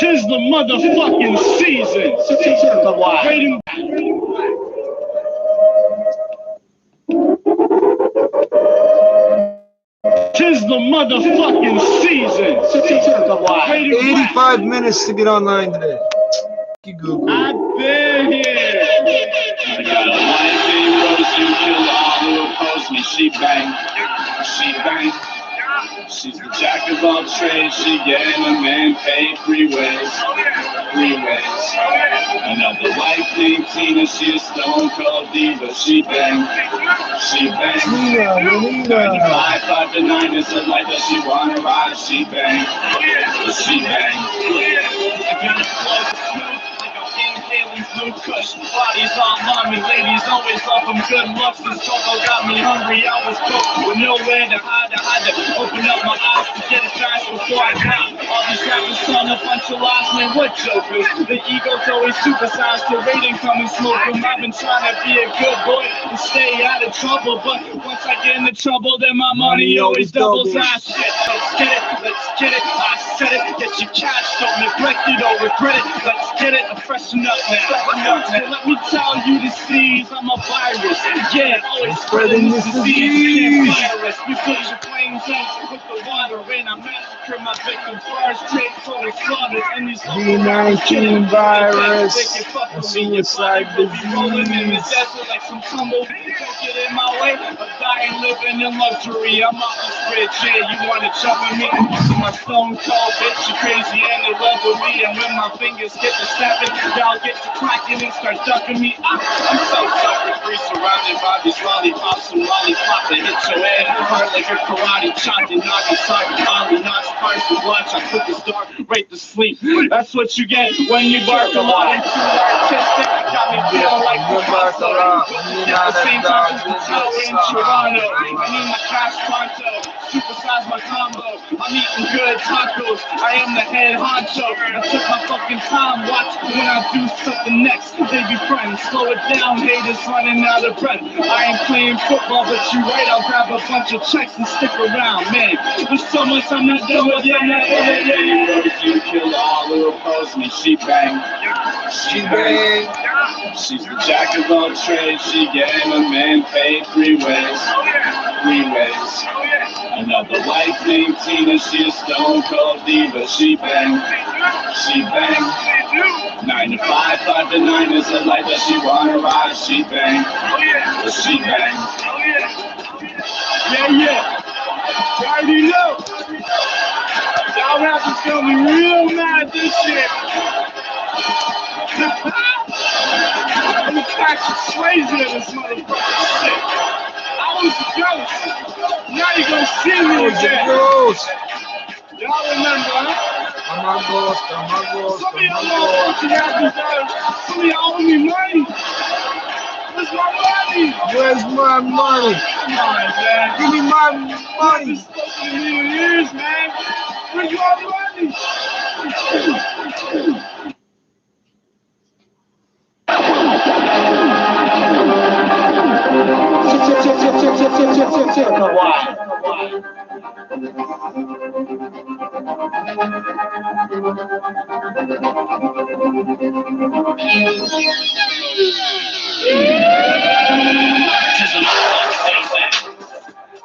'Tis the motherfucking season. Waiting. Tis the motherfucking season. 85 minutes to get online today. Google. I've been here. I got a wife named Rosie who killed all who oppose me. She bang. She bang. She's the jack of all trades. She getting a man paid 3 ways. 3 ways. Another wife named Tina. She a stone cold diva. She bang. She bang. 95, 5 to 9 is a light that she wanna ride. She bang. She bang. Blue Kush, bodies all on me, ladies always love them. Good looks, this struggle got me hungry. I was broke with nowhere to hide. I had to open up my eyes to get it fast before I die. All these rappers telling a bunch of lies, man, what jokers? The ego's always supersized, the rating come and smoke them. I've been trying to be a good boy and stay out of trouble, but once I get into trouble, then my money always doubles. Ah, shit, let's get it, let's get it. I said it, get your cash, don't neglect it or regret it. Let's get it, freshen up now. Let me tell you this disease, I'm a virus. Yeah, always spreading this disease. Virus, we put your flames in with the water in. I massacre my victims first, take for the slaughter. And these V19 virus, a suicide disease. Rolling in the desert like some tumble. Don't get in my way. I'm dying, living in luxury. I'm off the bridge, yeah. You wanna jump with me? See my stone cold bitch, you crazy and in love with me. And when my fingers get to snapping, y'all get to cracking and start ducking me. I'm so sucker-free, surrounded by these lollipops and lollipops that hit your head hard like a karate chop. And Nagasaki, Molly, not spice with lunch. I put the star right to sleep. That's what you get when you bark a lot. I'm too artistic. Got me feeling like Picasso. At the same time as the tower in Toronto. I need my cash pronto. Supersize my combo. I'm eating good tacos. I am the head honcho. I took my fucking time. Watch when I do something next. They be friends. Slow it down. Haters running out of breath. I ain't playing football, but you right. I'll grab a bunch of checks and stick around, man. There's so much I'm not doing. I'm not doing it. You kill all who oppose me. She bang. She bang. She's the jack of all trades. She getting a man paid 3 ways. 3 ways. Another wife named Tina. She a stone cold diva. She bang. She bang. 9 to 5, 5 to 9 is a life that she wanna ride. She bang. She bang. Yeah, yeah. You already know. Y'all rappers gonna be real mad at this shit. I'm gonna catch you crazy in this motherfucking shit. I was a ghost. Now you gonna see me again. Y'all remember, huh? I'm a ghost. Some of y'all motherfucking rappers, some of y'all owe me money. Where's my money? Where's my money? Come on, man. Give me my money. I've been spoken to me in years, man. Where's my money?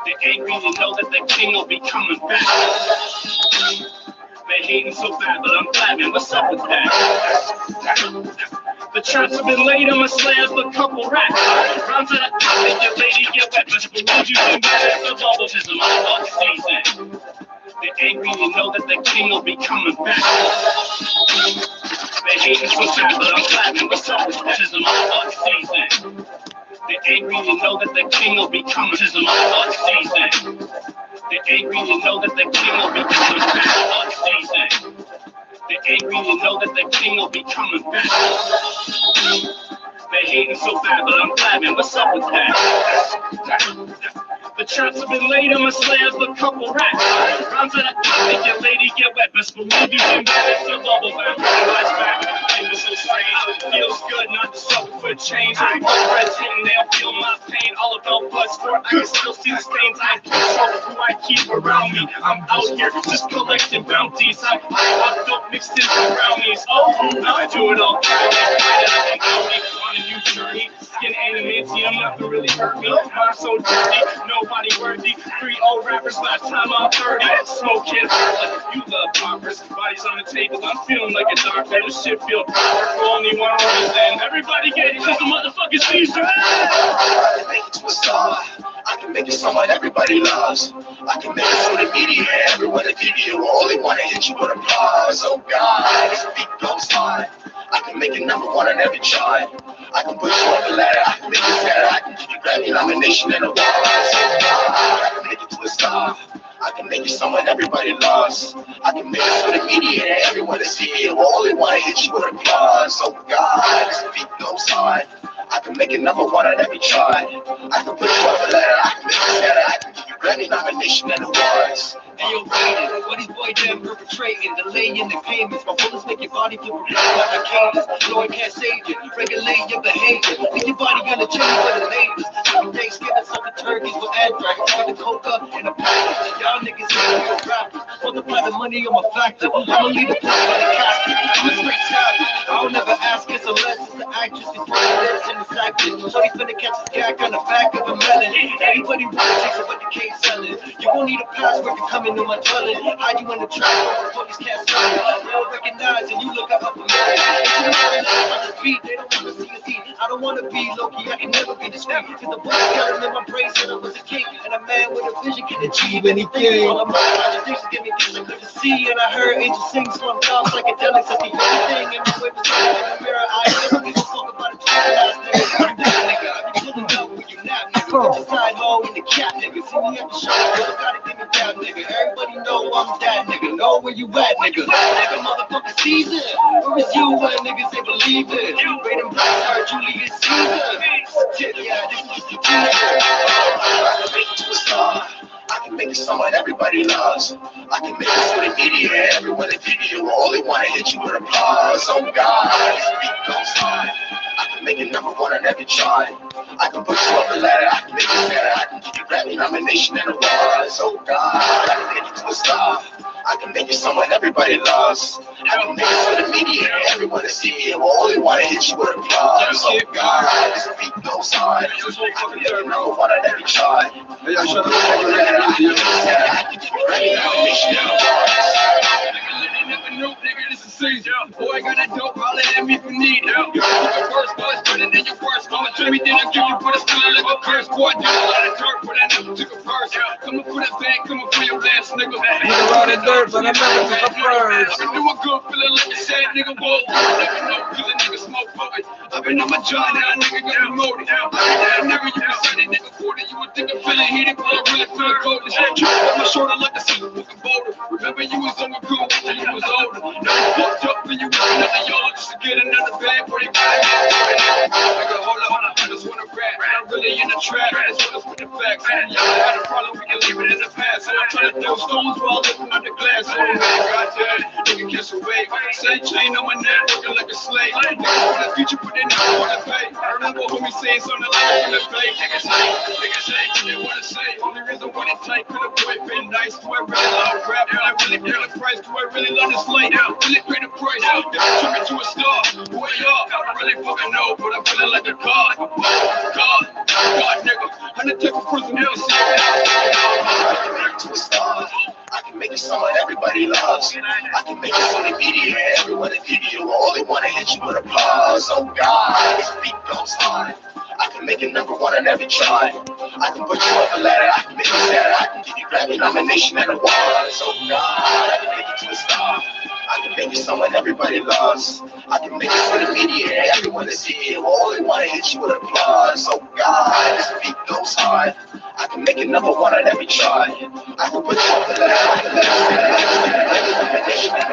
They ain't really know that the king will be coming back. They hating so bad, but I'm glad, man. What's up with that? The traps have been laid, I'ma slay up a couple rats. Rounds at a top, make your lady get wet. But believe you can get it, the bubble is a motherfucking season. They ain't really know that the king will be coming back. They hating so bad, but I'm glad, man. What's up with that? It's a motherfucking season. They ain't really know that the king will be coming. It's a motherfucking season. They ain't really know that the king will be coming back. Season. They ain't really know that the king will be coming back. They hating so bad, but I'm glad, man. What's up with that? The traps have been laid, I'ma slay up a couple rats. Rounds at a top, make your lady get wet. Best believe you can get it, so bubble back. Lights back, it was so strange. Feels good not to suffer for change. I'm red tin, they'll feel my pain. All about blood sport, I can still see the stains. I control who I keep around me. I'm out here just collecting bounties. I built mixed in with brownies. Oh, I do it all. I'm on a new journey. Skin adamantium, nothing really hurt me. I'm so dirty, nobody worthy. 3 old rappers, last time I'm 30. Smoking, you love poppers. Bodies on the table, I'm feeling like a doctor. This shit feel proper for only one reason. Everybody get it, cause the motherfucking Caesar. I can make it to a star. I can make it someone everybody loves. I can make it so the media, everyone in video only wanna hit you with applause. Oh God, this beat goes hard. I can make it #1 on every chart. I can put you on the ladder. I can make it better. I can give you Grammy nomination and awards. Oh God, I can make it to a star. I can make you someone everybody loves. I can make it so the media, everyone in video only wanna hit you with applause. Oh God, this beat goes hard. I can make it #1 on every chart. I can put you on the ladder. I can make it better. I can give you Grammy nomination and awards. And you're waiting, what these boys them perpetrating, delaying the payments. My bullets make your body flip around like a cadence. Lord can't save you, regulate your behavior. Leave your body gonna change for the neighbors. Every Thanksgiving, sucking turkeys with anthrax. With the coca and the package. Y'all niggas ain't real rappers. Multiply the money on my factor. I'ma leave the place by the casket. I'm a straight savage. I don't never ask us unless it's the actress. These presidents in the actress. Shorty finna catch a jack on the back of a melon. Everybody wanna chase it, but they can't sell it. You won't need a password to come into my toilet. Hide you in the trap, the police can't smell it. They don't recognize and you look up a million. It's in the beat, they don't wanna see us eat. I don't wanna be low-key, I can never be discreet. Cause the bullets got in my brain said I was a king. And a man with a vision can achieve anything. All of my contradictions give me things I couldn't see. And I heard angels sing, so I'm down psychedelics. That's the only thing in my way was in the mirror. I never give a fuck about a train last nigga. I'm this nigga, I be pulling up with you now, nigga. With the side hoe and the cat, nigga. See me at the show, girl, gotta give me down, nigga. Everybody know I'm that nigga. Know where you at, nigga. Nigga, motherfucker Caesar. Where is you when niggas ain't believe it? Raiden Black Star, Julius Caesar. Yeah, this is the teaser. I can make it to a star. I can make it someone everybody loves. I can make it so the media, everyone in video only wanna hit you with applause. Oh God, this beat goes hard. I can make it #1 on every chart. I can put you on the ladder. I can make it better. I can give you Grammy nomination and awards. Oh God, I can make it to a star. I can make it someone everybody loves. I can make it so the media, everyone in video only wanna hit you with applause. Oh God, this beat goes hard. I can make it #1 on every chart. I can put you on the ladder. I can make it better. I can give you Grammy nomination and awards. This is Caesar. Boy, got that dope, holler at me if you need it. You're the first boys, put it in your purse. Mama tell me, then I give you, but it's still like a curse. Boy, do a lot of dirt, but I never took a purse. Come up for that bag, come up for your last nigga. Eat a lot of dirt, but I never took a purse. I've been doing good, feeling like a sad nigga. Whoa, never know, cause a nigga smoke poet. I've been on my job, now a nigga got promoted. That nigga, you decided nigga 40, you would think I'm feeling heated, but I really feel golden. You on my shoulder like a super fucking boulder. Remember you was on my cool till you was older. Now you fucked up and you was another yolo just to get another bag for you. Nigga, hold up, I just wanna rap. I'm really in the trap, that's what it's with the facts. Y'all had a problem, we can leave it in the past. So I'm trying to throw stones while lifting up the glass. Oh man, goddamn, nigga catch a wave. Same chain on my neck, looking like a slave. Nigga for the future, but they never wanna pay. I remember homie saying something like in the bay. Niggas hate, they wanna say. Only reason why they tight, could a boy been nice. Do I really love rap? Do I really feel the price? Do I really love this light? Really pay the price? If you turn me to a star, who are y'all? I don't really fucking know, but I'm feeling like a god. God, nigga. I'm the type of person who'll see it. I can make it to a star. I can make it someone everybody loves. I can make it so the media, everyone in video only wanna hit you with applause. Oh God, this beat goes hard. I can make it #1 on every chart. I can put you on the ladder. I can make it better. I can give you Grammy nomination and awards. Oh God, I can make it to a star. I can make it someone everybody loves. I can make it for the media, everyone in video only wanna hit you with applause. Oh God, this beat goes hard. I can make it #1 on every chart. I can put you on the ladder. I can make it better. I can give you Grammy nomination and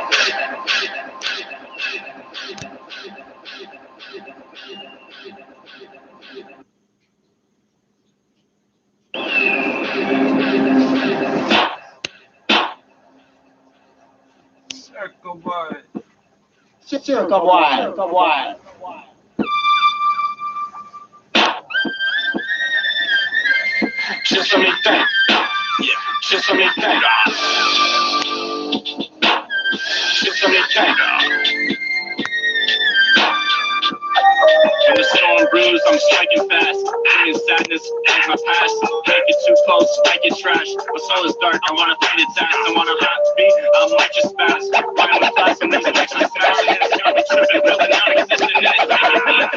awards. Circle wide. Circle wide. Just let me think. Just let me think. Just Just let me think. In the storm brews, I'm striking fast. Bringing sadness as my past. Can't get too close, might get trashed. My soul is dark, I wanna fight its ass. I wanna hot beat, I might just fast. Rhyme with class and these next to smash. And it's got me tripping, feeling non-existent. And it's making me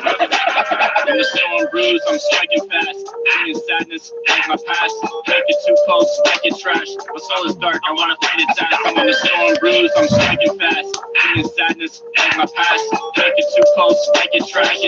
in the storm brews, I'm striking fast. Bringing sadness as my past. Can't get too close, might get trashed. My soul is dark, I wanna fight its ass. I'm in the storm brews, I'm striking fast. Bringing sadness as my past. Can't get too close, might get trashed.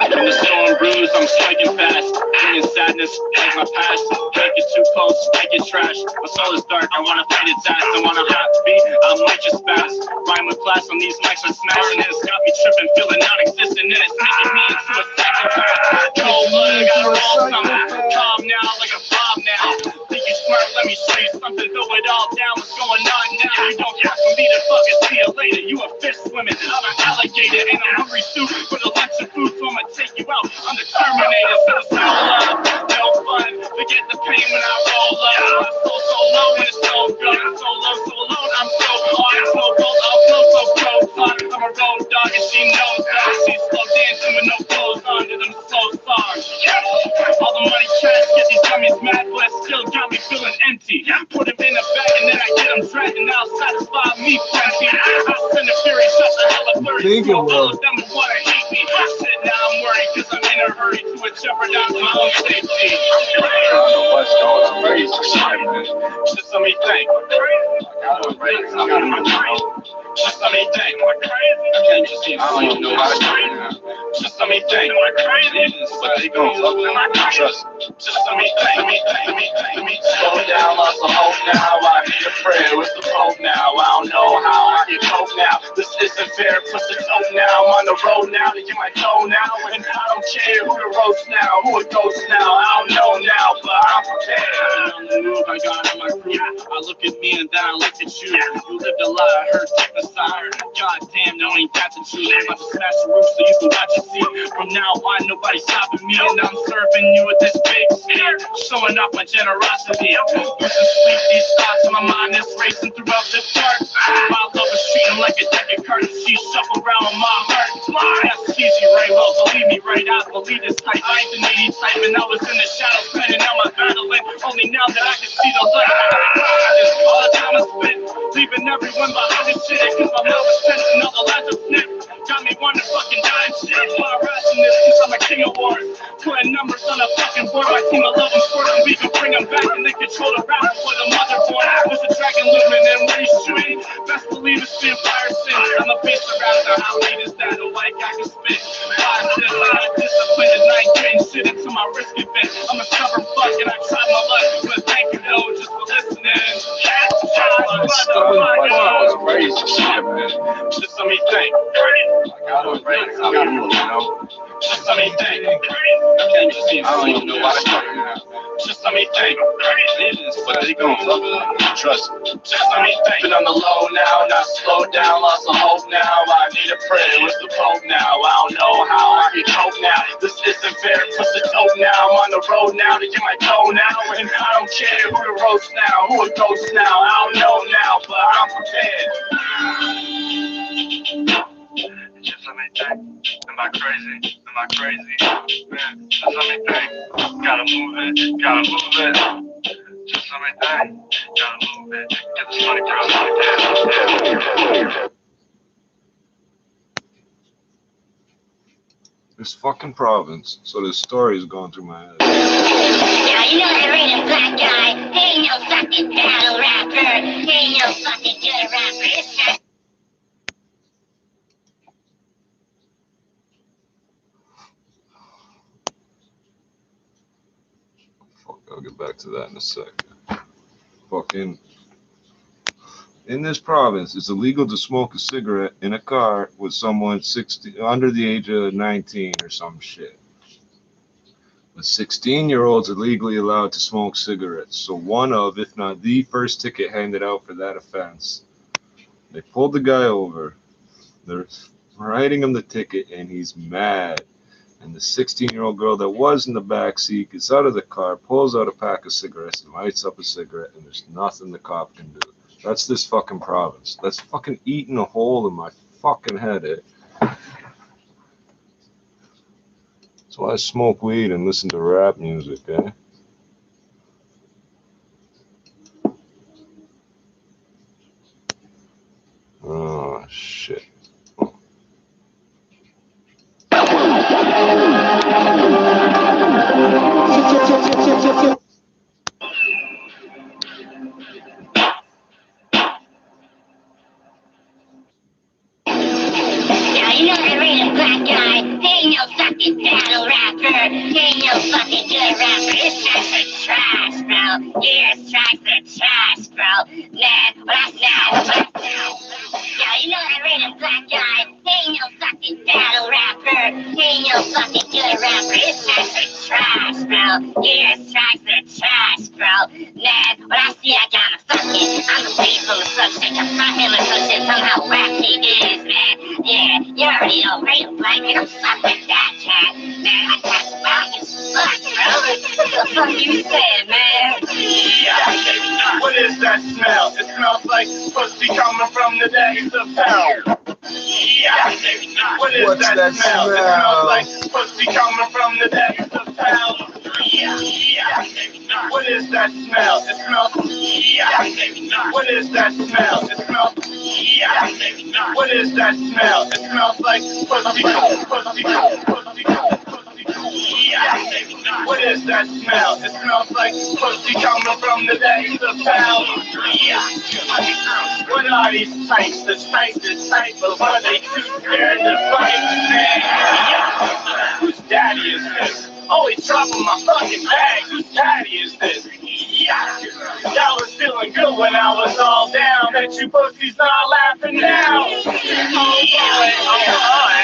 In the storm brews, I'm striking fast. Bringing sadness as my past. Can't get too close, might get trashed. My soul is dark, I wanna fight its ass. I wanna hot beat, I might just fast. Rhyme with class on these mics are smashing. It's got me tripping, feeling non-existent. And it's making me into a psychopath. Cold blood, I gotta roll something. Calm now, like a bomb now. Think you smart, let me show you something. Throw it all down, what's going on now? You don't have for me to fucking see you later. You a fish swimming, I'm an alligator. And I'm hungry too for the lunch of food, so I'ma take you out. I'm the Terminator, so it's no love, no fun. Forget the pain when I roll up. I'm so low when it's so good. I'm so low, so alone. I'm so hard, so cold. I'll blow so cold. I'm a road dog and she knows that. She's slow dancing with no clothes on to them slow songs. All the money trash, get these dummies mad, but it still got me feeling empty. Put them in a bag and then I get them dragged and I'll satisfy me plenty. I'll send a fury shot to hell of 30 to all of them who wanna hate me. Shit, now I'm worried cause I'm in a hurry to jeopardize my own safety. I don't know what's going on, ready for something. Just let me think. Just let me think. I can't just see. I don't even know how to do it. Just let me think. But they gon' love me. Trust. Just let me think. Let me slow down, lost the hope now. I need a prayer with the hope now. I don't know how I can cope now. This isn't fair. Put the tone now. I'm on the road now to get my toe now. And I don't care who the roast now, who it goes now. I don't know now, but I'm prepared. I'm on the move. I got on my crew. I look at me and then I look at you. You lived a lie. I heard deep inside. God damn, no, ain't that the truth? I'm about to smash the roof so you can watch it see. From now on, nobody's stopping me, and I'm serving you with this big spear, showing off my generosity. Losing sleep, these thoughts in my mind is racing throughout the dark. My love is treating like a deck of cards. She shuffle around with my heart. That's cheesy, right? Well, believe me, right? I believe this type. I ain't the needy type, and I was in the shadows, planning out my battling. Only now that I can see the light. All the time I spent, leaving everyone behind the shit. Cause my love is tense and all the lies are snipped. Got me wanting to fucking die and shit. Why ration this? Cause I'm a king of wars. Putting numbers on a fucking board. My team of 11 scored and we can bring them back. And they control the rap before the motherboard. There's a dragon living and when he's shooting, best believe it's been fire since. I'm a beast around the how late is that? A white guy can spit. I'm not disciplined and I ain't getting shit until my wrist get bent. I'm a stubborn fuck and I tried my luck. But thank you though just for listening. Just let me think. I don't raise, I got you know. Just let me think. I can't just see. I don't even know why to talk now. Just let me think. But they gon' love it. Trust me. Just let me think. Been on the low now, not slow down, lost the hope now. I need a prayer with the Pope now. I don't know how I can cope now. This isn't fair. Put the dope now. I'm on the road now to get my dough now. And I don't care who the roast now, who it goes now. I don't know now, but I'm prepared. Just let me think. Am I crazy? Am I crazy? Man, just let me think. Gotta move it. Gotta move it. Just let me think. Gotta move it. Get this money, bro. This fucking province. So this story is going through my head. Now you know that random black guy. He ain't no fucking battle rapper. He ain't no fucking good rapper. This guy's Fuck, I'll get back to that in a second. Fucking. In this province, it's illegal to smoke a cigarette in a car with someone 60 under the age of 19 or some shit. But 16-year-olds are legally allowed to smoke cigarettes. So one of, if not the first ticket handed out for that offense. They pulled the guy over. They're writing him the ticket, and he's mad. And the 16-year-old girl that was in the back seat gets out of the car, pulls out a pack of cigarettes, and lights up a cigarette, and there's nothing the cop can do. That's this fucking province. That's fucking eating a hole in my fucking head, eh? That's why I smoke weed and listen to rap music, eh? Oh, shit. Yeah, you know that random black guy. He ain't no fucking battle rapper. He ain't no fucking good rapper. This guy's for trash, bro. Yeah, this track's for trash, bro. Nah, but that's now. Yeah, you know that random black guy. He ain't no fucking battle rapper. He ain't no fucking good rapper. This track's for trash, bro. Yeah, this track's for trash, bro. Nah, but I see that guy, I'm a faithful subject. I'm not him or some shit. Somehow rap he is, man. Yeah, you already know, right? Black man, I'm fuck with that cat. Man, that cat's black as fuck, bro. What the fuck you saying, man? Yeah, what is that smell? It smells like pussy coming from the days of hell. Yeah, what is What's that smell? It smell? smells like pussy coming from the days of hell. Yeah, what is that smell? It smells. Yeah, what is that smell? It smells. Yeah, what is that smell? It smells like pussy, pussy, pussy, pussy. Yeah, what is that smell? It smells like pussy coming from the days of hell. Yeah, what are these types? This type, but what are they too scared to fight? Yeah, whose daddy is this? Always dropping my fucking bag. Whose daddy is this? Yeah, y'all was feeling good when I was all down. Bet you pussies not laughing now.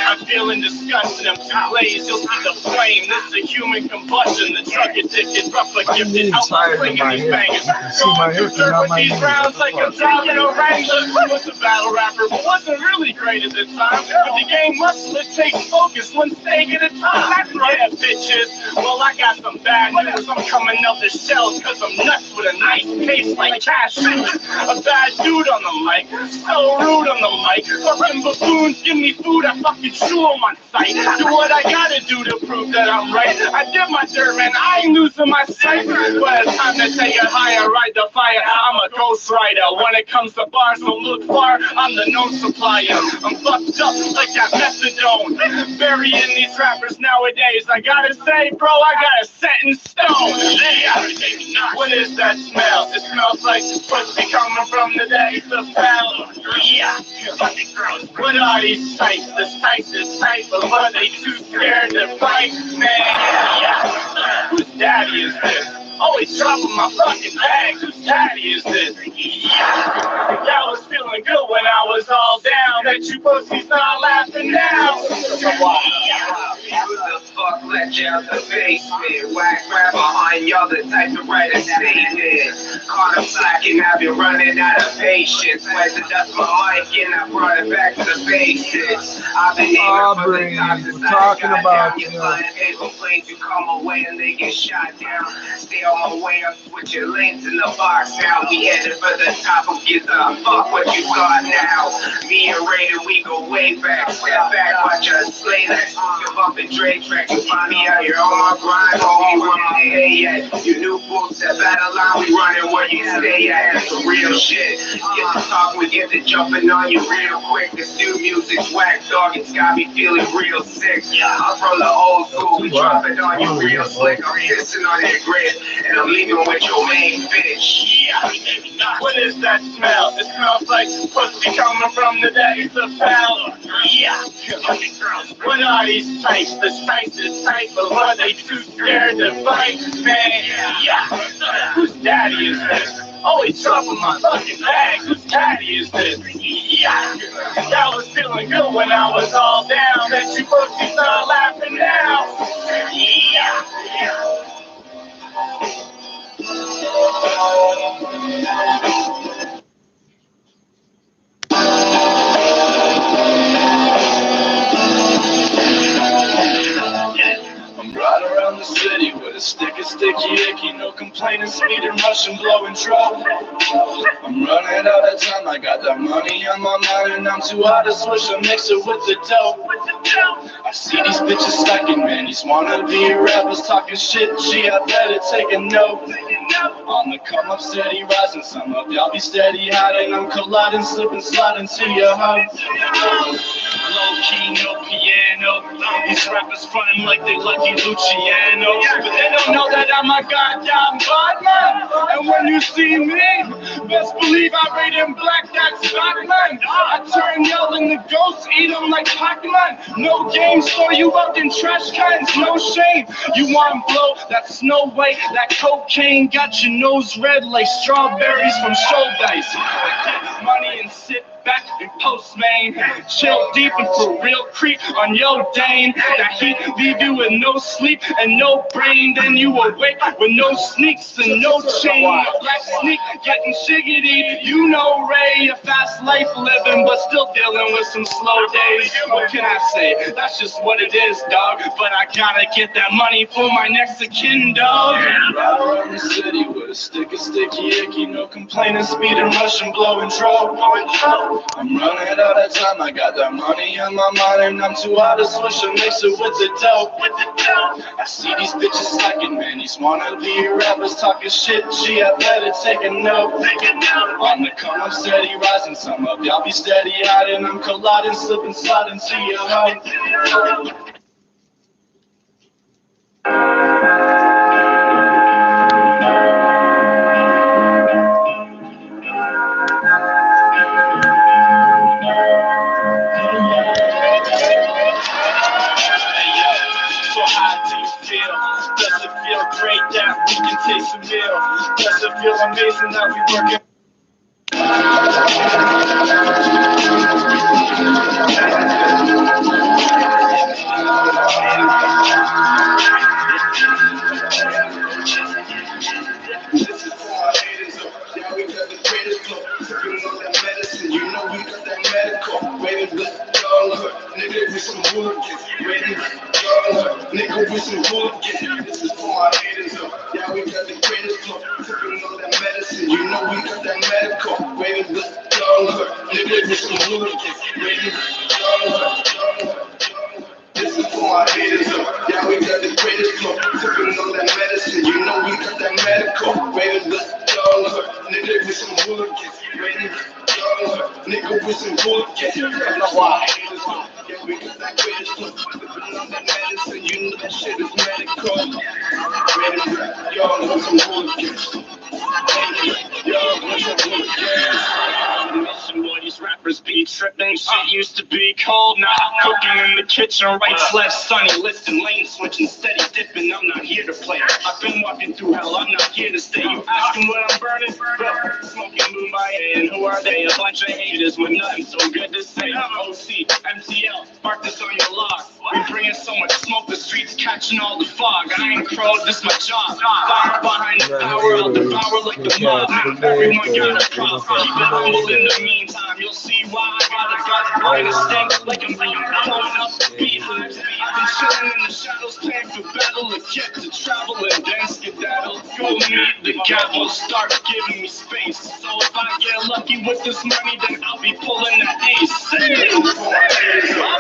I'm feeling disgusting. I'm too lazy. You'll see the flame. This is a human combustion. The drug addicted, rough like gifted. Out my flinging these bangers. Going through dirt with these rounds like I'm driving a Wrangler. Was a battle rapper, but wasn't really great at the time. But the game must take focus one stake at a time. Yeah, bitches. Well, I got some bad news. I'm coming out the shells because I'm nuts with a nice taste like cashews. A bad dude on the mic, so rude on the mic. Fucking buffoons give me food, I fucking chew them on sight. Do what I gotta do to prove that I'm right. I did my dirt, man, I ain't losing my sight. But it's time to take it higher, ride the fire. I'm a ghost rider. When it comes to bars, don't look far, I'm the known supplier. I'm fucked up like that methadone. Burying these rappers nowadays, I gotta say, bro, I got a set in stone. Yeah, what is that smell? It smells like pussy coming from the days of hell. Yeah, fucking gross. What are these types? This type, but what are they too scared to fight? Man, yeah, whose daddy is this? Always dropping my fucking bag. Whose daddy is this? Yeah, y'all was feeling good when I was all down. Bet you pussies not laughing now. Who the fuck let you out the basement? Whack rap behind y'all, the type to write a statement. Caught him slacking, I've been running out of patience. Where's the dust my mic and I brought it back to the basics. I've been Aubrey, we're talking about you. Paper planes, you come away and they get shot down. Stay on my way up, switch your lanes in the box now. We headed for the top of get the fuck what you saw now. Me and Raider, we go way back. Step back, watch us slay that. Give up and Dre track. You find me out here on my grind, homie, where my day at. You new boots, that battle line, we running where you stay at. That's some real shit. Get to talking, we get to jumping on you real quick. This new music's whack, dog, it's got me feeling real sick. I'm from the old school, we drop it on you real slick. I'm pissing on that grid, and I'm leaving with your main bitch. Yeah, what is that smell? It smells like pussy coming from the days of hell. Yeah, what are these types? This type, but what are they too scared to fight? Man, yeah, whose daddy is this? Always dropping my fucking bag. Whose daddy is this? Yeah, y'all was feeling good when I was all down. Bet you pussies not laughing now. Yeah. I'm riding around the city with a stick of sticky icky, no complaining, speeding, rushing, blowing trouble. I'm running out of time, I got that money on my mind, and I'm too hot to switch and mix it with the dough. I see these bitches stacking, man, these wannabe rappers talking shit, gee, I better take a note. On the come up, steady rising, some of y'all be steady hiding, I'm colliding, slipping, sliding to your heart. Low key, no piano, these rappers frontin' like they Lucky Luciano, but they don't know that I'm a goddamn bad man. And when you see me, best believe I rate in black, that's Batman. I turn yell into ghosts, eat them like Pac-Man. No games, throw you out in trash cans, no shame. You want blow, that's no way. That cocaine got your nose red like strawberries from show dice. Get money and sit back and post, man. Chill deep and for real creep on your dame. That heat leave you with no sleep and no brain. Then you awake with no sneaks and no chain. A black sneak getting shiggity. You know Ray, a fast life living, but still dealing with some slow days. What can I say? That's just what it is, dog. But I gotta get that money for my next of kin, dog. Right around the city with a stick of sticky icky, no complaining, speeding, rushing, blowing trouble. I'm running out of time, I got that money on my mind, and I'm too hot to switch and mix it with the dough. I see these bitches stacking, man, these wannabe rappers talking shit, gee, I better take a note. On the come, I'm steady rising, some of y'all be steady hiding, I'm colliding, slipping, sliding to your height. Does it feel great that we can taste a meal? Does it feel amazing that we working? This is for my haters, yeah, we got the greatest flow. Sipping on that medicine, you know we got that medical. Waiting with young hood, nigga with some hooligans. Waiting with young hood, nigga with some hooligans. This is for my haters, yeah, we got the greatest flow. Sipping on that medicine, you know we got that medical. Waiting with young hood, nigga with some hooligans. Waiting with young hood. This is for my haters, yeah, we got the greatest flow. Sipping on that medicine, you know we got that medical. Waiting with young hood, nigga with some hooligans. Waiting with young hood, nigga with some hooligans. I know why. Yeah, we got that greatest flow. Sipping on that medicine, you know that shit is medical. Waiting with young hood, some hooligans. Young hood, some hooligans. Boy, these rappers be tripping. Shit used to be cold, now I'm cooking in the kitchen. Rights, left, sunny, listing, lane switching, steady dipping. I'm not here to play. I've been walking through hell, I'm not here to stay. You asking what I'm burning? Bro, smoking Mumbai, and who are they? A bunch of haters with nothing so good to say. OC, MTL, mark this on your log. We bringing so much smoke, the streets catching all the fog. I ain't crowed, this my job. Fire behind the power, I'll devour like the mob. Everyone got a problem, keep it humble in the meantime. You'll see why I got a gut, blind and stank like I'm blowing up beehives. I've been chilling in the shadows, playing for battle, a kid to travel and then skedaddle. Go meet the gavel, start giving me space. So if I get lucky with this money, then I'll be pulling that ace.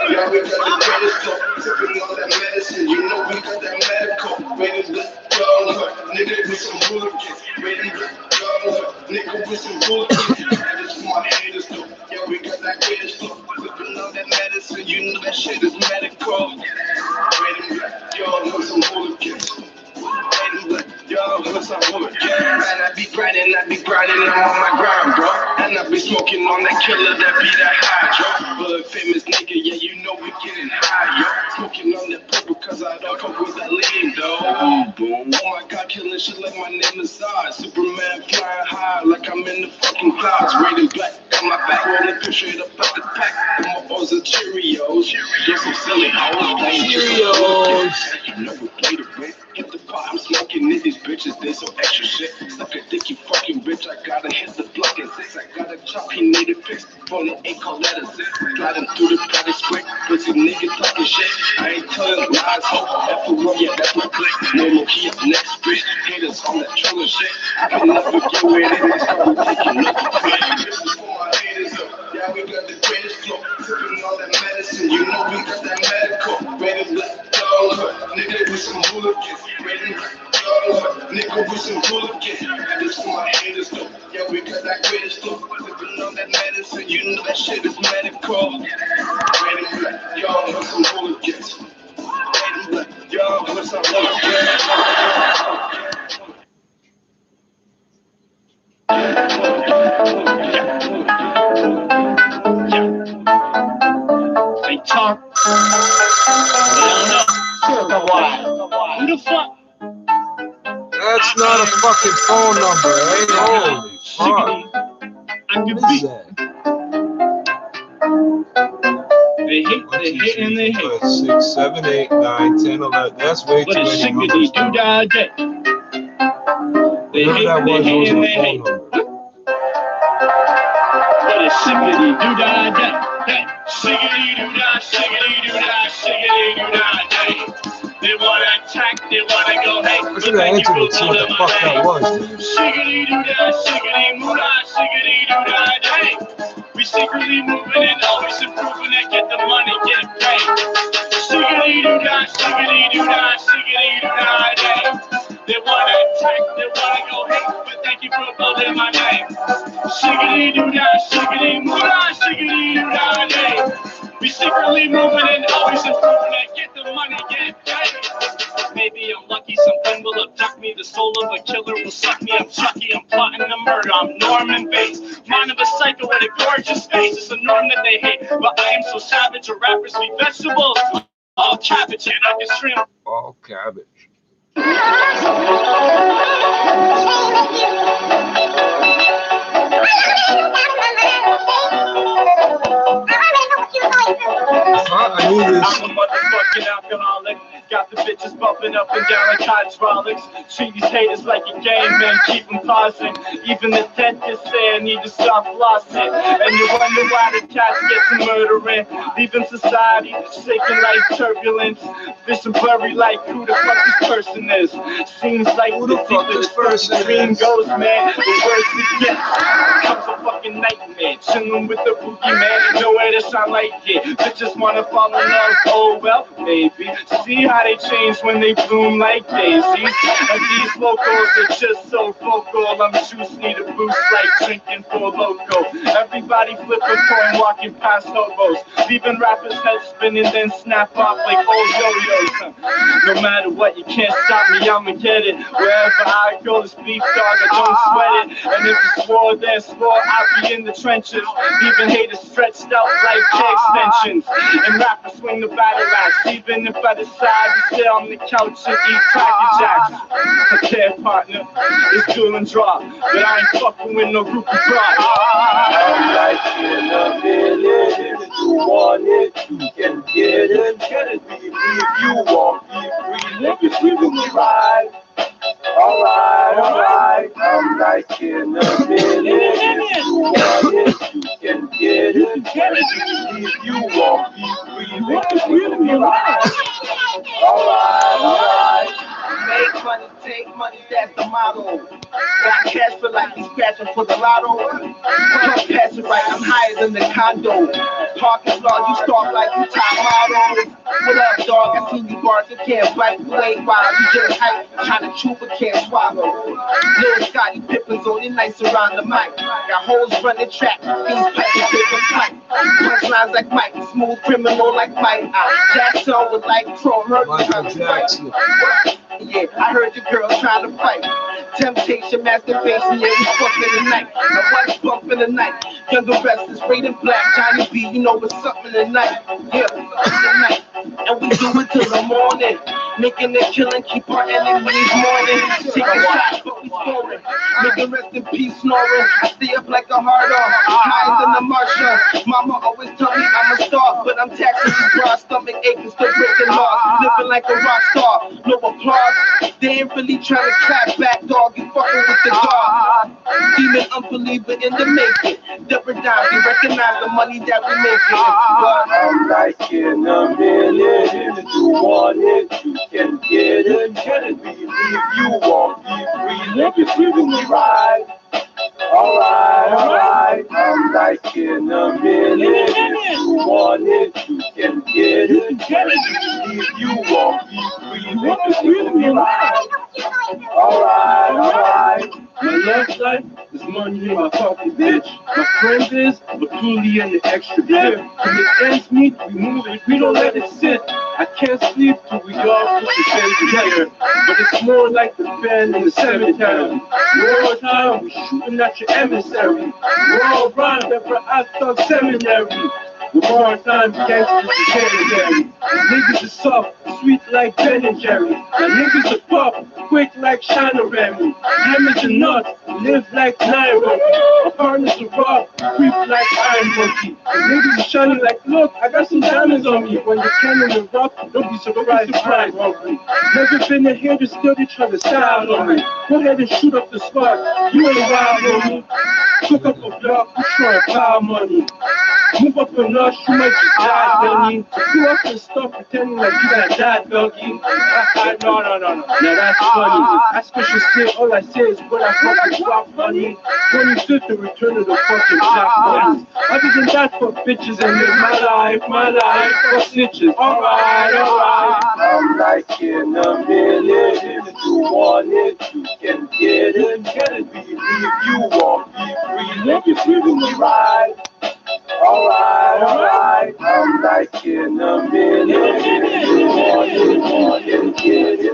Yeah, we got the greatest flow. Sipping on that medicine, you know we got that medical. Waiting with young hood, nigga with some hooligans. Waiting with young hood, nigga with some hooligans. That is for my haters though. Yeah, we got that greatest flow. Sipping on that medicine, you know that shit is medical. Waiting with young hood, some hooligans. Waiting with young hood, some hooligans. And I be grinding, I'm on my grind, bro. And I be smoking on that killer that be that hydro. But famous nigga, yeah, you know we getting high, yo. Smoking on that purple cause I don't cope with that lean, though. Boom. Oh my god, killing shit like my name is Zod. Superman flying high like I'm in the fucking clouds. Rated black, got my back rolling, push it up at the pack. And my balls are Cheerios. Just some silly hoes playing Cheerios. You know we play the way. Get the pot, I'm smoking. fucking in these bitches, they some extra shit. Suck a dick, you fucking bitch. I gotta hit the block and six. I gotta chop, he need a fix. Phone ain't called letters. Sliding through the products quick. Pussy nigga talking shit. I ain't telling lies, ho. That's the one, yeah, that's my click. No low key up next, bitch. Haters on that trolling shit. I can never get where it is. Start taking up the pit. This is for my haters, up. Yeah, we got the greatest flow. Sipping all that medicine. You know we got that medical. Ready to let go. Nigga with some hooligans. Ready to let go. Nigga with some hooligans. And this for my haters, though. Yeah, we got that greatest flow. Sipping on that medicine. You know that shit is medical. Ready to let go with some hooligans. Ready to let go with some hooligans. They talk. Who the fuck? That's not a fucking phone number, eh? Holy fuck. I can What is beat. that? They hate and they hate. 6, 7, 8, 9, 10, 11. That's way too But it's many shiggity numbers. do die day. They Whatever hate, that they was, hate, wasn't and a they phone hate. number. But it's shiggity do die day. Hey, shiggity do die, shiggity do die, shiggity do die day. They wanna attack, they wanna go hey. I should have answered and see what the fuck that was. Shiggity do die, shiggity moo die, shiggity do die day. We secretly moving and always improving and get the money, get paid. Shiggity do die, shiggity do die, shiggity do die day. They wanna attack, they wanna go hey, but thank you for building my name. Shiggity do die, shiggity moo die, shiggity do die day. We secretly moving and always improving and get the money, get paid. Maybe I'm lucky, something will abduct me. The soul of a killer will suck me. I'm Chucky, I'm plotting a murder. I'm Norman Bates, mind of a psycho with a gorgeous face. It's a norm that they hate, but I am so savage. A rappers be vegetables, all cabbage, and I can stream. All cabbage. I knew this. I'm a motherfucking alcoholic. Got the bitches bumping up and down like hydraulics. Treat these haters like a game, man. Keep them pausing. Even the dentist say I need to stop flossing. And you wonder why the cats get to murdering. Leaving society shaking like turbulence. Vision blurry like who the fuck this person is. Seems like Who the fuck this person dream is? goes, man. The worse it gets. Comes a fucking nightmare. Chilling with the boogie man. Nowhere to shine like it. Bitches wanna fall in love. Oh well, maybe. See how they change when they bloom like daisies. And these locals are just so vocal. I'm juice, need a boost like drinking for loco. Everybody flip a coin walking past hobos. Leaving rappers head spinning then snap off like old yo-yos. No matter what, you can't stop me, I'ma get it. Wherever I go, it's beef dog, I don't sweat it. And if it's war, then it's war, I'll be in the trenches. Leaving haters stretched out like K extensions. And rappers swing the battle axe. Even if I decide to sit on the couch and eat Cracker Jacks. Okay, partner, it's duel and draw. But I ain't fucking with no group of broad. I'm like in a minute. If you want it, you can get it. Get it, baby. If you want, be free. Let me give you the ride. Alright. I'm like in a minute. If you want it, you can get it. Get it, baby. If you want, be free. Let me give you the ride. Alright. Make money, take money, that's the motto. Got cash for like he's scratching for the lotto. Don't pass it right, I'm higher than the condo. Parking lot, you start like you top model. What up, dog? I seen you barking, can't wipe away while you just hype. Trying to chew but can't swallow. Little Scotty Pippin's only nice around the mic. Got hoes running track, these packing paper pipe. Punchlines like Mike, smooth criminal like Mike. Jackson was like Pro, hurt Michael Jackson. Yeah, I heard the girl trying to fight. Temptation, masturbation, yeah, we fucking tonight. Now what's bumping tonight? Younger rest is rated black. Johnny B, you know what's up in the night. Yeah, tonight. and we do it till the morning. Making a killing, keep our enemies mourning. Taking shots, but we scoring. Making rest in peace, snoring. I stay up like a hard on, higher than the Martian. Mama always tell me I'm a star, but I'm taxing these broad stomach aching, still breaking laws. Living like a rock star, no applause. They ain't really trying to clap back, dog. You fucking with the God. Demon unbeliever in the making. Never die, we recognize the money that we making. I'm like in a million. If you want it, you can get it. Get it, believe you won't be free. If you're treating me right. Alright. I'm like in a million. If you want it, you can get it. Get it, believe you won't be free. If you're treating me right. Alright. My left life is money in my pocket, bitch. My friend is Batuli and the extra dip. When it ends meet, we move it, we don't let it sit. I can't sleep till we all put the bed together. But it's more like the band in the cemetery. War time, we shooting at your emissary. We're all rhymes that for Aston Seminary. The more time, gangsters is legendary. Niggas is soft, sweet like Ben and Jerry. My niggas are puff, quick like Shiner Remy. Damage and nuts, live like Nairobi. My partners are raw, creep like Iron Monkey. Niggas are shining like, look, I got some diamonds on me. When the cannon is rough, don't be surprised, hungry. Never been a hater, still they try to style on me. Go ahead and shoot up the spot, you ain't wild on me. Cook up a block, we trying to pile money. Move up and rush, you might just die, Benny. You up and stuff pretending like you got died, doggy. No. Now that's funny. I special say, all I say is what I fucking drop money. 25th, the return of the fucking shop money. Other than that, fuck bitches and live my life, fuck snitches. Alright. I'm like in a million. If you want it, you can get it. Get it, believe you won't be free. If you're treating me right. Alright. I'm like in a million. If you want it, get it.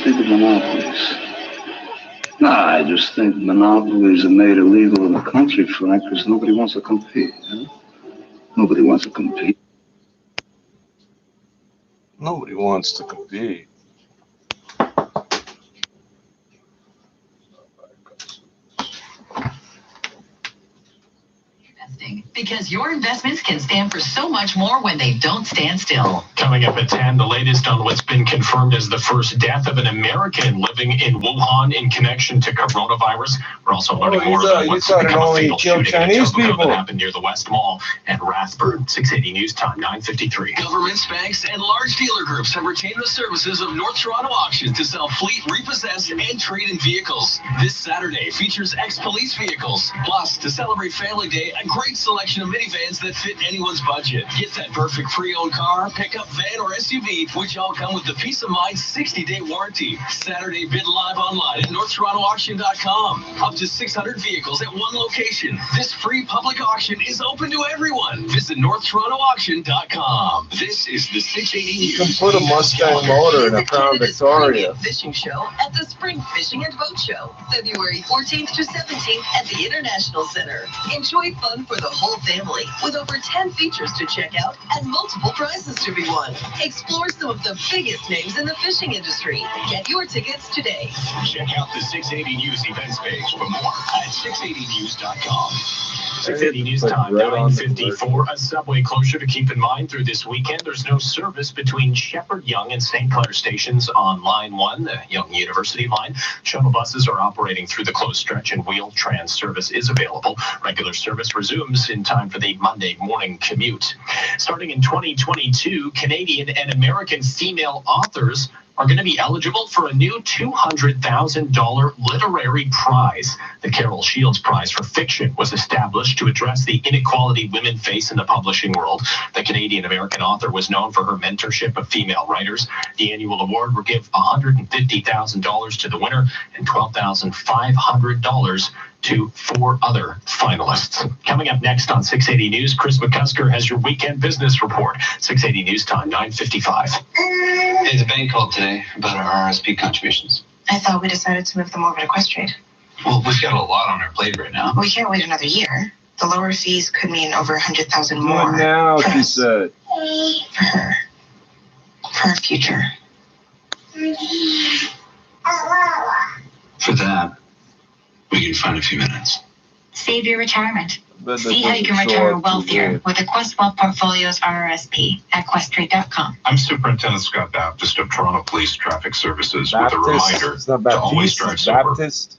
Think of monopolies. I just think monopolies are made illegal in the country, Frank, because nobody wants to compete. Nobody wants to compete. Nobody wants to compete. Because your investments can stand for so much more when they don't stand still. Coming up at 10, the latest on what's been confirmed as the first death of an American living in Wuhan in connection to coronavirus. We're also learning more about what's become a fatal shooting in Etobicoke that happened near the West Mall and Rathburn. 680 News Time, 9:53. Governments, banks, and large dealer groups have retained the services of North Toronto Auction to sell fleet, repossess, and trade in vehicles. This Saturday features ex-police vehicles. Plus, to celebrate Family Day, a great selection of minivans that fit anyone's budget. Get that perfect pre-owned car, pickup, van, or SUV, which all come with the Peace of Mind 60-day warranty. Saturday, bid live online at NorthTorontoAuction.com. Up to 600 vehicles at one location. This free public auction is open to everyone. Visit NorthTorontoAuction.com. This is the 680 News. You can put a Mustang motor in a Crown Victoria. Fishing show at the Spring Fishing and Boat Show, February 14th to 17th at the International Center. Enjoy fun for the whole family with over 10 features to check out and multiple prizes to be won. Explore some of the biggest names in the fishing industry. Get your tickets today. Check out the 680 News events page for more at 680news.com. 680 News Time, 9:54. A subway closure to keep in mind through this weekend. There's no service between Shepherd Young and St. Clair stations on Line 1, the Young University line. Shuttle buses are operating through the closed stretch and Wheel-Trans service is available. Regular service resumes in time for the Monday morning commute. Starting in 2022, Canadian and American female authors are going to be eligible for a new $200,000 literary prize. The Carol Shields Prize for Fiction was established to address the inequality women face in the publishing world. The Canadian-American author was known for her mentorship of female writers. The annual award will give $150,000 to the winner and $12,500 to 4 other finalists. Coming up next on 680 News, Chris McCusker has your weekend business report. 680 News time, 9:55. Hey, the bank called today about our RSP contributions. I thought we decided to move them over to Questrade. Well, we've got a lot on our plate right now. We can't wait another year. The lower fees could mean over 100,000 more. What now, she said. For her. For her future. For that, we can find a few minutes. Save your retirement. But See how you can retire wealthier with the Quest Wealth Portfolio's RRSP at questrade.com. I'm Superintendent Scott Baptist of Toronto Police Traffic Services with a reminder to always drive sober.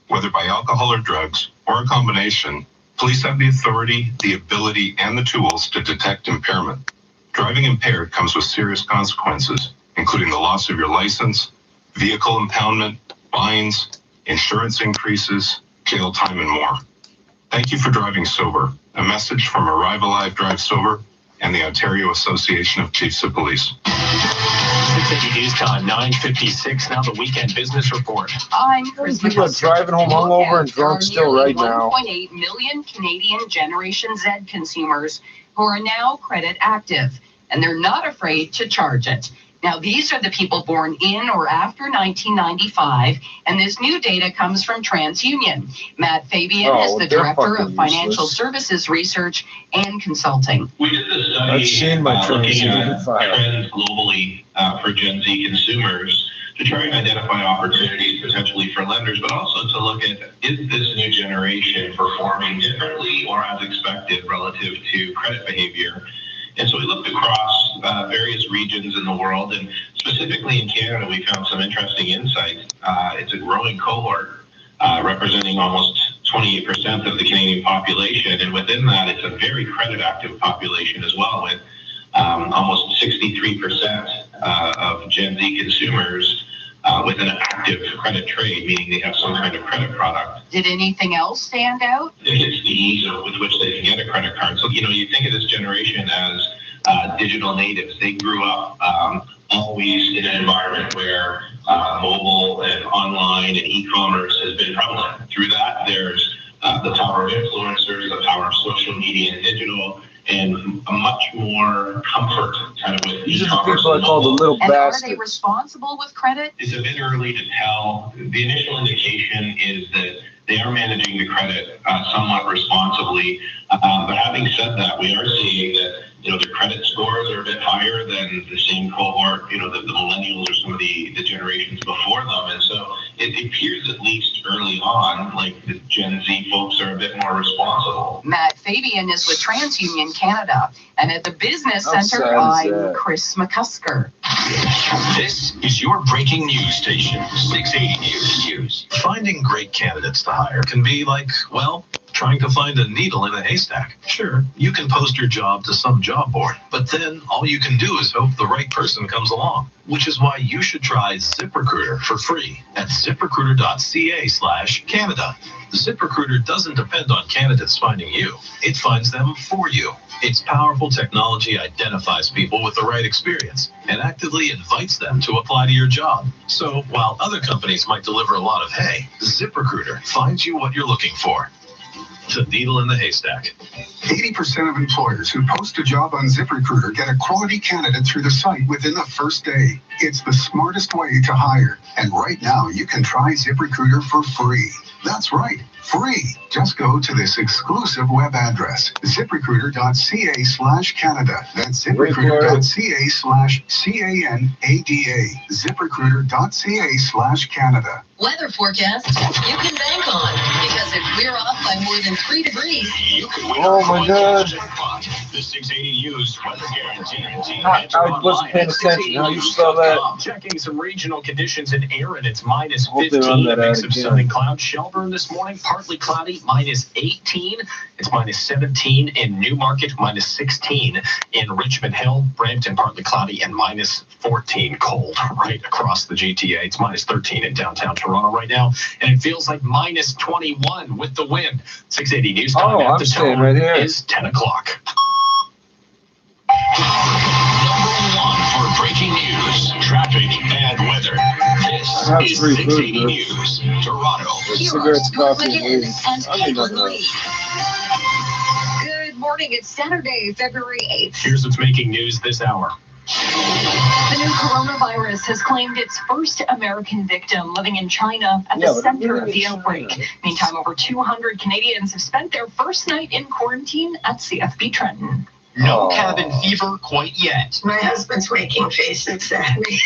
Whether by alcohol or drugs, or a combination, police have the authority, the ability, and the tools to detect impairment. Driving impaired comes with serious consequences, including the loss of your license, vehicle impoundment, fines, insurance increases, jail time, and more. Thank you for driving sober. A message from Arrive Alive Drive Sober and the Ontario Association of Chiefs of Police. 680 News time, 9:56. Now the weekend business report. I'm Chris People are driving home hungover and drunk still right now. 1.8 million Canadian Generation Z consumers who are now credit active, and they're not afraid to charge it. Now, these are the people born in or after 1995, and this new data comes from TransUnion. Matt Fabian is the Director of Financial Services Research and Consulting. We did this study looking at trends globally for Gen Z consumers to try and identify opportunities potentially for lenders, but also to look at, is this new generation performing differently or as expected relative to credit behavior? And so we looked across various regions in the world, and specifically in Canada, we found some interesting insights. It's a growing cohort representing almost 28% of the Canadian population, and within that, it's a very credit-active population as well, with almost 63% of Gen Z consumers with an active credit trade, meaning they have some kind of credit product. Did anything else stand out? It's the ease with which they can get a credit card. So, you think of this generation as digital natives. They grew up always in an environment where mobile and online and e-commerce has been prevalent. Through that, there's the power of influencers, the power of social media and digital, and a much more comfort kind of with e-commerce. People are called the little bastards. Are they responsible with credit? It's a bit early to tell. The initial indication is that they are managing the credit somewhat responsibly. But having said that, we are seeing that their credit scores are a bit higher than the same cohort, the millennials or some of the generations before them. And so it appears, at least early on, like the Gen Z folks are a bit more responsible. Matt Fabian is with TransUnion Canada. And at the Business Center, I'm Chris McCusker. This is your breaking news station, 680 News. Finding great candidates to hire can be like, well, trying to find a needle in a haystack. Sure, you can post your job to some job board, but then all you can do is hope the right person comes along, which is why you should try ZipRecruiter for free at ziprecruiter.ca/Canada. ZipRecruiter doesn't depend on candidates finding you. It finds them for you. Its powerful technology identifies people with the right experience and actively invites them to apply to your job. So while other companies might deliver a lot of hay, ZipRecruiter finds you what you're looking for. The needle in the haystack. 80% of employers who post a job on ZipRecruiter get a quality candidate through the site within the first day. It's the smartest way to hire. And right now, you can try ZipRecruiter for free. That's right, free. Just go to this exclusive web address, ziprecruiter.ca/Canada. That's ziprecruiter.ca/CANADA. ziprecruiter.ca/Canada. Weather forecast you can bank on, because if we're off by more than 3 degrees, you can win. Oh my God. The 680 News weather guarantee. I wasn't paying attention. How you spell that? Checking some regional conditions in Erin. It's minus 15. A mix of sun and cloud. Shelburne this morning, partly cloudy, minus 18. It's minus 17 in Newmarket, minus 16 in Richmond Hill. Brampton, partly cloudy, and minus 14. Cold right across the GTA. It's minus 13 in downtown Toronto right now, and it feels like minus 21 with the wind. 680 News time at the tone right here is 10 o'clock. Number 1 for breaking news, traffic, and weather. This is 680 News, Toronto. Cigarettes, coffee, and weed. Good morning. It's Saturday, February 8th. Here's what's making news this hour. The new coronavirus has claimed its first American victim living in China at the center of the outbreak. Meantime, over 200 Canadians have spent their first night in quarantine at CFB Trenton. No cabin fever quite yet. My husband's making faces at me.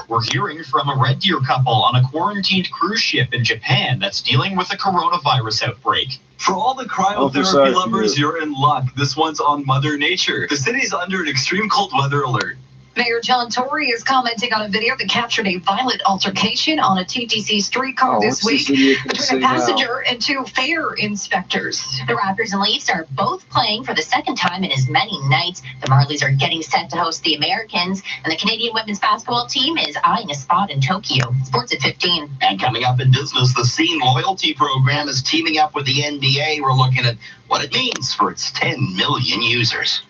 We're hearing from a Red Deer couple on a quarantined cruise ship in Japan that's dealing with a coronavirus outbreak. For all the cryotherapy lovers, you're in luck. This one's on Mother Nature. The city's under an extreme cold weather alert. Mayor John Tory is commenting on a video that captured a violent altercation on a TTC streetcar this week between a passenger and two fare inspectors. The Raptors and Leafs are both playing for the second time in as many nights. The Marlies are getting set to host the Americans, and the Canadian women's basketball team is eyeing a spot in Tokyo. Sports at 15. And coming up in business, the Scene Loyalty Program is teaming up with the NBA. We're looking at what it means for its 10 million users.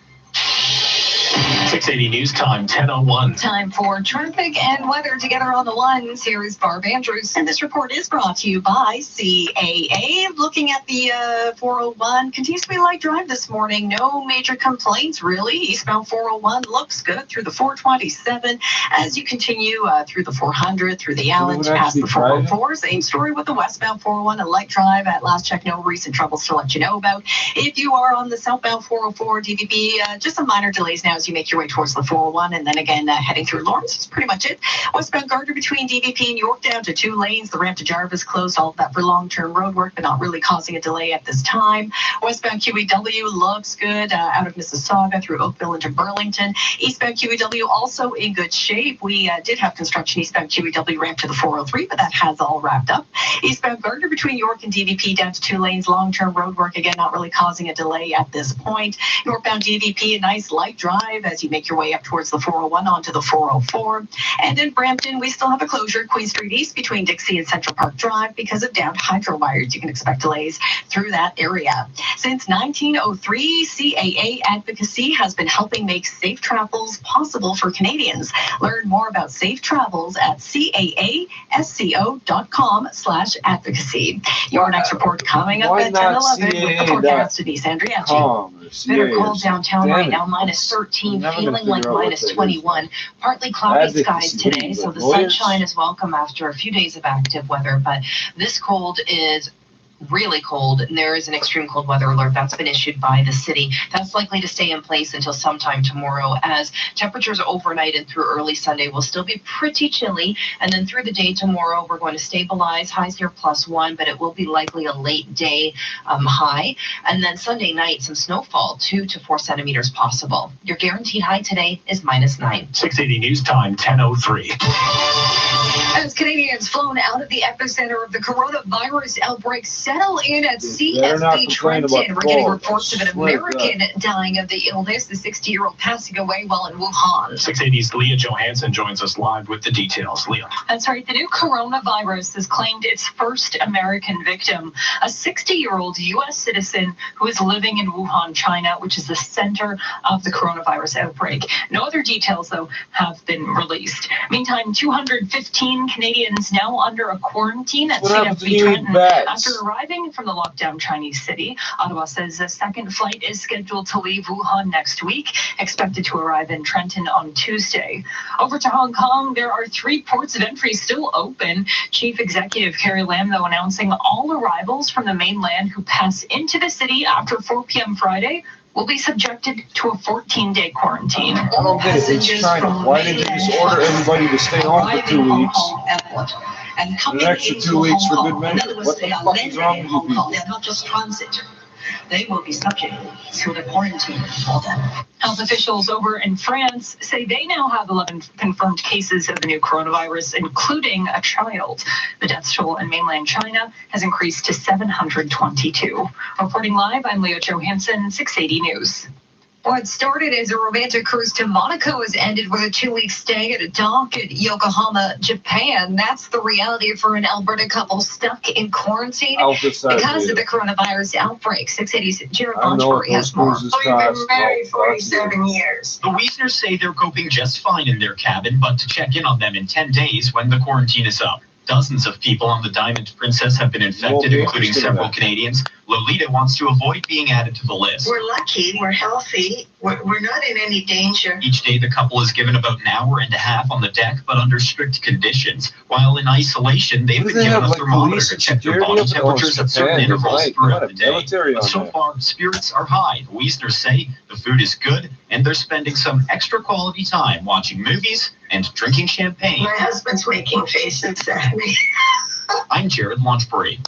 680 News Time, 10:01. Time for traffic and weather together on the ones. Here is Barb Andrews. And this report is brought to you by CAA. Looking at the 401, continues to be a light drive this morning. No major complaints, really. Eastbound 401 looks good through the 427. As you continue through the 400, through the Allen, past the 404. Same story with the westbound 401, a light drive. At last check, no recent troubles to let you know about. If you are on the southbound 404 DVP, just some minor delays now as you make your way towards the 401, and then again heading through Lawrence is pretty much it. Westbound Gardner between DVP and York down to 2 lanes. The ramp to Jarvis closed, all of that for long-term road work, but not really causing a delay at this time. Westbound QEW looks good out of Mississauga through Oakville into Burlington. Eastbound QEW also in good shape. We did have construction eastbound QEW ramp to the 403, but that has all wrapped up. Eastbound Gardner between York and DVP down to 2 lanes. Long-term road work, again, not really causing a delay at this point. Northbound DVP, a nice light drive as you make your way up towards the 401 onto the 404. And in Brampton, we still have a closure, Queen Street East between Dixie and Central Park Drive because of downed hydro wires. You can expect delays through that area. Since 1903, CAA advocacy has been helping make safe travels possible for Canadians. Learn more about safe travels at caasco.com/advocacy. Your next report coming up at 10:11 with the forecast to Denise Andriachi. Better cold downtown right now, minus 13, feeling like minus 21. Partly cloudy skies today, so the sunshine is welcome after a few days of active weather, but this cold is really cold, and there is an extreme cold weather alert that's been issued by the city. That's likely to stay in place until sometime tomorrow, as temperatures overnight and through early Sunday will still be pretty chilly, and then through the day tomorrow we're going to stabilize, highs near +1, but it will be likely a late day high, and then Sunday night some snowfall, 2 to 4 centimeters possible. Your guaranteed high today is -9. 680 News Time, 10:03. As Canadians flown out of the epicenter of the coronavirus outbreak settle in at CFB Trenton, we're getting reports of an American dying of the illness, the 60-year-old passing away while in Wuhan. 680's Leah Johansson joins us live with the details. Leah. That's right. The new coronavirus has claimed its first American victim, a 60-year-old U.S. citizen who is living in Wuhan, China, which is the center of the coronavirus outbreak. No other details, though, have been released. Meantime, 215 Canadians now under a quarantine at CFB Trenton after arriving from the lockdown Chinese city. Ottawa says a second flight is scheduled to leave Wuhan next week, expected to arrive in Trenton on Tuesday. Over to Hong Kong, there are 3 ports of entry still open. Chief Executive Carrie Lam, though, announcing all arrivals from the mainland who pass into the city after 4 p.m. Friday will be subjected to a 14-day quarantine. I don't get it. It's China. Why didn't you just order everybody to stay home for 2 weeks? And an extra 2 weeks for good measure. What the fuck is wrong with you people? They're not just transit. They will be subject to the quarantine for them. Health officials over in France say they now have 11 confirmed cases of the new coronavirus, including a child. The death toll in mainland China has increased to 722. Reporting live, I'm Leah Johansson, 680 News. What started as a romantic cruise to Monaco has ended with a 2-week stay at a dock at Yokohama, Japan. That's the reality for an Alberta couple stuck in quarantine because of the coronavirus outbreak. 680's Jared Bonchbury has more. We've been married 47 years. The Wiesners say they're coping just fine in their cabin, but to check in on them in 10 days when the quarantine is up. Dozens of people on the Diamond Princess have been infected, including several Canadians. Lolita wants to avoid being added to the list. We're lucky, we're healthy, we're not in any danger. Each day, the couple is given about an hour and a half on the deck, but under strict conditions. While in isolation, they've been given a thermometer to check their body temperatures at certain intervals throughout the day. But so far, spirits are high. The Wiesners say the food is good, and they're spending some extra quality time watching movies and drinking champagne. My husband's making faces at me. I'm Jared Launchbury.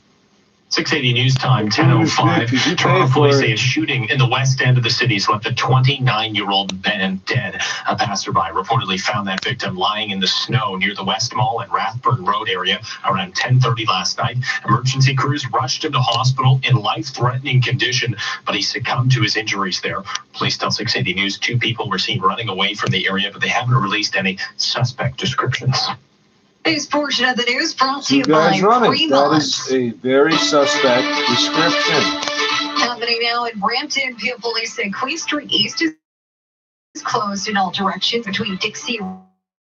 680 News Time, 10:05. Toronto police say a shooting in the west end of the city has left a 29-year-old man dead. A passerby reportedly found that victim lying in the snow near the West Mall and Rathburn Road area around 10:30 last night. Emergency crews rushed him to hospital in life-threatening condition, but he succumbed to his injuries there. Police tell 680 News 2 people were seen running away from the area, but they haven't released any suspect descriptions. This portion of the news brought to you by Fremont. That is a very suspect description. Happening now in Brampton, Peel Police say Queen Street East is closed in all directions between Dixie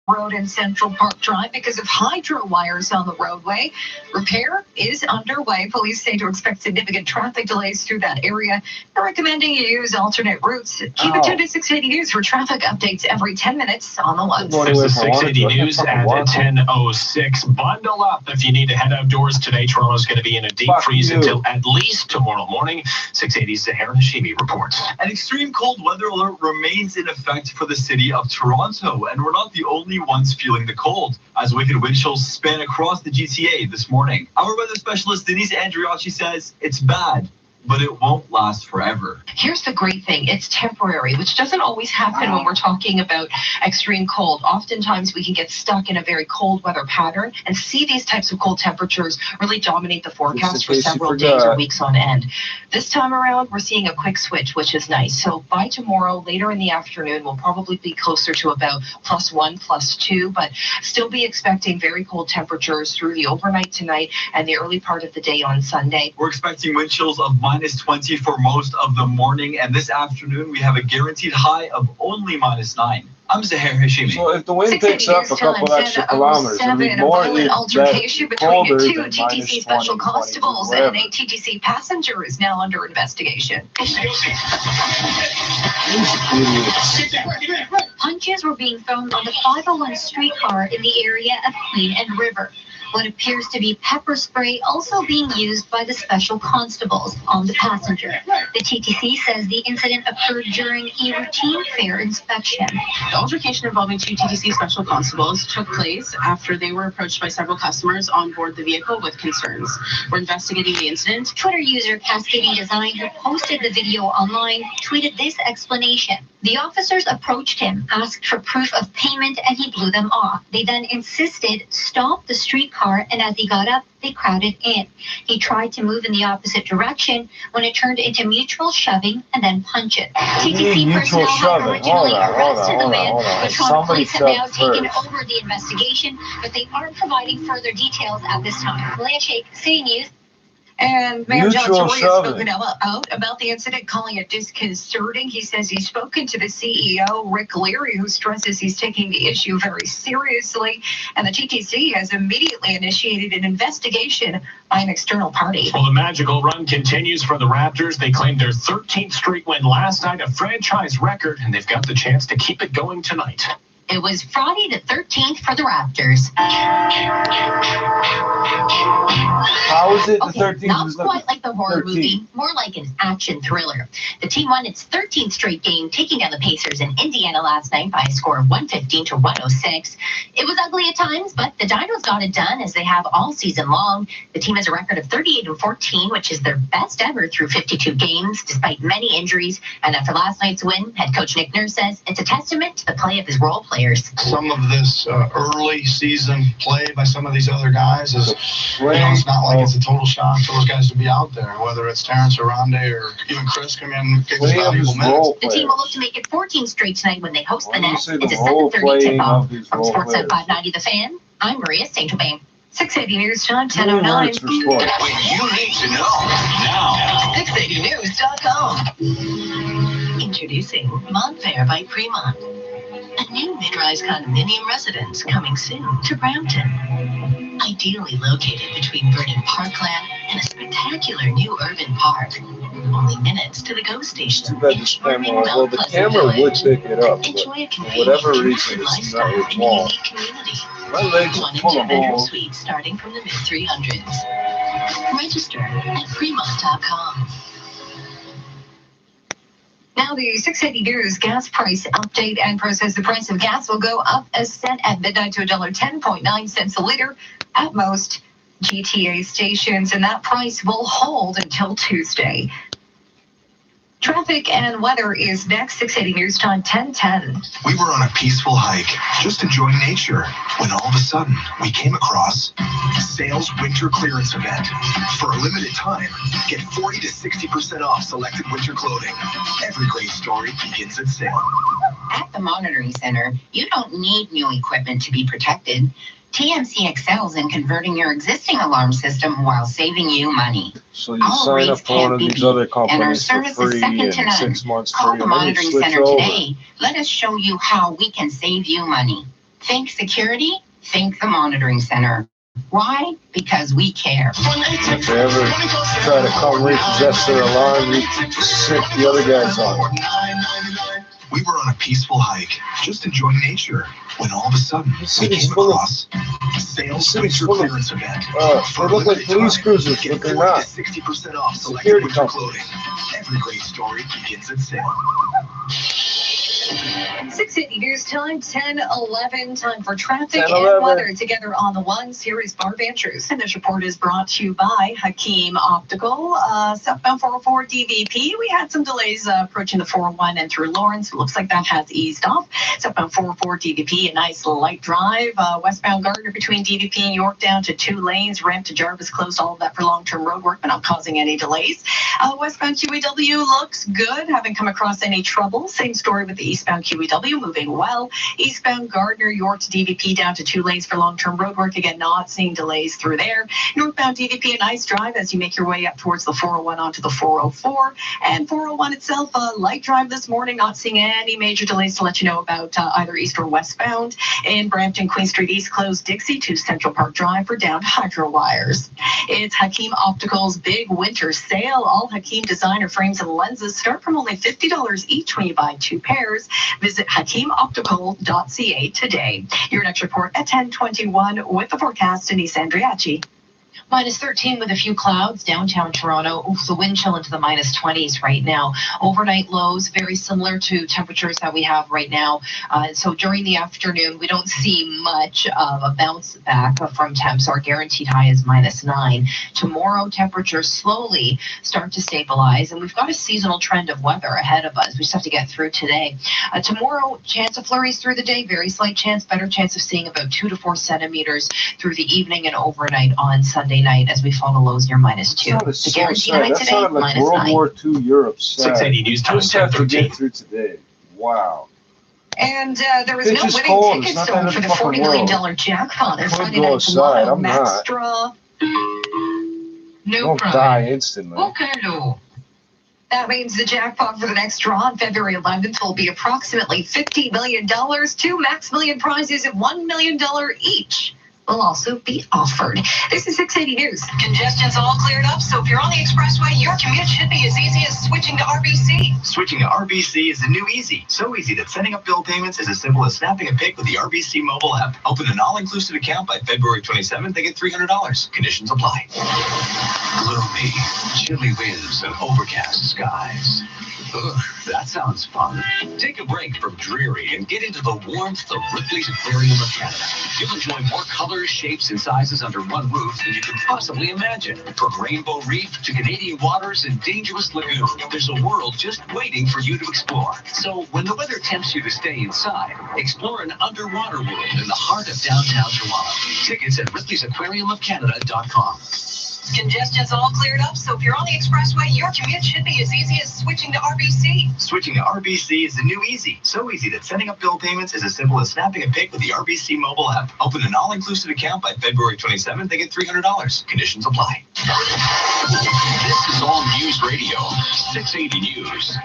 Road and Central Park Drive because of hydro wires on the roadway. Repair is underway. Police say to expect significant traffic delays through that area. They're recommending you use alternate routes. Keep it tuned to 680 News for traffic updates every 10 minutes on the ones. This is 680 News at 10:06. Bundle up if you need to head outdoors today. Toronto's going to be in a deep freeze until at least tomorrow morning. 680's Sahara Hashimi reports. An extreme cold weather alert remains in effect for the city of Toronto, and we're not the only ones feeling the cold, as wicked wind chills span across the GTA this morning. Our weather specialist Denise Andriacci says it's bad, but it won't last forever. Here's the great thing. It's temporary, which doesn't always happen when we're talking about extreme cold. Oftentimes we can get stuck in a very cold weather pattern and see these types of cold temperatures really dominate the forecast for several days or weeks on end. This time around, we're seeing a quick switch, which is nice. So by tomorrow, later in the afternoon, we'll probably be closer to about +1, +2, but still be expecting very cold temperatures through the overnight tonight and the early part of the day on Sunday. We're expecting wind chills of -20 for most of the morning, and this afternoon we have a guaranteed high of only -9. I'm Zahir Hashimi. So if the wind picks up a couple extra kilometers, it'll be more in altercation between colder two than TTC special constables and an ATTC passenger is now under investigation. Punches were being thrown on the 501 streetcar in the area of Queen and River. What appears to be pepper spray also being used by the special constables on the passenger. The TTC says the incident occurred during a routine fare inspection. The altercation involving two TTC special constables took place after they were approached by several customers on board the vehicle with concerns. We're investigating the incident. Twitter user Cascading Design, who posted the video online, tweeted this explanation. The officers approached him, asked for proof of payment, and he blew them off. They then insisted, stop the streetcar, and as he got up, they crowded in. He tried to move in the opposite direction when it turned into mutual shoving and then punches. TTC personnel had originally arrested the man, but Toronto police have now taken over the investigation, but they aren't providing further details at this time. Leah Shake, City News. And Mayor John Tory has spoken out about the incident, calling it disconcerting. He says he's spoken to the CEO, Rick Leary, who stresses he's taking the issue very seriously. And the TTC has immediately initiated an investigation by an external party. Well, the magical run continues for the Raptors. They claimed their 13th straight win last night, a franchise record, and they've got the chance to keep it going tonight. It was Friday the 13th for the Raptors. How is it the 13th? Not quite like the horror movie, more like an action thriller. The team won its 13th straight game, taking down the Pacers in Indiana last night by a score of 115-106. It was ugly at times, but the Dinos got it done, as they have all season long. The team has a record of 38-14, which is their best ever through 52 games, despite many injuries. And after last night's win, head coach Nick Nurse says it's a testament to the play of his role players. Some of this early season play by some of these other guys is, it's not like it's a total shock for those guys to be out there, whether it's Terrence or Rondé or even Chris come in and give us valuable minutes. The team will look to make it 14 straight tonight when they host the Nets. It's a 7:30 tip-off. From Sportsnet 590 The Fan, I'm Maria St. Aubin. 680 News Time, 10:09. When you need to know now. 680news.com. Introducing Montfair by Fremont. A new mid-rise condominium residence coming soon to Brampton. Ideally located between Vernon Parkland and a spectacular new urban park. Only minutes to the GO station. Well, the camera would pick it up, but for whatever reason, it's not your fault. My legs are full of holes. Suite starting from the mid-300s. Register at Fremont.com. Now the 680 News gas price update and process. The price of gas will go up a cent at midnight to $1.10.9 cents a liter at most GTA stations, and that price will hold until Tuesday. Traffic and weather is next. 680 News Time, 10:10. We were on a peaceful hike, just enjoying nature, when all of a sudden we came across a sales winter clearance event. For a limited time, get 40 to 60% off selected winter clothing. Every great story begins at sale. At the Monitoring Center, you don't need new equipment to be protected. TMC excels in converting your existing alarm system while saving you money. So you sign up for one of these other companies for free and 6 months free. Call the Monitoring Center today. Let us show you how we can save you money. Think security? Think the Monitoring Center. Why? Because we care. If they ever try to come repossess their alarm, you sick the other guys on. We were on a peaceful hike, just enjoying nature, when all of a sudden we came across a sales winter clearance event. They look like police cruisers, but they're not. 60% off selected winter clothing. Every great story begins at sale. 680 News Time, 10:11. Time for traffic 10:11. and weather together on the One. Series Barb Andrews. And this report is brought to you by Hakeem Optical. Southbound 404 DVP. We had some delays approaching the 401 and through Lawrence. It looks like that has eased off. Southbound 404 DVP, a nice light drive. Westbound Gardner between DVP and York down to 2 lanes. Ramp to Jarvis closed, all of that for long-term road work, but not causing any delays. Westbound QEW looks good. Haven't come across any trouble. Same story with the eastbound QEW, moving well. Eastbound Gardner, York to DVP down to 2 lanes for long-term road work. Again, not seeing delays through there. Northbound DVP, a nice drive as you make your way up towards the 401 onto the 404. And 401 itself, a light drive this morning, not seeing any major delays to let you know about either east or westbound. In Brampton, Queen Street East closed Dixie to Central Park Drive for downed hydro wires. It's Hakeem Optical's big winter sale. All Hakeem designer frames and lenses start from only $50 each when you buy 2 pairs. Visit HakeemOptical.ca today. Your next report at 10:21 with the forecast. Denise Andriachi. -13 with a few clouds downtown Toronto. Oof, the wind chill into the -20s right now. Overnight lows very similar to temperatures that we have right now. So during the afternoon, we don't see much of a bounce back from temps. Our guaranteed high is -9. Tomorrow, temperatures slowly start to stabilize, and we've got a seasonal trend of weather ahead of us. We just have to get through today. Tomorrow, chance of flurries through the day, very slight chance, better chance of seeing about 2 to 4 centimeters through the evening and overnight on Sunday night as we fall to lows near -2. The guaranteed high today, sounded like World War II Europe. 680 News Time, Just have to get through today. Wow. And there was It's no just winning cold. tickets It's not though that for the fucking $40 million world. jackpot. I And could Friday go Night outside. Lotto I'm max not. draw. No Don't problem. die instantly. Hello. That means the jackpot for the next draw on February 11th will be approximately $50 million. 2 max million prizes at $1 million each will also be offered. This is 680 News. Congestion's all cleared up, so if you're on the expressway, your commute should be as easy as switching to RBC. Switching to RBC is the new easy. So easy that setting up bill payments is as simple as snapping a pic with the RBC mobile app. Open an all-inclusive account by February 27th. They get $300. Conditions apply. Gloomy, chilly winds and overcast skies. Ugh, that sounds fun. Take a break from dreary and get into the warmth of Ripley's Aquarium of Canada. You'll enjoy more colors, shapes, and sizes under one roof than you can possibly imagine. From Rainbow Reef to Canadian waters and Dangerous Lagoon, there's a world just waiting for you to explore. So when the weather tempts you to stay inside, explore an underwater world in the heart of downtown Toronto. Tickets at Ripley'sAquariumofCanada.com. Congestion's all cleared up, so if you're on the expressway, your commute should be as easy as switching to RBC. Switching to RBC is the new easy. So easy that setting up bill payments is as simple as snapping a pic with the RBC mobile app. Open an all-inclusive account by February 27th. They get $300. Conditions apply. This is All News Radio, 680 News.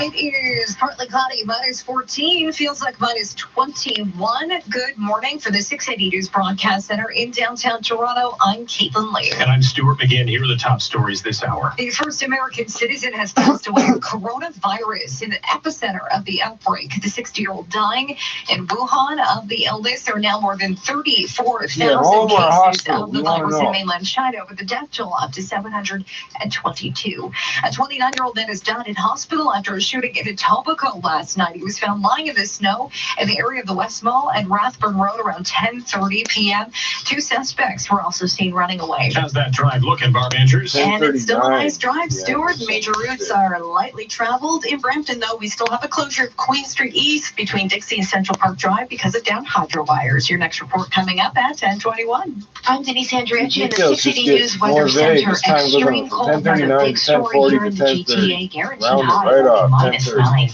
It is partly cloudy, -14, feels like -21. Good morning for the 680 News Broadcast Center in downtown Toronto. I'm Caitlin Lee. And I'm Stuart McGinn. Here are the top stories this hour. The first American citizen has passed away of coronavirus in the epicenter of the outbreak. The 60-year-old dying in Wuhan of the illness. There are now more than 34,000 cases of the virus in mainland China, with the death toll up to 722. A 29-year-old man has died in hospital after a shooting in Etobicoke last night. He was found lying in the snow in the area of the West Mall and Rathburn Road around 10:30 p.m. Two suspects were also seen running away. How's that drive looking, Barb Andrews? And it's still a nice drive, Stuart. Major routes are lightly traveled. In Brampton, though, we still have a closure of Queen Street East between Dixie and Central Park Drive because of down hydro wires. Your next report coming up at 10:21. I'm Denise Andriacci in the 680 News Weather Center. Extreme cold weather, big story here in the GTA. Guaranteed high -9.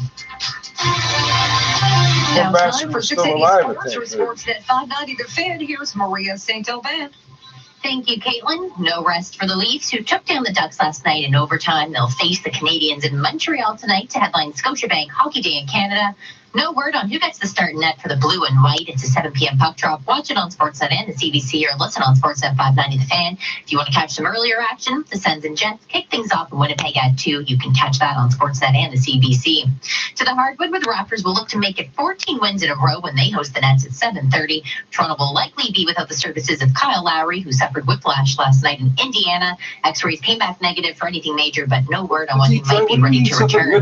Now time for 680 Sports for Sportsnet 590 The Fan. Here's Maria St. Alban. Thank you, Caitlin. No rest for the Leafs, who took down the Ducks last night in overtime. They'll face the Canadians in Montreal tonight to headline Scotiabank Hockey Day in Canada. No word on who gets the start net for the blue and white. It's a 7 p.m. puck drop. Watch it on Sportsnet and the CBC, or listen on Sportsnet 590 The Fan. If you want to catch some earlier action, the Sens and Jets kick things off in Winnipeg at 2. You can catch that on Sportsnet and the CBC. To the hardwood, where the Raptors will look to make it 14 wins in a row when they host the Nets at 7:30. Toronto will likely be without the services of Kyle Lowry, who suffered whiplash last night in Indiana. X-rays came back negative for anything major, but no word on when he might be ready to return.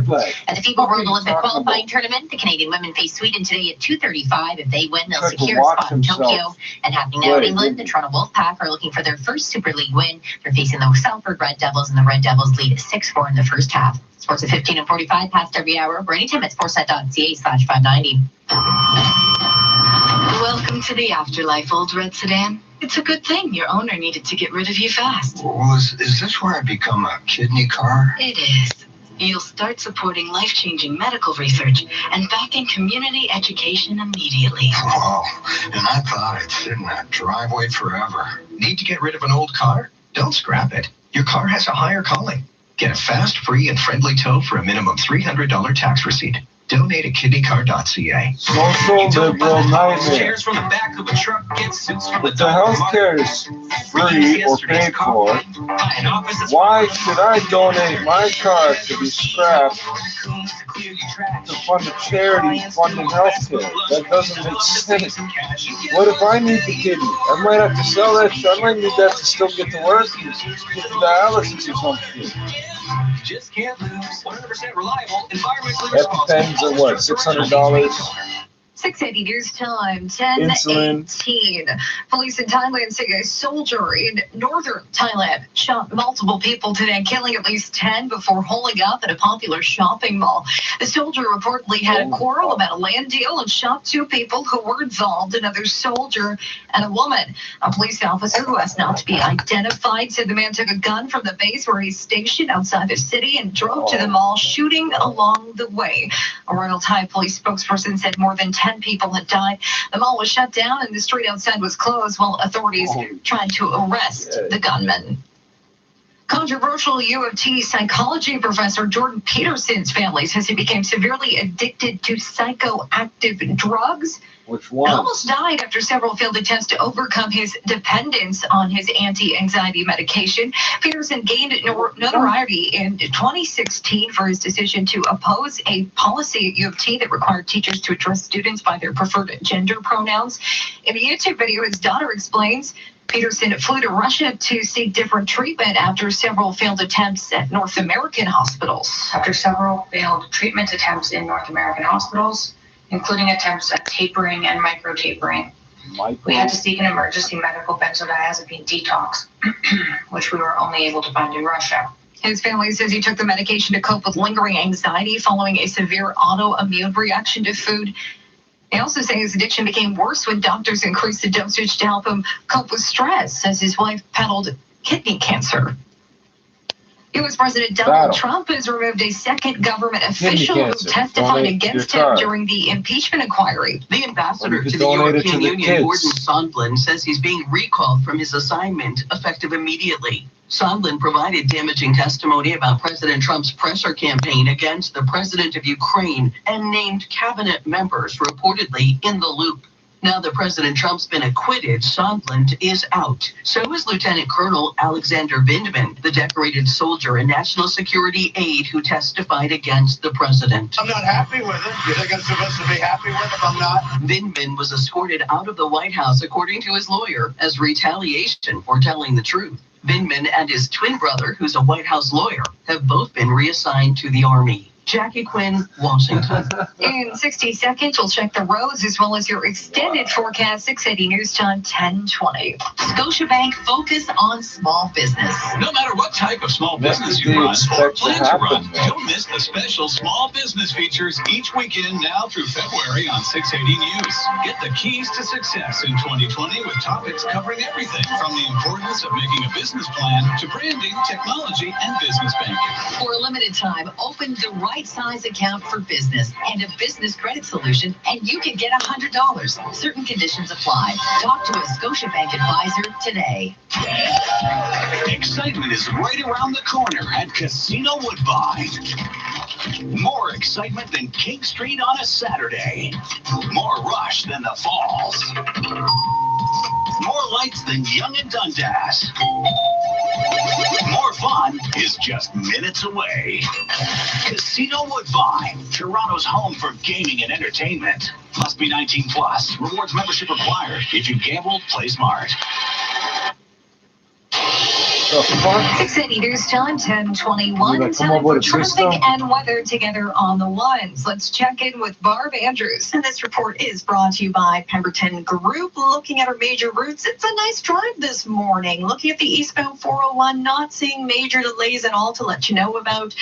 At the FIBA World Olympic qualifying tournament, the Canadian women face Sweden today at 2:35. If they win, they'll secure a spot in Tokyo. And happening now in England, the Toronto Wolfpack are looking for their first Super League win. They're facing the Salford Red Devils, and the Red Devils lead 6-4 in the first half. Sports at 15 and 45 past every hour, or anytime at sportsnet.ca/590. Welcome to the afterlife, old red sedan. It's a good thing your owner needed to get rid of you fast. Well, is this where I become a kidney car? It is. You'll start supporting life-changing medical research and backing community education immediately. Wow, and I thought I'd sit in that driveway forever. Need to get rid of an old car? Don't scrap it. Your car has a higher calling. Get a fast, free, and friendly tow for a minimum $300 tax receipt. Donate at kidneycar.ca. Social liberal nightmare. Chairs from the back of a truck get suits from the If the healthcare is free or paid for, why should I donate my car to be scrapped to fund a charity funding healthcare? That doesn't make sense. What if I need the kidney? I might have to sell that. I might need that to still get to work and get to dialysis or something. Just can't lose. 100% reliable, environmentally responsible. EpiPens are what, $600? 680 News Time, 10:18. Police in Thailand say a soldier in northern Thailand shot multiple people today, killing at least 10 before holing up at a popular shopping mall. The soldier reportedly had a quarrel about a land deal and shot 2 people who were involved, another soldier and a woman. A police officer who asked not to be identified said the man took a gun from the base where he's stationed outside the city and drove to the mall, shooting along the way. A Royal Thai police spokesperson said more than 10 people had died. The mall was shut down and the street outside was closed while authorities tried to arrest the gunman. Controversial U of T psychology professor Jordan Peterson's family says he became severely addicted to psychoactive drugs. Which one? And almost died after several failed attempts to overcome his dependence on his anti-anxiety medication. Peterson gained notoriety in 2016 for his decision to oppose a policy at U of T that required teachers to address students by their preferred gender pronouns. In a YouTube video, his daughter explains Peterson flew to Russia to seek different treatment after several failed attempts at North American hospitals. After several failed treatment attempts in North American hospitals, including attempts at tapering and micro-tapering, we had to seek an emergency medical benzodiazepine detox, which we were only able to find in Russia. His family says he took the medication to cope with lingering anxiety following a severe autoimmune reaction to food. They also say his addiction became worse when doctors increased the dosage to help him cope with stress, as his wife peddled kidney cancer. U.S. President Donald Trump has removed a second government official who testified against him during the impeachment inquiry. The ambassador to the European Union, Gordon Sondland, says he's being recalled from his assignment effective immediately. Sondland provided damaging testimony about President Trump's pressure campaign against the president of Ukraine and named cabinet members reportedly in the loop. Now that President Trump's been acquitted, Sondland is out. So is Lieutenant Colonel Alexander Vindman, the decorated soldier and national security aide who testified against the president. I'm not happy with it. You think I'm supposed to be happy with it if I'm not? Vindman was escorted out of the White House, according to his lawyer, as retaliation for telling the truth. Vindman and his twin brother, who's a White House lawyer, have both been reassigned to the Army. Jackie Quinn, Washington. In 60 seconds, we'll check the roads as well as your extended forecast. 680 News Time, 1020. Scotiabank focus on small business. No matter what type of small business you run or plan to run, don't miss the special small business features each weekend now through February on 680 News. Get the keys to success in 2020 with topics covering everything from the importance of making a business plan to branding, technology, and business banking. For a limited time, open the right size account for business and a business credit solution, and you can get $100. Certain conditions apply. Talk to a Scotiabank advisor today. Excitement is right around the corner at Casino Woodbine. More excitement than King Street on a Saturday. More rush than the Falls. More lights than Young and Dundas. More fun is just minutes away. Casino Woodbine, Toronto's home for gaming and entertainment. Must be 19 plus. Rewards membership required. If you gamble, play smart. 680 News Time, 1021. Time for traffic and weather together on the ones. Let's check in with Barb Andrews. And this report is brought to you by Pemberton Group. Looking at our major routes, it's a nice drive this morning. Looking at the eastbound 401, not seeing major delays at all to let you know about.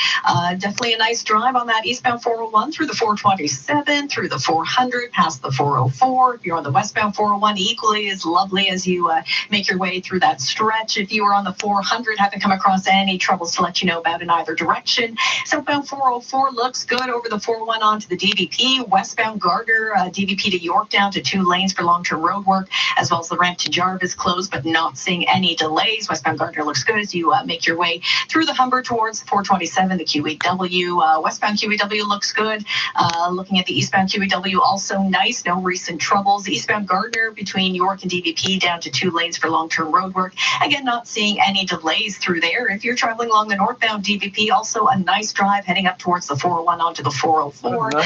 Definitely a nice drive on that eastbound 401 through the 427, through the 400, past the 404. If you're on the westbound 401, equally as lovely as you make your way through that stretch. If you are on the 400, haven't come across any troubles to let you know about in either direction. Southbound 404 looks good over the 401 onto the DVP. Westbound Gardner, DVP to Yorktown to 2 lanes for long-term road work, as well as the ramp to Jarvis closed, but not seeing any delays. Westbound Gardner looks good as you make your way through the Humber towards 427, the QEW. Westbound QEW looks good. Looking at the eastbound QEW, also nice, no recent troubles. Eastbound Gardner between York and DVP down to 2 lanes for long-term road work. Again, not seeing any delays through there. If you're traveling along the northbound DVP, also a nice drive heading up towards the 401 onto the 404. The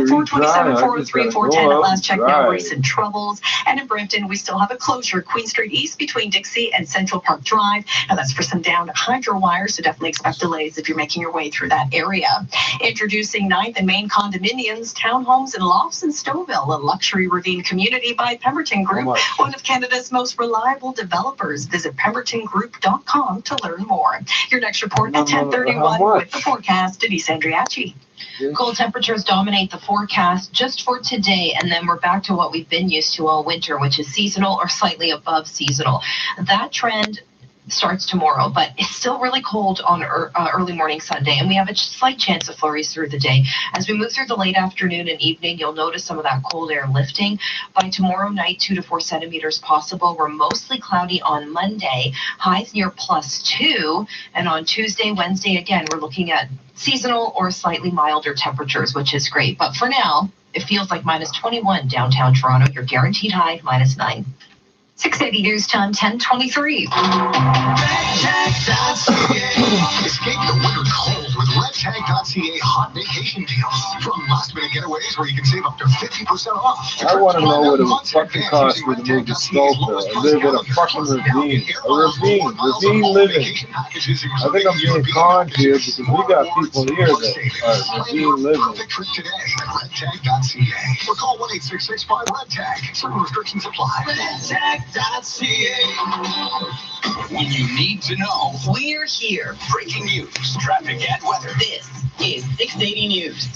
427, 403, 410 at last check, no recent troubles. And in Brampton, we still have a closure, Queen Street East between Dixie and Central Park Drive. Now that's for some downed hydro wires, so definitely expect delays if you're making your way through that area. Introducing 9th and Main Condominiums, Townhomes and Lofts in Stouffville, a luxury ravine community by Pemberton Group, one of Canada's most reliable developers. Visit pembertongroup.com to learn more. Your next report at 10:31 with the forecast. Denise Andriachi. Cold temperatures dominate the forecast just for today, and then we're back to what we've been used to all winter, which is seasonal or slightly above seasonal. That trend starts tomorrow, but it's still really cold on early morning Sunday, and we have a slight chance of flurries through the day. As we move through the late afternoon and evening, you'll notice some of that cold air lifting. By tomorrow night, 2 to 4 centimeters possible. We're mostly cloudy on Monday, highs near +2, and on Tuesday, Wednesday, again, we're looking at seasonal or slightly milder temperatures, which is great. But for now, it feels like -21 downtown Toronto. Your guaranteed high, -9. 680 News Time, 1023. Escape the winter cold with redtag.ca hot vacation deals. From last-minute getaways where you can save up to 50% off. I want to know what it would fucking cost me to move to Snowville. I live in a fucking ravine. Ravine living. I think I'm being conned here because we got people here that are ravine living. Perfect trip today at redtag.ca. Or call 1-866-5-REDTAG. Certain restrictions apply. Redtag.ca. When you need to know, We're here. breaking news, traffic, and weather. This is 680 News.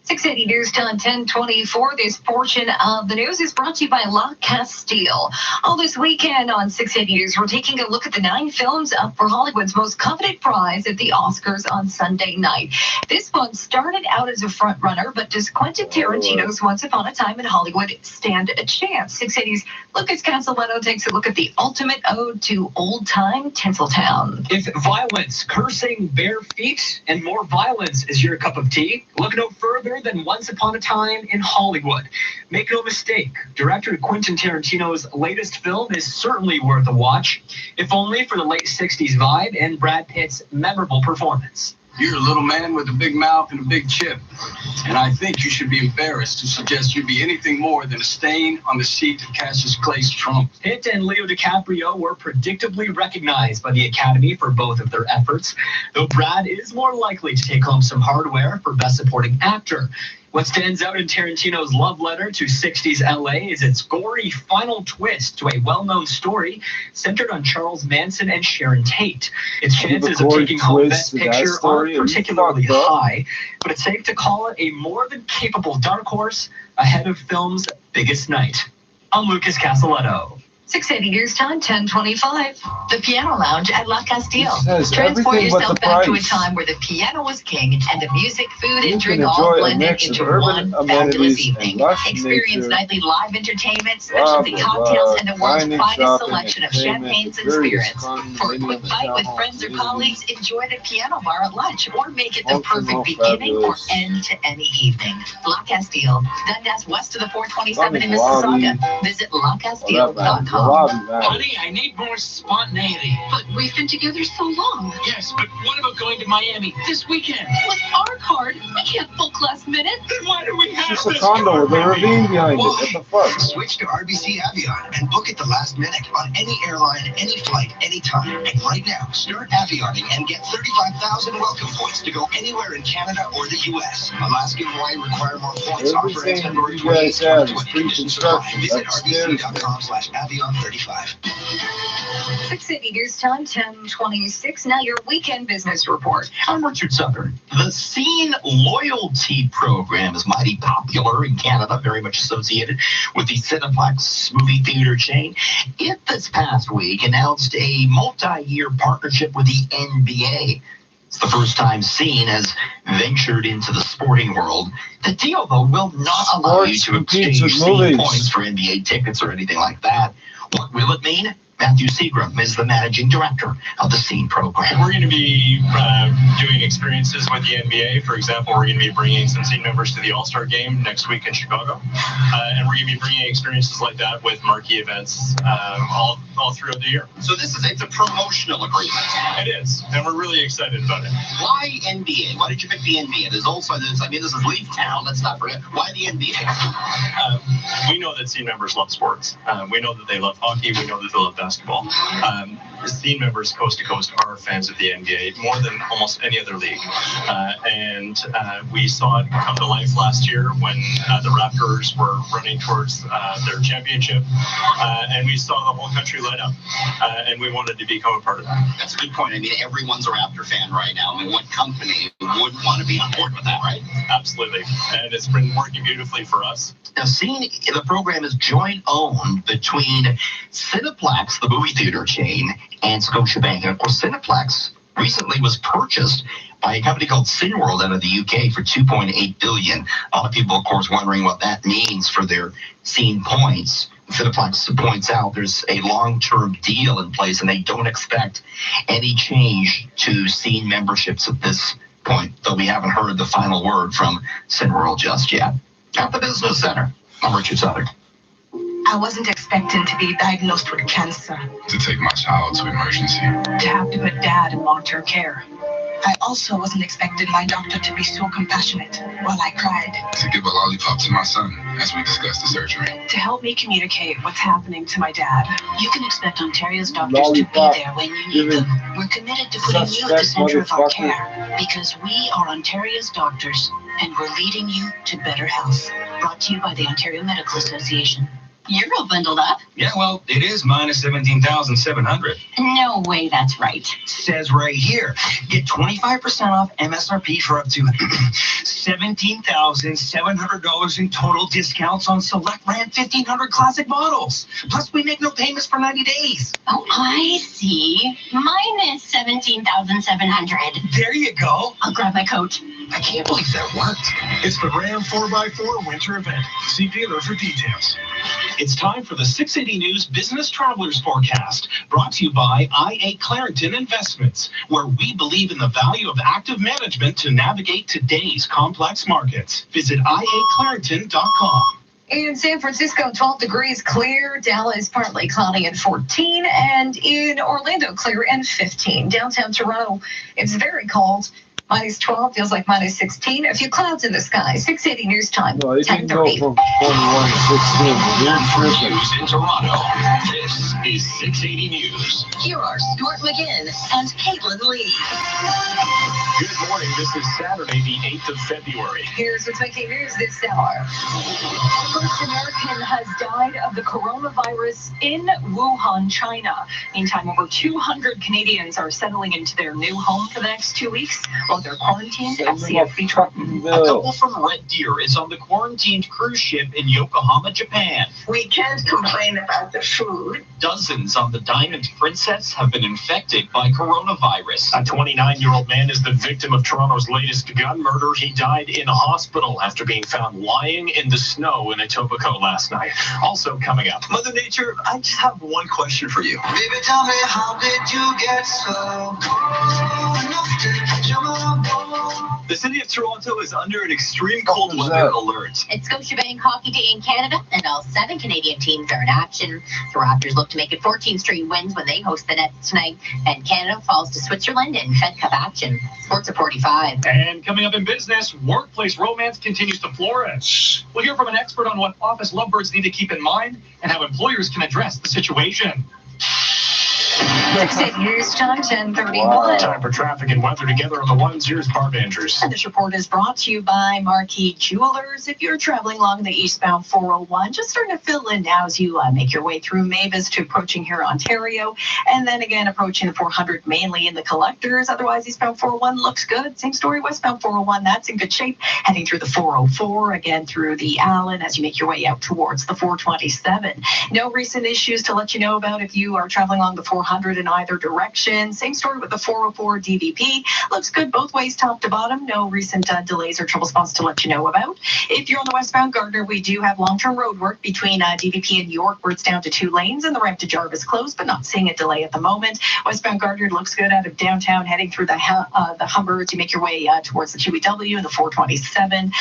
680 News Time 1024. This portion of the news is brought to you by La Castile. All this weekend on 680 News, we're taking a look at the 9 films up for Hollywood's most coveted prize at the Oscars on Sunday night. This one started out as a front runner, but does Quentin Tarantino's Once Upon a Time in Hollywood stand a chance? 680's Lucas Castelletto takes a look at the ultimate ode to old-time Tinseltown. If violence, cursing, bare feet, and more violence is your cup of tea, look no further than Once Upon a Time in Hollywood. Make no mistake, director Quentin Tarantino's latest film is certainly worth a watch, if only for the late 60s vibe and Brad Pitt's memorable performance. You're a little man with a big mouth and a big chip, and I think you should be embarrassed to suggest you'd be anything more than a stain on the seat of Cassius Clay's trunk. Pitt and Leo DiCaprio were predictably recognized by the Academy for both of their efforts, though Brad is more likely to take home some hardware for Best Supporting Actor. What stands out in Tarantino's love letter to 60s LA is its gory final twist to a well-known story centered on Charles Manson and Sharon Tate. Its chances of taking home Best Picture aren't particularly high, but it's safe to call it a more than capable dark horse ahead of film's biggest night. I'm Lucas Castelletto. 680 News Time 1025. The Piano Lounge at La Castile. Transport yourself back to a time where the piano was king and the music, food, and drink all blended into one fabulous evening. Experience nightly live entertainment, specialty cocktails, and the world's finest selection of champagnes and spirits. For a quick bite with friends or colleagues, enjoy the piano bar at lunch or make it the perfect beginning or end to any evening. La Castile, Dundas west of the 427 in Mississauga. Visit lacastile.com. Honey, I need more spontaneity. But we've been together so long. Yes, but what about going to Miami this weekend? With our card, we can't book last minute. Then why do we have It's just a condo with a ravine behind it. What the fuck? Switch to RBC Avion and book at the last minute on any airline, any flight, anytime. And right now, start avioning and get 35,000 welcome points to go anywhere in Canada or the U.S. Alaska and Hawaii require more points. Offer ends February 28th, 2020. Conditions apply. Visit rbc.com/avion35. 680 News Time 1026. Now your weekend business report. I'm Richard Southern. The Scene Loyalty Program is mighty popular in Canada, very much associated with the Cineplex movie theater chain. It this past week announced a multi-year partnership with the NBA. It's the first time Scene has ventured into the sporting world. The deal, though, will not allow you to exchange Scene points for NBA tickets or anything like that. What will it mean? Matthew Seagram is the managing director of the Scene program. We're going to be doing experiences with the NBA. For example, we're going to be bringing some Scene members to the All-Star game next week in Chicago. And we're going to be bringing experiences like that with marquee events all throughout the year. So it's a promotional agreement. It is, and we're really excited about it. Why NBA? Why did you pick the NBA? There's also this, this is Leaf Town, let's not forget. Why the NBA? We know that Scene members love sports. We know that they love hockey. We know that they love basketball. The Scene members coast to coast are fans of the NBA more than almost any other league. And we saw it come to life last year when the Raptors were running towards their championship. And we saw the whole country light up. And we wanted to become a part of that. That's a good point. I mean, everyone's a Raptor fan right now. I mean, what company wouldn't want to be on board with that, right? Absolutely. And it's been working beautifully for us. Now, Scene, the program is joint owned between Cineplex, the movie theater chain, and Scotiabank. And of course, Cineplex recently was purchased by a company called Cineworld out of the UK for $2.8 billion. A lot of people, of course, wondering what that means for their Scene points. Cineplex points out there's a long-term deal in place, and they don't expect any change to Scene memberships at this point, though we haven't heard the final word from Cineworld just yet. At the Business Center, I'm Richard Southern. I wasn't expecting to be diagnosed with cancer. To take my child to emergency. To have to put Dad in long-term care. I also wasn't expecting my doctor to be so compassionate while I cried. To give a lollipop to my son as we discussed the surgery. To help me communicate what's happening to my dad. You can expect Ontario's doctors to be there when you need them. We're committed to putting you at the center of our care because we are Ontario's doctors and we're leading you to better health. Brought to you by the Ontario Medical Association. You're all bundled up. Yeah, well, it is minus 17,700. No way that's right. Says right here, get 25% off MSRP for up to $17,700 in total discounts on select Ram 1500 classic models. Plus, we make no payments for 90 days. Oh, I see. Minus 17,700. There you go. I'll grab my coat. I can't believe that worked. It's the Ram 4x4 winter event. See dealer for details. It's time for the 680 News Business Travelers Forecast, brought to you by IA Clarington Investments, where we believe in the value of active management to navigate today's complex markets. Visit iaclarington.com. In San Francisco, 12 degrees clear. Dallas, partly cloudy and 14. And in Orlando, clear and 15. Downtown Toronto, it's very cold. Minus 12, feels like minus 16. A few clouds in the sky. 680 News Time, Well, it can go 10:30. from 21-16. You're tripping. News in Toronto. This is 680 News. Here are Stuart McGinn and Caitlin Lee. Good morning. This is Saturday, the 8th of February. Here's what's making news this hour. First American has died of the coronavirus in Wuhan, China. Meantime, over 200 Canadians are settling into their new home for the next 2 weeks while they're quarantined at CFB Trenton. A couple from Red Deer is on the quarantined cruise ship in Yokohama, Japan. We can't complain about the food. Dozens on the Diamond Princess have been infected by coronavirus. A 29-year-old man is the victim of Toronto's latest gun murder. He died in a hospital after being found lying in the snow in Etobicoke last night. Also coming up. Mother Nature, I just have one question for you. Baby, tell me, how did you get so cold enough to catch your ball? The city of Toronto is under an extreme cold weather alert. It's Scotiabank Hockey Day in Canada, and all 7 Canadian teams are in action. The Raptors look to make it 14 straight wins when they host the Nets tonight, and Canada falls to Switzerland in Fed Cup action. Sports at 45. And coming up in business, workplace romance continues to flourish. We'll hear from an expert on what office lovebirds need to keep in mind and how employers can address the situation. 680 News Time, 10:31. Time for traffic and weather together on the ones. Here's Barb Andrews. And this report is brought to you by Marquee Jewelers. If you're traveling along the eastbound 401, just starting to fill in now as you make your way through Mavis to approaching here, Ontario, and then again approaching the 400 mainly in the collectors. Otherwise, eastbound 401 looks good. Same story, westbound 401, that's in good shape. Heading through the 404, again through the Allen as you make your way out towards the 427. No recent issues to let you know about if you are traveling along the 400 in either direction. Same story with the 404 DVP. Looks good both ways, top to bottom. No recent delays or trouble spots to let you know about. If you're on the westbound Gardner, we do have long-term road work between DVP and York, where it's down to 2 lanes, and the ramp to Jarvis closed, but not seeing a delay at the moment. Westbound Gardner looks good out of downtown, heading through the Humber as you make your way towards the QEW and the 427.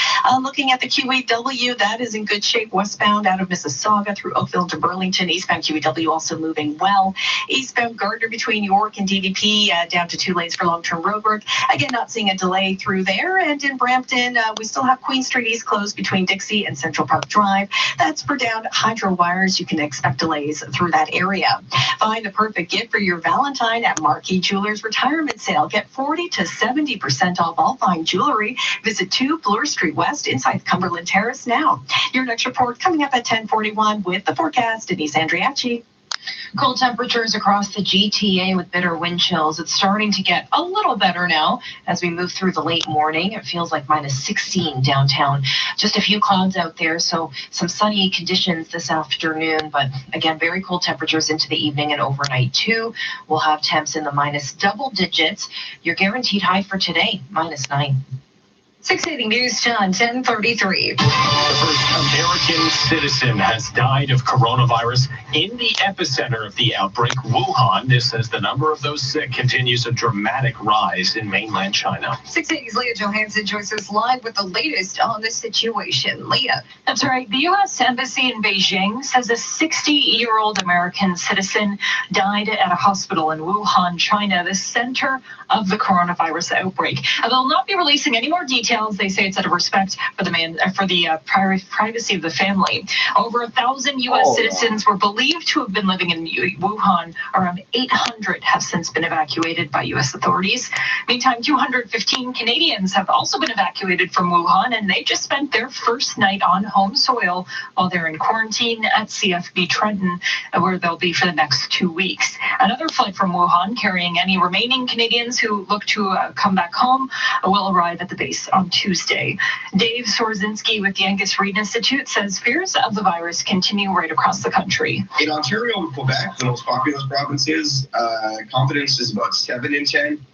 Looking at the QEW, that is in good shape. Westbound out of Mississauga through Oakville to Burlington. Eastbound QEW also moving well. Eastbound Gardner between York and DVP down to 2 lanes for long-term road work. Again, not seeing a delay through there. And in Brampton, we still have Queen Street East closed between Dixie and Central Park Drive. That's for down hydro wires. You can expect delays through that area. Find the perfect gift for your Valentine at Marquee Jewelers Retirement Sale. Get 40 to 70% off all fine jewelry. Visit 2 Bloor Street West inside Cumberland Terrace now. Your next report coming up at 10:41 with the forecast. Denise Andriacci. Cold temperatures across the GTA with bitter wind chills. It's starting to get a little better now as we move through the late morning. It feels like minus 16 downtown. Just a few clouds out there, so some sunny conditions this afternoon, but again, very cold temperatures into the evening and overnight too. We'll have temps in the minus double digits. Your guaranteed high for today, minus 9. 680 News Time, 10:33. The first American citizen has died of coronavirus in the epicenter of the outbreak, Wuhan. This as the number of those sick continues a dramatic rise in mainland China. 680's Leah Johansson joins us live with the latest on the situation. Leah. That's right. The U.S. Embassy in Beijing says a 60-year-old American citizen died at a hospital in Wuhan, China, the center of the coronavirus outbreak. They'll not be releasing any more details details. They say it's out of respect for the privacy of the family. Over 1,000 U.S. citizens were believed to have been living in Wuhan. Around 800 have since been evacuated by U.S. authorities. Meantime, 215 Canadians have also been evacuated from Wuhan, and they just spent their first night on home soil while they're in quarantine at CFB Trenton, where they'll be for the next 2 weeks. Another flight from Wuhan carrying any remaining Canadians who look to come back home will arrive at the base on Tuesday. Dave Sorzinski with the Angus Reid Institute says fears of the virus continue right across the country. In Ontario and Quebec, the most populous provinces, confidence is about 7 in 10.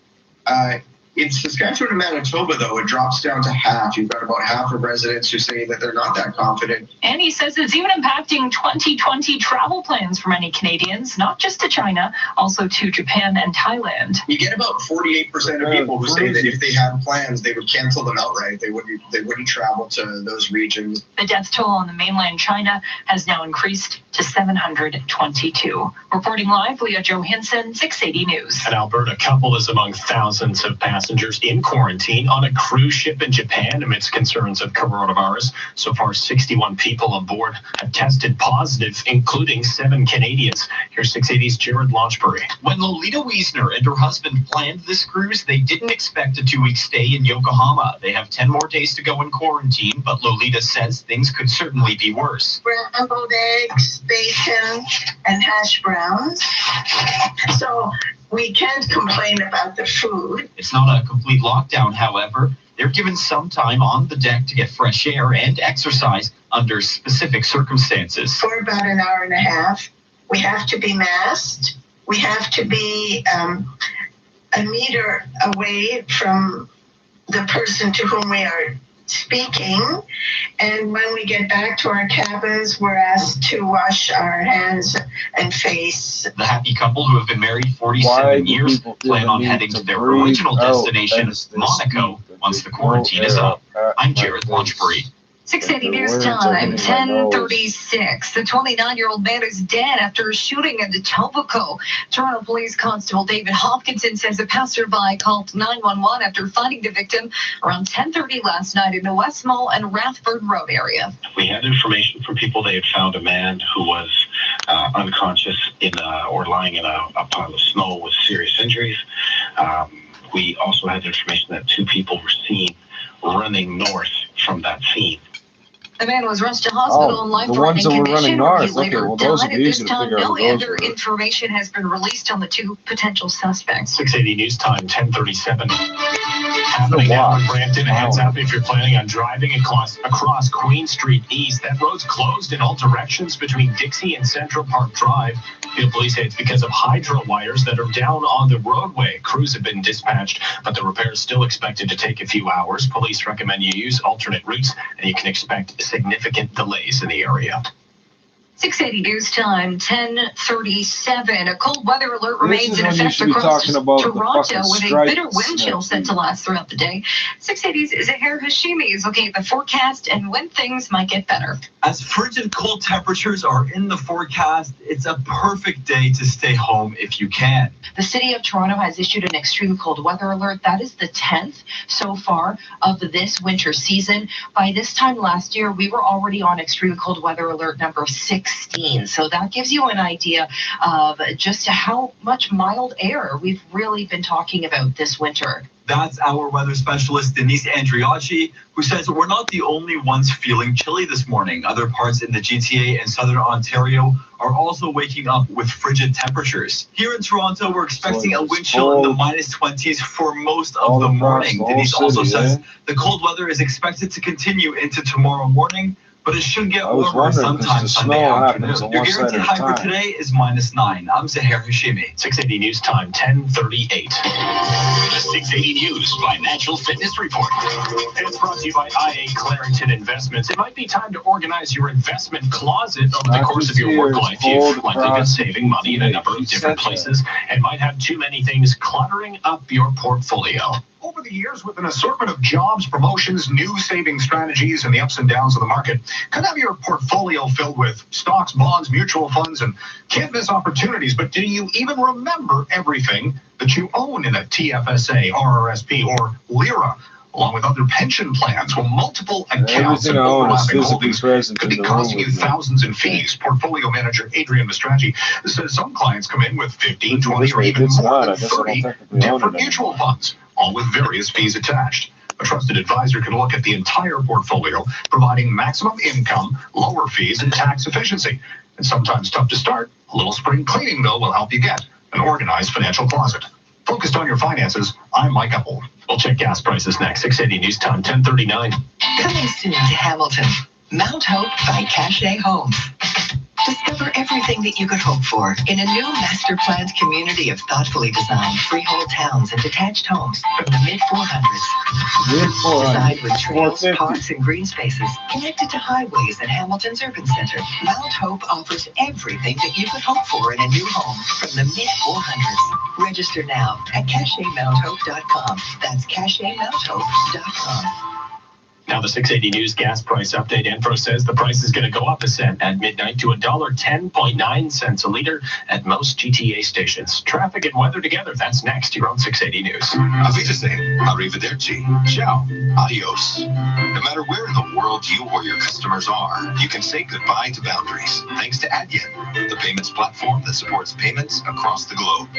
In Saskatchewan and Manitoba, though, it drops down to half. You've got about half of residents who say that they're not that confident. And he says it's even impacting 2020 travel plans for many Canadians, not just to China, also to Japan and Thailand. You get about 48% of people who say that if they had plans, they would cancel them outright. They wouldn't travel to those regions. The death toll on the mainland China has now increased to 722. Reporting live, Leah Johansson, 680 News. An Alberta couple is among thousands of passengers in quarantine on a cruise ship in Japan amidst concerns of coronavirus. So far, 61 people aboard have tested positive, including 7 Canadians. Here's 680's Jared Launchbury. When Lolita Wiesner and her husband planned this cruise, they didn't expect a 2-week stay in Yokohama. They have 10 more days to go in quarantine, but Lolita says things could certainly be worse. Scrambled eggs, bacon, and hash browns. So we can't complain about the food. It's not a complete lockdown, however. They're given some time on the deck to get fresh air and exercise under specific circumstances. For about an hour and a half, we have to be masked. We have to be a meter away from the person to whom we are speaking, and when we get back to our cabins, we're asked to wash our hands and face. The happy couple, who have been married 47 years, plan on heading to their original destination, Monaco, once the quarantine is up. I'm Jared Launchbury. 680 News Time, 10:36. The 29-year-old man is dead after a shooting at Etobicoke. Toronto Police Constable David Hopkinson says a passerby called 911 after finding the victim around 10:30 last night in the West Mall and Rathburn Road area. We had information from people they had found a man who was unconscious or lying in a pile of snow with serious injuries. We also had information that 2 people were seen running north from that scene. The man was rushed to hospital in life-threatening condition. He later died. At this time, no other information has been released on the 2 potential suspects. 680 News Time, 10:37. Happening now in Brampton. Heads up if you're planning on driving across Queen Street East. That road's closed in all directions between Dixie and Central Park Drive. The police say it's because of hydro wires that are down on the roadway. Crews have been dispatched, but the repair is still expected to take a few hours. Police recommend you use alternate routes, and you can expect significant delays in the area. 680 News Time, 10:37. A cold weather alert remains in effect across Toronto with a bitter wind chill set to last throughout the day. 680's Zahir Hashimi is looking at the forecast and when things might get better. As frigid cold temperatures are in the forecast, it's a perfect day to stay home if you can. The city of Toronto has issued an extreme cold weather alert. That is the 10th so far of this winter season. By this time last year, we were already on extreme cold weather alert number 16. So that gives you an idea of just how much mild air we've really been talking about this winter. That's our weather specialist, Denise Andriacci, who says we're not the only ones feeling chilly this morning. Other parts in the GTA and southern Ontario are also waking up with frigid temperatures. Here in Toronto, we're expecting a wind chill in the -20s for most of the morning. Denise also says the cold weather is expected to continue into tomorrow morning, but it should get warmer sometime Sunday afternoon. Your guaranteed high for today is -9. I'm Zahir Hashimi. 680 News Time, 10:38. The 680 News Financial Fitness Report. It's brought to you by IA Clarington Investments. It might be time to organize your investment closet over the course of your work life. You've likely been saving money in a number of different places and might have too many things cluttering up your portfolio. Over the years, with an assortment of jobs, promotions, new saving strategies, and the ups and downs of the market, could have your portfolio filled with stocks, bonds, mutual funds, and can't miss opportunities. But do you even remember everything that you own in a TFSA, RRSP, or LIRA? along with other pension plans. Well, multiple accounts Everything and I own is overlapping physically holdings present could in be the room costing you with me. thousands in fees. Portfolio manager Adrian Mastraggi says some clients come in with 15, 20, or even more than 30 different mutual funds, all with various fees attached. A trusted advisor can look at the entire portfolio, providing maximum income, lower fees, and tax efficiency. It's sometimes tough to start. A little spring cleaning, though, will help you get an organized financial closet. Focused on your finances, I'm Mike Apple. We'll check gas prices next. 680 News Time, 10:39. Coming soon to Hamilton, Mount Hope by Cachet Homes. Discover everything that you could hope for in a new master-planned community of thoughtfully designed freehold towns and detached homes from the mid-400s. Designed with trails, parks, and green spaces connected to highways and Hamilton's urban center, Mount Hope offers everything that you could hope for in a new home from the mid-400s. Register now at cachetmounthope.com. That's cachetmounthope.com. Now the 680 News gas price update. Info says the price is going to go up a cent at midnight to $1.10.9 a liter at most GTA stations. Traffic and weather together. That's next. You're on 680 News. Auf Wiedersehen, arrivederci, ciao, adios. No matter where in the world you or your customers are, you can say goodbye to boundaries thanks to Adyen, the payments platform that supports payments across the globe.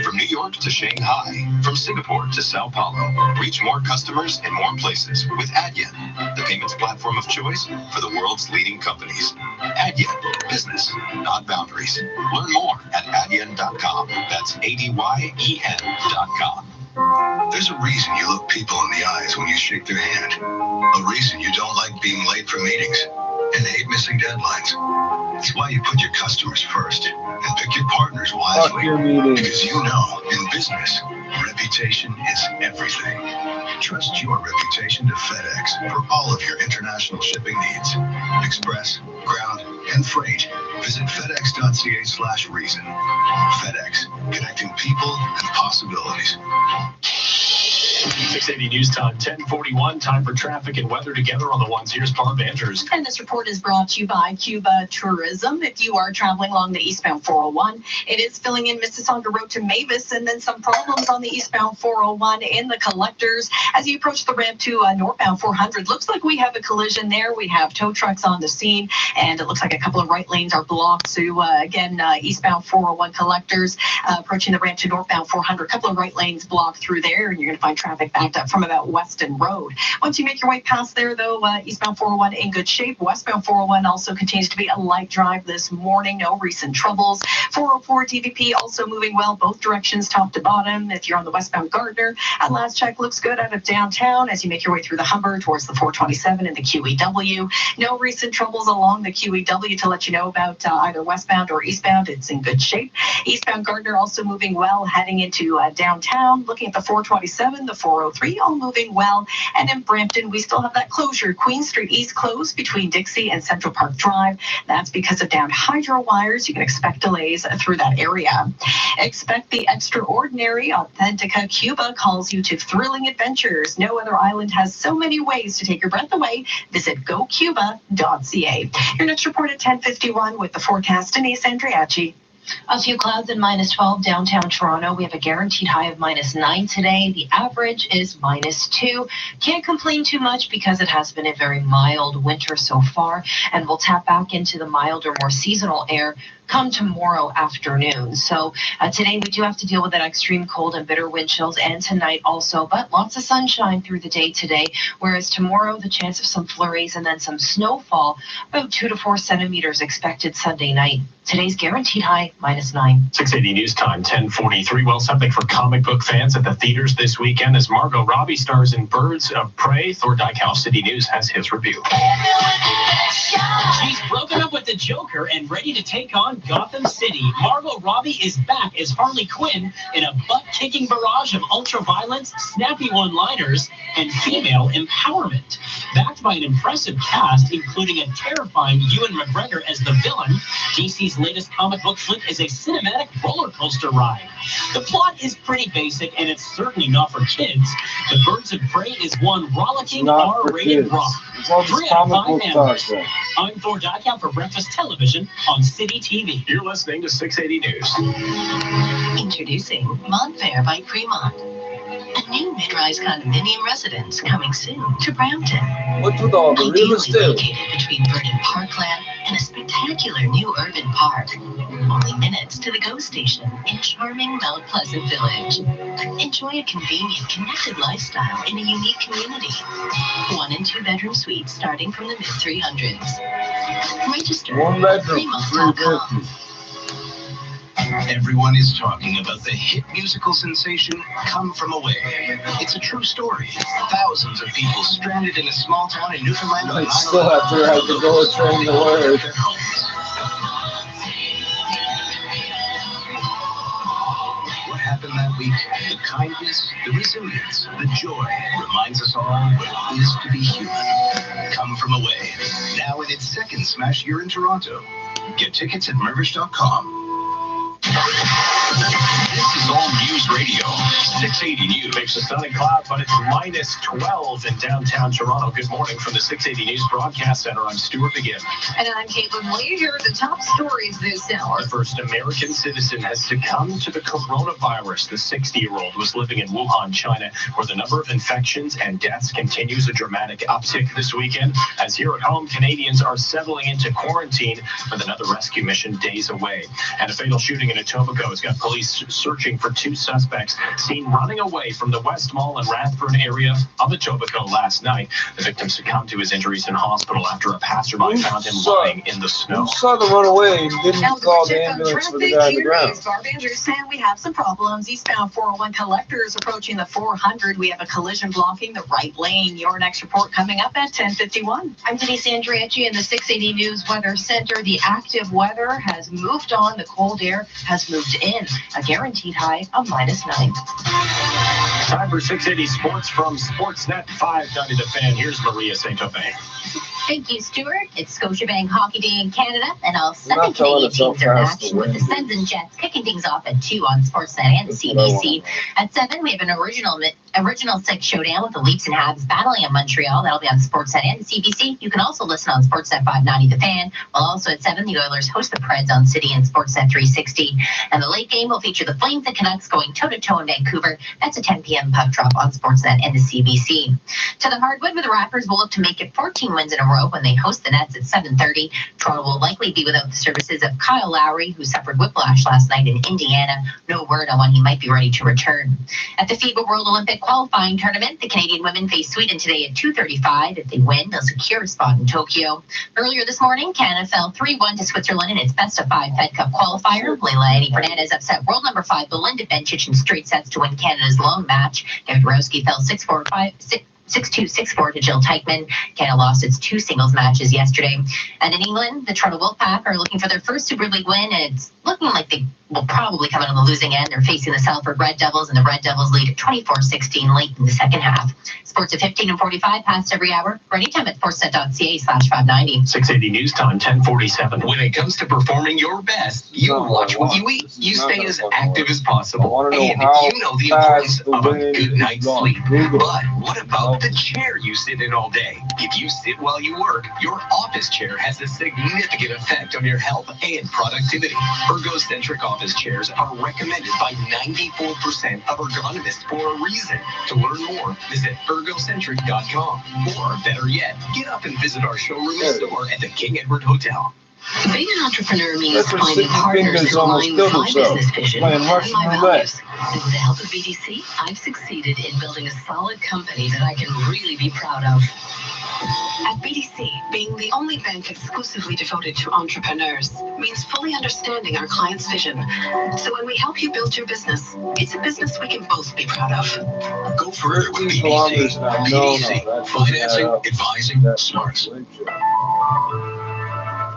From New York to Shanghai, from Singapore to Sao Paulo, reach more customers in more places with Adyen, the payments platform of choice for the world's leading companies. Adyen, business, not boundaries. Learn more at adyen.com. That's ADYEN.com. There's a reason you look people in the eyes when you shake their hand. A reason you don't like being late for meetings and hate missing deadlines. It's why you put your customers first and pick your partners wisely. Because you know, in business, reputation is everything. Trust your reputation to FedEx for all of your international shipping needs. Express, ground, and freight. Visit fedex.ca/reason. FedEx, connecting people and possibilities. 680 News Time, 10:41. Time for traffic and weather together on the ones. Here's Barb Andrews. And this report is brought to you by Cuba Tourism. If you are traveling along the eastbound 401, it is filling in Mississauga Road to Mavis, and then some problems on the eastbound 401 in the collectors. As you approach the ramp to northbound 400, looks like we have a collision there. We have tow trucks on the scene, and it looks like a couple of right lanes are blocked. So again, eastbound 401 collectors approaching the ramp to northbound 400, a couple of right lanes blocked through there, and you're going to find traffic backed up from about Weston Road. Once you make your way past there, though, eastbound 401 in good shape. Westbound 401 also continues to be a light drive this morning. No recent troubles. 404 DVP also moving well, both directions, top to bottom. If you're on the westbound Gardner, at last check, looks good out of downtown as you make your way through the Humber towards the 427 and the QEW. No recent troubles along the QEW to let you know about either westbound or eastbound. It's in good shape. Eastbound Gardner also moving well, heading into downtown. Looking at the 427, the 403, all moving well. And in Brampton, we still have that closure. Queen Street East closed between Dixie and Central Park Drive. That's because of downed hydro wires. You can expect delays through that area. Expect the extraordinary. Authentica Cuba calls you to thrilling adventures. No other island has so many ways to take your breath away. Visit gocuba.ca. Your next report at 10:51 with the forecast. Denise Andriachi. A few clouds and -12 downtown Toronto. We have a guaranteed high of -9 today. The average is -2. Can't complain too much because it has been a very mild winter so far, and we'll tap back into the milder, more seasonal air come tomorrow afternoon. So today we do have to deal with that extreme cold and bitter wind chills, and tonight also, but lots of sunshine through the day today, whereas tomorrow the chance of some flurries and then some snowfall, about 2 to 4 centimeters expected Sunday night. Today's guaranteed high -9. 680 News Time, 10:43. Well, something for comic book fans at the theaters this weekend as Margot Robbie stars in Birds of Prey. Thor Dykow, City News, has his review. She's broken up with the Joker and ready to take on Gotham City. Margot Robbie is back as Harley Quinn in a butt-kicking barrage of ultra-violence, snappy one-liners, and female empowerment. Backed by an impressive cast, including a terrifying Ewan McGregor as the villain, DC's latest comic book flick is a cinematic roller coaster ride. The plot is pretty basic, and it's certainly not for kids. The Birds of Prey is one rollicking R-rated romp. 3 out of 5 animals. I'm Thor Dykow for Breakfast Television on City TV. You're listening to 680 News. Introducing Montfair by Cremont. A new mid-rise condominium residence coming soon to Brampton. What's with all the real estate? Located between Verdant Parkland and a spectacular new urban park. Only minutes to the GO station in charming Mount Pleasant Village. Enjoy a convenient, connected lifestyle in a unique community. 1 and 2 bedroom suites starting from the mid-300s. Register 1 bedroom, freemonth.com. Everyone is talking about the hit musical sensation Come From Away. It's a true story. Thousands of people stranded in a small town in Newfoundland on I still have to write the bullet train the word. What happened that week? The kindness, the resilience, the joy reminds us all what it is to be human. Come From Away. Now in its second smash year in Toronto. Get tickets at mervish.com. This is All News Radio, 680 News. Makes a sunny cloud, but it's minus 12 in downtown Toronto. Good morning from the 680 News Broadcast Center. I'm Stuart McGinn. And I'm Caitlin Lee. Here are the top stories this hour. The first American citizen has succumbed to the coronavirus. The 60-year-old was living in Wuhan, China, where the number of infections and deaths continues a dramatic uptick this weekend. As here at home, Canadians are settling into quarantine with another rescue mission days away. And a fatal shooting in Etobicoke has got police searching for 2 suspects seen running away from the West Mall and Rathburn area of Etobicoke last night. The victim succumbed to his injuries in hospital after a passerby found him lying in the snow. Who saw them run away and didn't call the ambulance for the guy on the ground? Barb Andrews saying we have some problems. Eastbound 401 collectors approaching the 400. We have a collision blocking the right lane. Your next report coming up at 10:51. I'm Denise Andriacci in the 680 News Weather Center. The active weather has moved on. The cold air has moved in. A guaranteed high of -9. Time for 680 Sports from Sportsnet 590 The Fan. Here's Maria St-Aubin. Thank you, Stuart. It's Scotiabank Hockey Day in Canada, and all You're 7 not telling Canadian us how teams are in fast action the with the wind Sens and Jets kicking things off at 2 on Sportsnet and the CBC. At 7, we have an original 6 showdown with the Leafs and Habs battling in Montreal. That'll be on Sportsnet and the CBC. You can also listen on Sportsnet 590 The Fan, while also at 7, the Oilers host the Preds on City and Sportsnet 360. And the late game will feature the Flames and Canucks going toe-to-toe in Vancouver. That's a 10 p.m. puck drop on Sportsnet and the CBC. To the hardwood, where the Raptors will look to make it 14 wins in a row when they host the Nets at 7:30. Toronto will likely be without the services of Kyle Lowry, who suffered whiplash last night in Indiana. No word on when he might be ready to return. At the FIBA World Olympic qualifying tournament, the Canadian women face Sweden today at 2:35. If they win, they'll secure a spot in Tokyo. Earlier this morning, Canada fell 3-1 to Switzerland in its best-of-5 Fed Cup qualifier. Leila Eddie Fernandez upset world number 5 Belinda Bencic in straight sets to win Canada's lone match. Gavdorowski fell 6-2, 6-4 to Jill Teichmann. Canada lost its 2 singles matches yesterday. And in England, the Toronto Wolfpack are looking for their first Super League win, and it's looking like they will probably come out on the losing end. They're facing the Salford Red Devils, and the Red Devils lead at 24-16 late in the second half. Sports at 15:45 past every hour. For anytime at sportsnet.ca/590. 680 News Time, 10:47. When it comes to performing your best, you watch what you eat, you stay as active as possible, and you know the importance of a good night's sleep. But what about the chair you sit in all day? If you sit while you work, your office chair has a significant effect on your health and productivity. Ergocentric office chairs are recommended by 94% of ergonomists for a reason. To learn more, visit ergocentric.com. Or better yet, get up and visit our showroom and store at the King Edward Hotel. Being an entrepreneur means finding partners that align with my business vision and my values. And with the help of BDC, I've succeeded in building a solid company that I can really be proud of. At BDC, being the only bank exclusively devoted to entrepreneurs means fully understanding our client's vision. So when we help you build your business, it's a business we can both be proud of. Go further with BDC. BDC, financing, advising, smarts.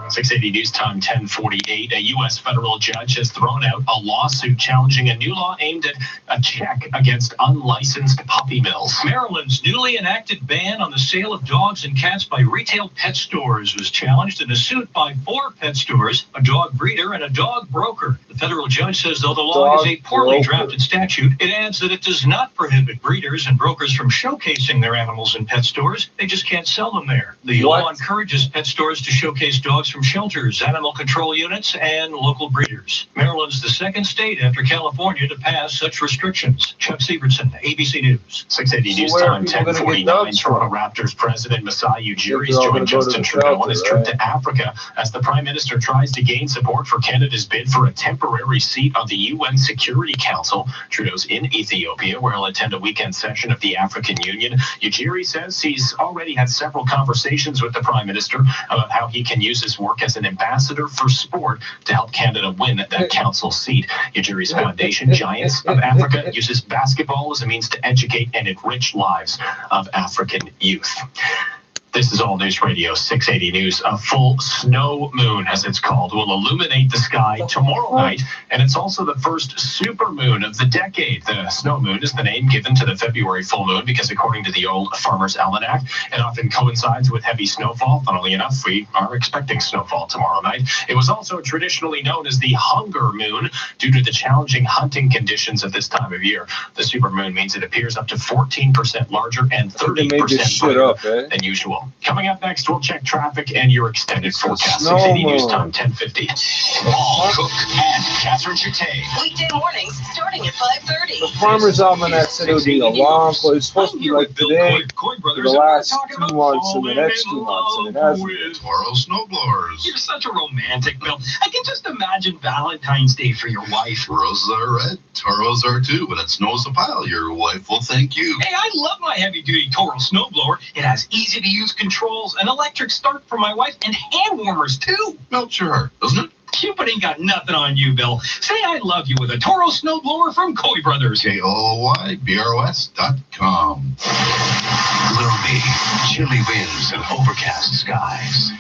680 News Time, 10:48. A U.S. federal judge has thrown out a lawsuit challenging a new law aimed at a check against unlicensed puppy mills. Maryland's newly enacted ban on the sale of dogs and cats by retail pet stores was challenged in a suit by 4 pet stores, a dog breeder, and a dog broker. The The federal judge says though the law is a poorly drafted statute, it adds that it does not prohibit breeders and brokers from showcasing their animals in pet stores. They just can't sell them there. The law encourages pet stores to showcase dogs from shelters, animal control units, and local breeders. Maryland's the second state after California to pass such restrictions. Chuck Sievertson, ABC News. 680 News Time, 10:49. Toronto Raptors president Masai Ujiri's joined Justin Trudeau on his trip to Africa as the Prime Minister tries to gain support for Canada's bid for a temporary seat on the UN Security Council. Trudeau's in Ethiopia, where he'll attend a weekend session of the African Union. Ujiri says he's already had several conversations with the Prime Minister about how he can use his work as an ambassador for sport to help Canada win that council seat. Ujiri's foundation, Giants of Africa, uses basketball as a means to educate and enrich lives of African youth. This is All News Radio 680 News. A full snow moon, as it's called, will illuminate the sky tomorrow night, and it's also the first super moon of the decade. The snow moon is the name given to the February full moon because, according to the old Farmer's Almanac, it often coincides with heavy snowfall. Funnily enough, we are expecting snowfall tomorrow night. It was also traditionally known as the hunger moon due to the challenging hunting conditions at this time of year. The super moon means it appears up to 14% larger and 30% brighter than usual. Coming up next, we'll check traffic and your extended forecast. 680 News Time, 10:50. Paul Cook and Catherine Chate. Weekday mornings starting at 5:30. The Farmer's Almanac said it would be a long play. It's supposed to be like today for the last 2 months and the next 2 months, and it hasn't. Toro snowblowers. You're such a romantic, Bill. I can just imagine Valentine's Day for your wife. Roses are red, Toros are too. When it snows a pile, your wife will thank you. Hey, I love my heavy-duty Toro snowblower. It has easy-to-use controls, an electric start for my wife, and hand warmers, too. Melts your heart, doesn't it? Cupid ain't got nothing on you, Bill. Say I love you with a Toro snowblower from Coy Brothers. KOYBROS.com. Gloomy, chilly winds, and overcast skies.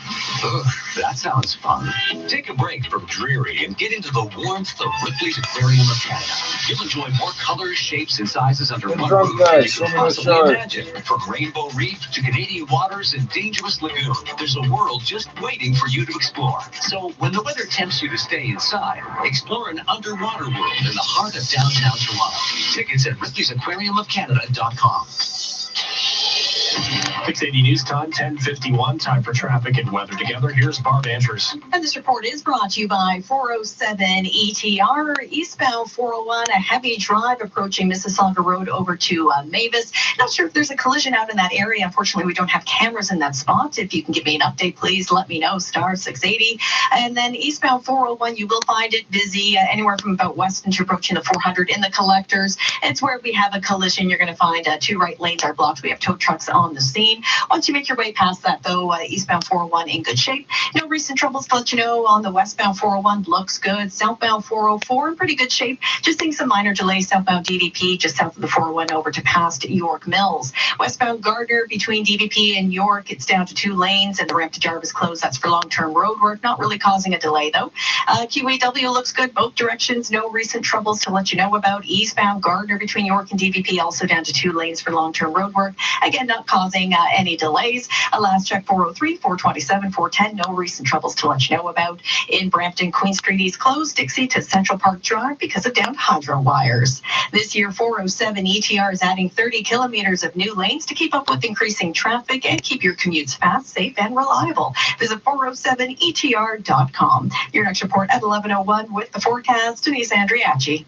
Ugh, that sounds fun. Take a break from dreary and get into the warmth of Ripley's Aquarium of Canada. You'll enjoy more colors, shapes, and sizes under one roof than you can possibly imagine. From Rainbow Reef to Canadian waters and Dangerous Lagoon, there's a world just waiting for you to explore. So when the weather tempts you to stay inside, explore an underwater world in the heart of downtown Toronto. Tickets at Ripley'sAquariumofCanada.com. 680 News Time, 10:51. Time for traffic and weather together. Here's Barb Andrews. And this report is brought to you by 407 ETR, eastbound 401, a heavy drive approaching Mississauga Road over to Mavis. Not sure if there's a collision out in that area. Unfortunately, we don't have cameras in that spot. If you can give me an update, please let me know, star 680. And then eastbound 401, you will find it busy anywhere from about Weston to approaching the 400 in the collectors. It's where we have a collision. You're going to find 2 right lanes are blocked. We have tow trucks on the scene. Once you make your way past that, though, eastbound 401 in good shape. No recent troubles to let you know on the westbound 401. Looks good. Southbound 404 in pretty good shape. Just seeing some minor delays southbound DVP just south of the 401 over to past York Mills. Westbound Gardner between DVP and York, it's down to 2 lanes and the ramp to Jarvis closed. That's for long-term road work. Not really causing a delay, though. QEW looks good both directions. No recent troubles to let you know about. Eastbound Gardner between York and DVP also down to 2 lanes for long-term road work. Again, not causing any delays. Last check 403, 427, 410. No recent troubles to let you know about. In Brampton, Queen Street East closed. Dixie to Central Park Drive because of downed hydro wires. This year, 407 ETR is adding 30 kilometers of new lanes to keep up with increasing traffic and keep your commutes fast, safe, and reliable. Visit 407etr.com. Your next report at 11:01 with the forecast. Denise Andriachi.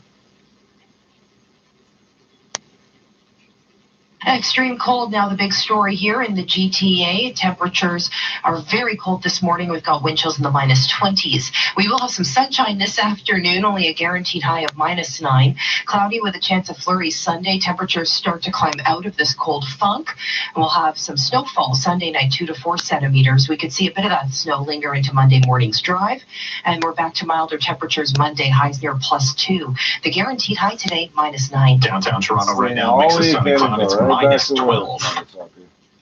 Extreme cold now, the big story here in the GTA. Temperatures are very cold this morning. We've got wind chills in the -20s. We will have some sunshine this afternoon, only a guaranteed high of -9. Cloudy with a chance of flurries Sunday. Temperatures start to climb out of this cold funk. And we'll have some snowfall Sunday night, 2 to 4 centimeters. We could see a bit of that snow linger into Monday morning's drive. And we're back to milder temperatures Monday, highs near +2. The guaranteed high today, -9. Downtown Toronto right now, mix of sun and cloud. It's -12.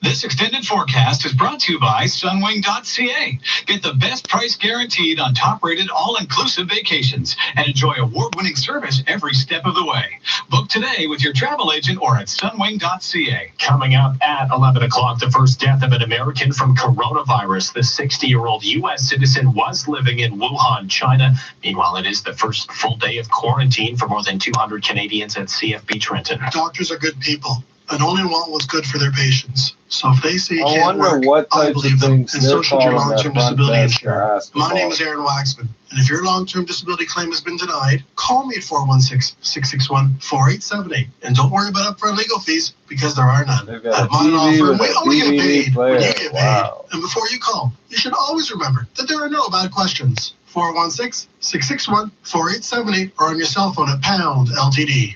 This extended forecast is brought to you by sunwing.ca. Get the best price guaranteed on top-rated all-inclusive vacations and enjoy award-winning service every step of the way. Book today with your travel agent or at sunwing.ca. Coming up at 11 o'clock, the first death of an American from coronavirus. The 60-year-old U.S. citizen was living in Wuhan, China. Meanwhile, it is the first full day of quarantine for more than 200 Canadians at CFB Trenton. Doctors are good people and only want what's good for their patients. So if they say you can't wonder work, what I types believe of them, things and they're so should your calling that long-term front disability desk to insurer. ask My name about. is Aaron Waxman, and if your long-term disability claim has been denied, call me at 416-661-4878. And don't worry about upfront legal fees, because there are none. They've got At my law TV firm, with we a only get DVD paid when you player. get Wow. paid. And before you call, you should always remember that there are no bad questions. 416-661-4878 or on your cell phone at pound LTD.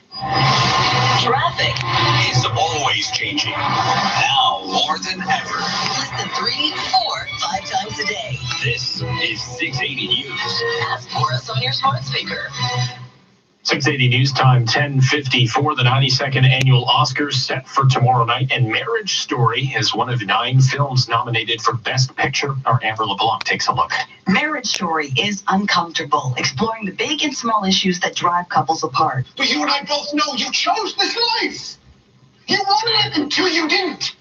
Traffic Is always changing. Now more than ever. listen 3, 4, 5 times a day. This is 680 News. Ask for us on your smart speaker. 680 News Time, 10:54. The 92nd annual Oscars set for tomorrow night, and Marriage Story is one of 9 films nominated for Best Picture. Our Amber LeBlanc takes a look. Marriage Story is uncomfortable, exploring the big and small issues that drive couples apart. But you and I both know you chose this life. You wanted it until you didn't.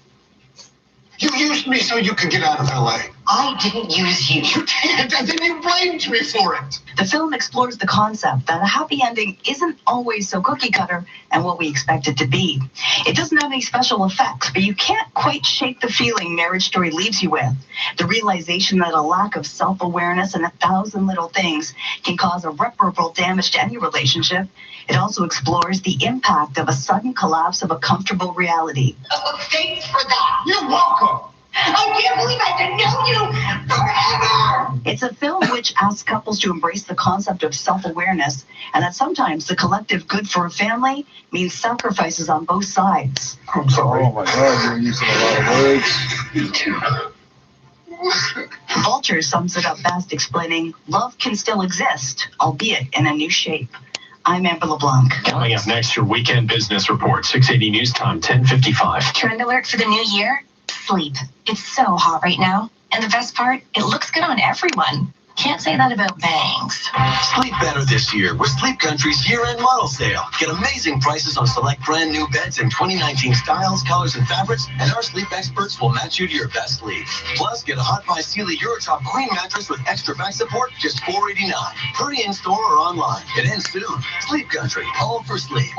You used me so you could get out of LA. I didn't use you. You did, and then you blamed me for it. The film explores the concept that a happy ending isn't always so cookie cutter and what we expect it to be. It doesn't have any special effects, but you can't quite shake the feeling Marriage Story leaves you with. The realization that a lack of self-awareness and 1,000 little things can cause irreparable damage to any relationship. It also explores the impact of a sudden collapse of a comfortable reality. Oh, thanks for that. You're welcome. I can't believe I can know you forever. It's a film which asks couples to embrace the concept of self-awareness and that sometimes the collective good for a family means sacrifices on both sides. I'm sorry. Oh my God, you're using a lot of words. Me too. Vulture sums it up best, explaining love can still exist, albeit in a new shape. I'm Amber LeBlanc. Coming up next, your weekend business report. 680 News Time, 10:55. Trend alert for the new year? Sleep. It's so hot right now. And the best part, it looks good on everyone. Can't say that about bangs. Sleep better this year with Sleep Country's year-end model sale. Get amazing prices on select brand new beds in 2019 styles, colors, and fabrics, and our sleep experts will match you to your best sleep. Plus, get a Hot Buy Sealy Eurotop Queen mattress with extra back support, just $489. Hurry in store or online. It ends soon. Sleep Country, home for sleep.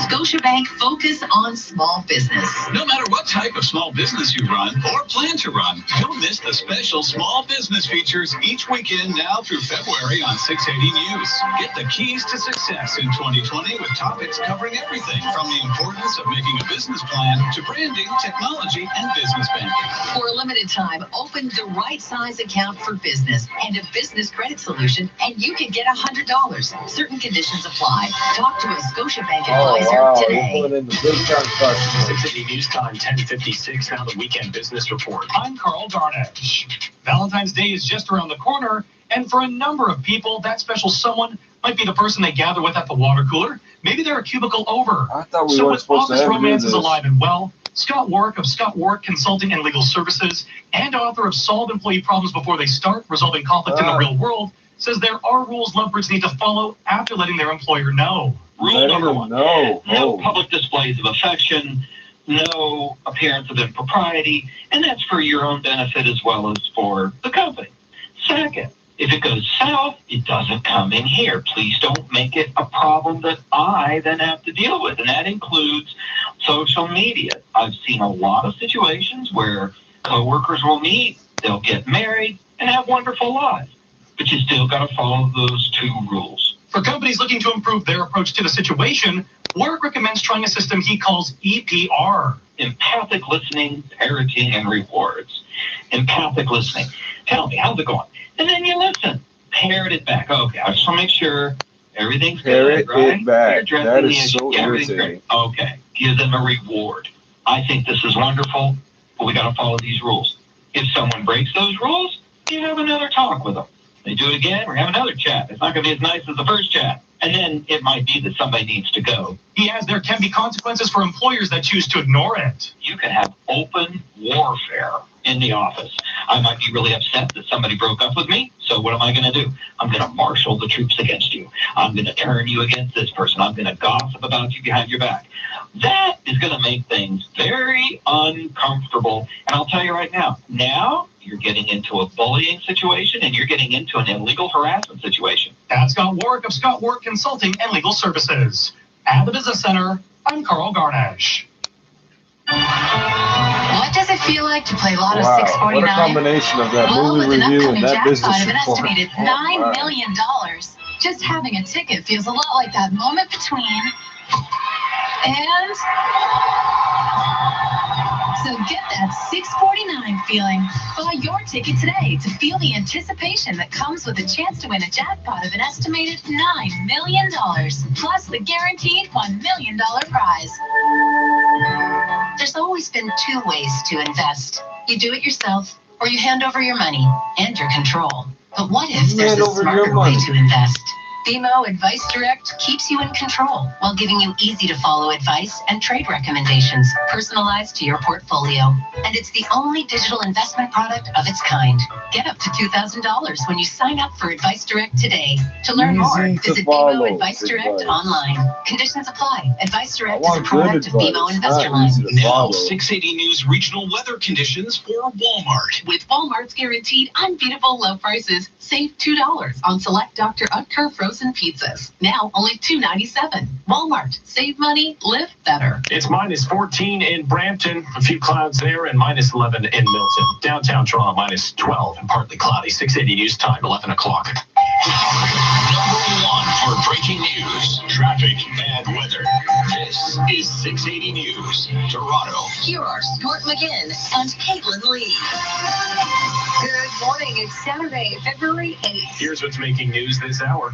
Scotiabank focus on small business. No matter what type of small business you run or plan to run, don't miss the special small business features each weekend now through February on 680 News. Get the keys to success in 2020 with topics covering everything from the importance of making a business plan to branding, technology, and business banking. For a limited time, open the right size account for business and a business credit solution, and you can get $100. Certain conditions apply. Talk to a Scotiabank advisor today. We're putting in the big time question. 680 News Time, 10:56. Now the weekend business report. I'm Carl Darnash. Valentine's Day is just around the corner, and for a number of people, that special someone might be the person they gather with at the water cooler. Maybe they're a cubicle over. I thought we So weren't with supposed to Office ever do Romance is this. alive and well, Scott Warwick of Scott Warwick Consulting and Legal Services and author of Solve Employee Problems Before They Start, Resolving Conflict in the Real World, says there are rules lovebirds need to follow after letting their employer know. Rule number 1. No public displays of affection, no appearance of impropriety, and that's for your own benefit as well as for the company. Second, if it goes south, it doesn't come in here. Please don't make it a problem that I then have to deal with, and that includes social media. I've seen a lot of situations where coworkers will meet, they'll get married, and have wonderful lives. But you still got to follow those 2 rules. For companies looking to improve their approach to the situation, Warwick recommends trying a system he calls EPR. Empathic listening, parroting, and rewards. Empathic listening. Tell me, how's it going? And then you listen. Parrot it back. Okay, I just want to make sure everything's Parrot good, right? it back. You're addressing That the is issue. so Everything's irritating. great. Okay, give them a reward. I think this is wonderful, but we got to follow these rules. If someone breaks those rules, you have another talk with them. They do it again, we're having another chat. It's not going to be as nice as the first chat. And then it might be that somebody needs to go. There can be consequences for employers that choose to ignore it. You can have open warfare in the office. I might be really upset that somebody broke up with me. So what am I going to do? I'm going to marshal the troops against you. I'm going to turn you against this person. I'm going to gossip about you behind your back. That is going to make things very uncomfortable. And I'll tell you right now you're getting into a bullying situation and you're getting into an illegal harassment situation. That's Scott Warwick of Scott Warwick Consulting and Legal Services. At the Business Center, I'm Carl Garnash. What does it feel like to play Lotto Wow, 649? what a combination of that Well, movie with an review upcoming and that business jackpot of an report. estimated $9 million, just having a ticket feels a lot like that moment between and... So get that 649 feeling. Buy your ticket today to feel the anticipation that comes with a chance to win a jackpot of an estimated $9 million, plus the guaranteed $1 million prize. There's always been two ways to invest. You do it yourself, or you hand over your money and your control. But what if there's a smarter way to invest? BMO Advice Direct keeps you in control while giving you easy-to-follow advice and trade recommendations personalized to your portfolio. And it's the only digital investment product of its kind. Get up to $2,000 when you sign up for Advice Direct today. To learn more, visit BMO Advice Direct online. Conditions apply. Advice Direct is a product of BMO Investor Line. Now, 680 News regional weather conditions for Walmart. With Walmart's guaranteed unbeatable low prices, save $2 on select Dr. Utker frozen pizzas. Now only $2.97. Walmart. Save money, live better. It's minus 14 in Brampton, a few clouds there, and minus 11 in Milton. Downtown Toronto, minus 12 and partly cloudy. 680 News Time, 11 o'clock. Number one for breaking news, traffic, and weather. This is 680 News, Toronto. Here are Stuart McGinn and Caitlin Lee. Good morning. It's Saturday, February 8th. Here's what's making news this hour.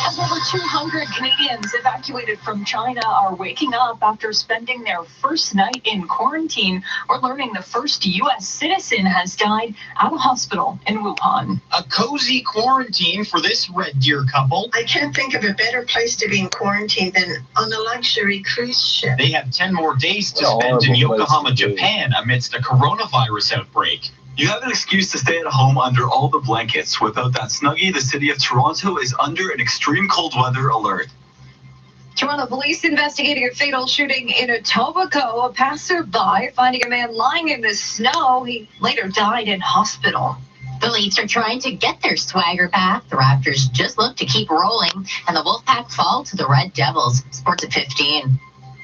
As over 200 Canadians evacuated from China are waking up after spending their first night in quarantine, we're learning the first U.S. citizen has died at a hospital in Wuhan. A cozy quarantine for this Red Deer couple. I can't think of a better place to be in quarantine than on a luxury cruise ship. They have 10 more days to spend in Yokohama, Japan amidst a coronavirus outbreak. You have an excuse to stay at home under all the blankets. Without that snuggie, the city of Toronto is under an extreme cold weather alert. Toronto police investigating a fatal shooting in Etobicoke. A passerby finding a man lying in the snow. He later died in hospital. The Leafs are trying to get their swagger back. The Raptors just look to keep rolling, and the Wolfpack fall to the Red Devils. Sports at 15.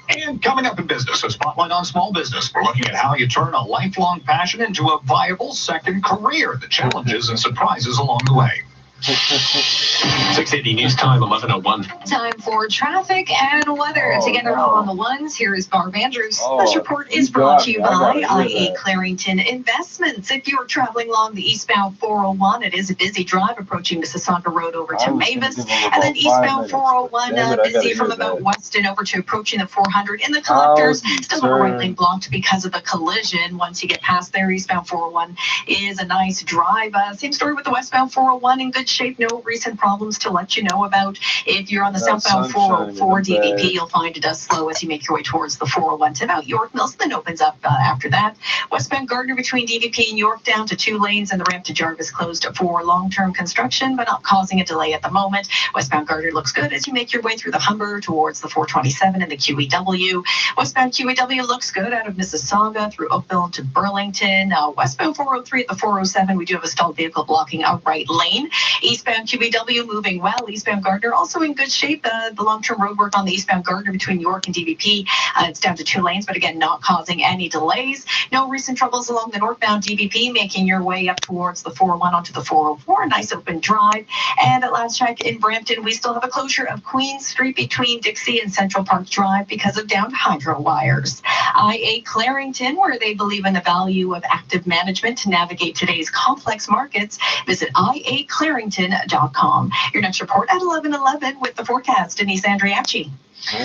And coming up in business, a spotlight on small business. We're looking at how you turn a lifelong passion into a viable second career, the challenges and surprises along the way. 680 News Time, 11:01. Time for traffic and weather. Together all on the ones, here is Barb Andrews. This report is brought to you by IA Clarington Investments. If you're traveling along the eastbound 401, it is a busy drive approaching Mississauga Road over to Mavis. And then eastbound 401, busy from about Weston over to approaching the 400. In the collectors, still a right lane blocked because of a collision. Once you get past there, eastbound 401 is a nice drive. Same story with the westbound 401, in good shape. No recent problems to let you know about. If you're on the southbound 404 DVP, you'll find it does slow as you make your way towards the 401 to about York Mills, then opens up after that. Westbound Gardner between DVP and York down to 2 lanes, and the ramp to Jarvis closed for long-term construction, but not causing a delay at the moment. Westbound Gardner looks good as you make your way through the Humber towards the 427 and the QEW. Westbound QEW looks good out of Mississauga through Oakville to Burlington. Westbound 403 at the 407, we do have a stalled vehicle blocking a right lane. Eastbound QBW moving well. Eastbound Gardner also in good shape. The long-term road work on the eastbound Gardner between York and DVP, it's down to 2 lanes, but again, not causing any delays. No recent troubles along the northbound DVP, making your way up towards the 401 onto the 404. Nice open drive. And at last check in Brampton, we still have a closure of Queen Street between Dixie and Central Park Drive because of downed hydro wires. IA Clarington, where they believe in the value of active management to navigate today's complex markets. Visit IAClarington.com. Your next report at 11:11 with the forecast. Denise Andriachi.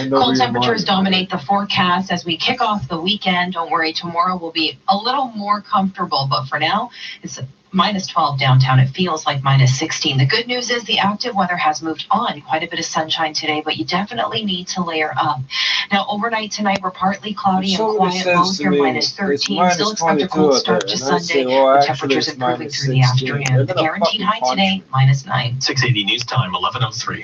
Cold temperatures dominate the forecast as we kick off the weekend. Don't worry, tomorrow will be a little more comfortable, but for now, it's minus 12 downtown. It feels like minus 16. The good news is the active weather has moved on. Quite a bit of sunshine today, but you definitely need to layer up. Now, overnight tonight, we're partly cloudy and quiet. Lows near minus 13. Still expect a cold start to Sunday, with temperatures improving through the afternoon. The guaranteed high today, minus 9. 680 News Time, 11:03.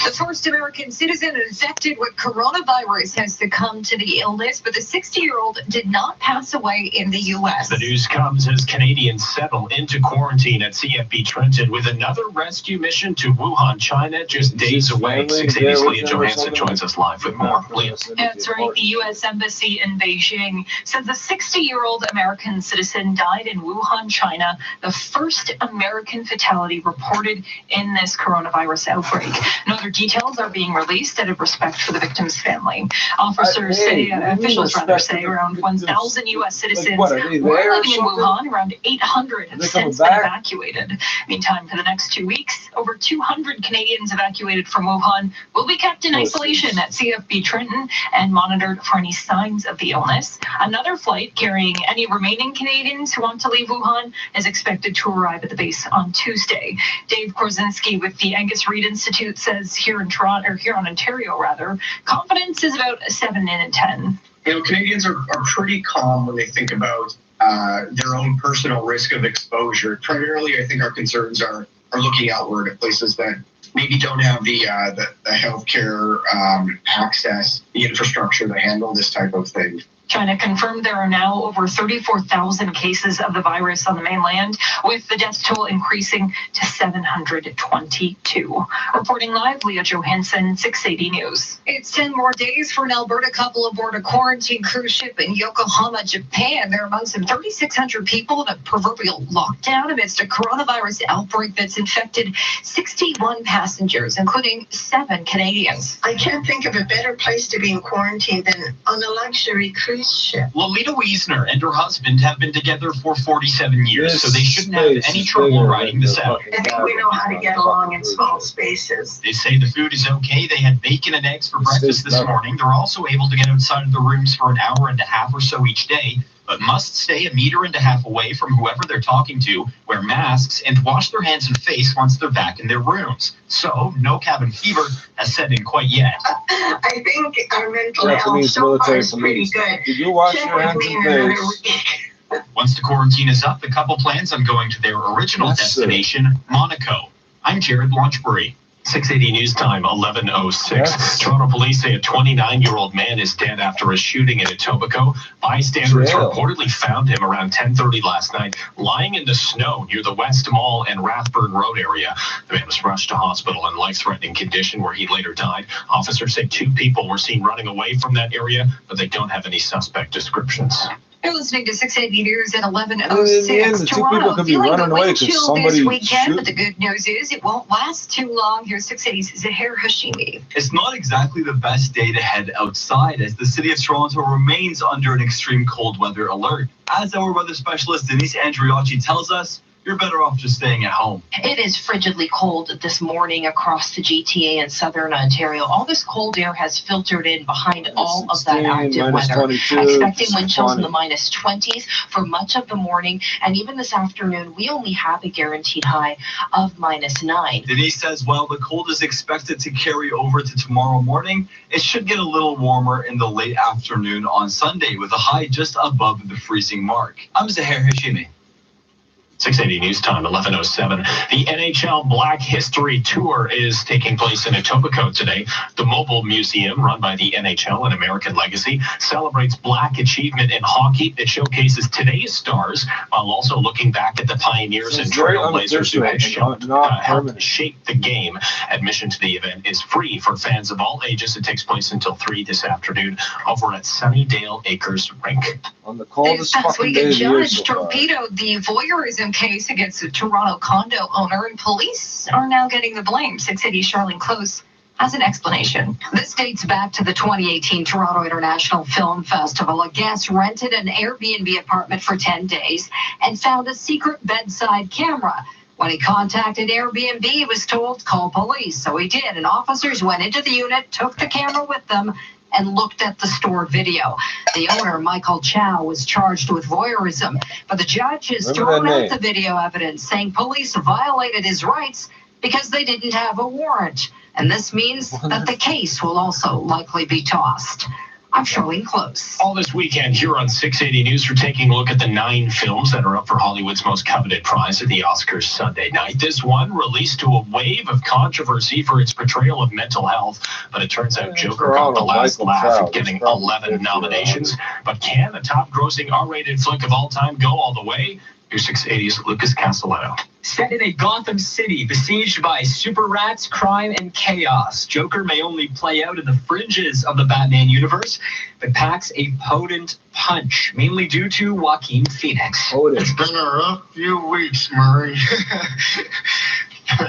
The first American citizen infected with coronavirus has succumbed to the illness, but the 60-year-old did not pass away in the U.S. The news comes as Canadians settle into quarantine at CFB Trenton with another rescue mission to Wuhan, China, just days away. 680's Leah Johansson joins us live with more. Leah. That's right. The U.S. Embassy in Beijing says a 60-year-old American citizen died in Wuhan, China, the first American fatality reported in this coronavirus outbreak. No other details are being released out of respect for the victim's family. Officers say around 1,000 U.S. citizens were living in Wuhan. Around 800 have since been evacuated. Meantime, for the next 2 weeks, over 200 Canadians evacuated from Wuhan will be kept in isolation at CFB Trenton and monitored for any signs of the illness. Another flight carrying any remaining Canadians who want to leave Wuhan is expected to arrive at the base on Tuesday. Dave Korzinski with the Angus Reid Institute says here in Ontario, confidence is about 7 in 10. You know, Canadians are pretty calm when they think about their own personal risk of exposure. Primarily, I think our concerns are looking outward at places that maybe don't have the healthcare access, the infrastructure to handle this type of thing. China confirmed there are now over 34,000 cases of the virus on the mainland, with the death toll increasing to 722. Reporting live, Leah Johansson, 680 News. It's 10 more days for an Alberta couple aboard a quarantine cruise ship in Yokohama, Japan. They're among some 3,600 people in a proverbial lockdown amidst a coronavirus outbreak that's infected 61 passengers, including 7 Canadians. I can't think of a better place to be in quarantine than on a luxury cruise ship. Lolita Wiesner and her husband have been together for 47 years, so they shouldn't have any trouble riding this out. I think we know how to get along in small spaces. They say the food is okay. They had bacon and eggs for breakfast this morning. They're also able to get outside of the rooms for an hour and a half or so each day, but must stay 1.5 meters away from whoever they're talking to, wear masks, and wash their hands and face once they're back in their rooms. So, no cabin fever has set in quite yet. I think our mental health so far is pretty good. Did you wash your hands and face? Once the quarantine is up, the couple plans on going to their original destination, Monaco. I'm Jared Launchbury. 680 News Time, 11:06. Toronto police say a 29-year-old man is dead after a shooting in Etobicoke. Bystanders reportedly found him around 10:30 last night, lying in the snow near the West Mall and Rathburn Road area. The man was rushed to hospital in life-threatening condition, where he later died. Officers say 2 people were seen running away from that area, but they don't have any suspect descriptions. You're listening to 680 News at 11:06. Toronto feeling the wind chill this weekend, but the good news is it won't last too long. Here's 680's Zahir Hashimi. It's not exactly the best day to head outside, as the city of Toronto remains under an extreme cold weather alert. As our weather specialist Denise Andriocci tells us, you're better off just staying at home. It is frigidly cold this morning across the GTA and southern Ontario. All this cold air has filtered in behind all of that active weather. Expecting wind chills in the minus 20s for much of the morning. And even this afternoon, we only have a guaranteed high of minus 9. Denise says while the cold is expected to carry over to tomorrow morning, it should get a little warmer in the late afternoon on Sunday, with a high just above the freezing mark. I'm Zahir Hashimi. 680 News Time, 11:07. The NHL Black History Tour is taking place in Etobicoke today. The Mobile Museum, run by the NHL and American Legacy, celebrates Black achievement in hockey. It showcases today's stars while also looking back at the pioneers and trailblazers who had helped shape the game. Admission to the event is free for fans of all ages. It takes place until 3 this afternoon over at Sunnydale Acres Rink. On the coldest fucking day of the year Judge torpedoed the voyeurism case against a Toronto condo owner, and police are now getting the blame. 680's Charlene Close has an explanation. This dates back to the 2018 Toronto International Film Festival. A guest rented an Airbnb apartment for 10 days and found a secret bedside camera. When he contacted Airbnb, he was told, call police. So he did, and officers went into the unit, took the camera with them, and looked at the store video. The owner, Michael Chow, was charged with voyeurism, but the judge has thrown out the video evidence, saying police violated his rights because they didn't have a warrant. And this means that the case will also likely be tossed. I'm Charlene Close. All this weekend here on 680 News, we're taking a look at the 9 films that are up for Hollywood's most coveted prize at the Oscars Sunday night. This one released to a wave of controversy for its portrayal of mental health, but it turns out Joker got the last laugh at getting 11 nominations. But can the top-grossing R-rated flick of all time go all the way? Here's 680's Lucas Castelletto. Set in a Gotham City besieged by super rats, crime, and chaos, Joker may only play out in the fringes of the Batman universe, but packs a potent punch, mainly due to Joaquin Phoenix. It's been a rough few weeks, Murray.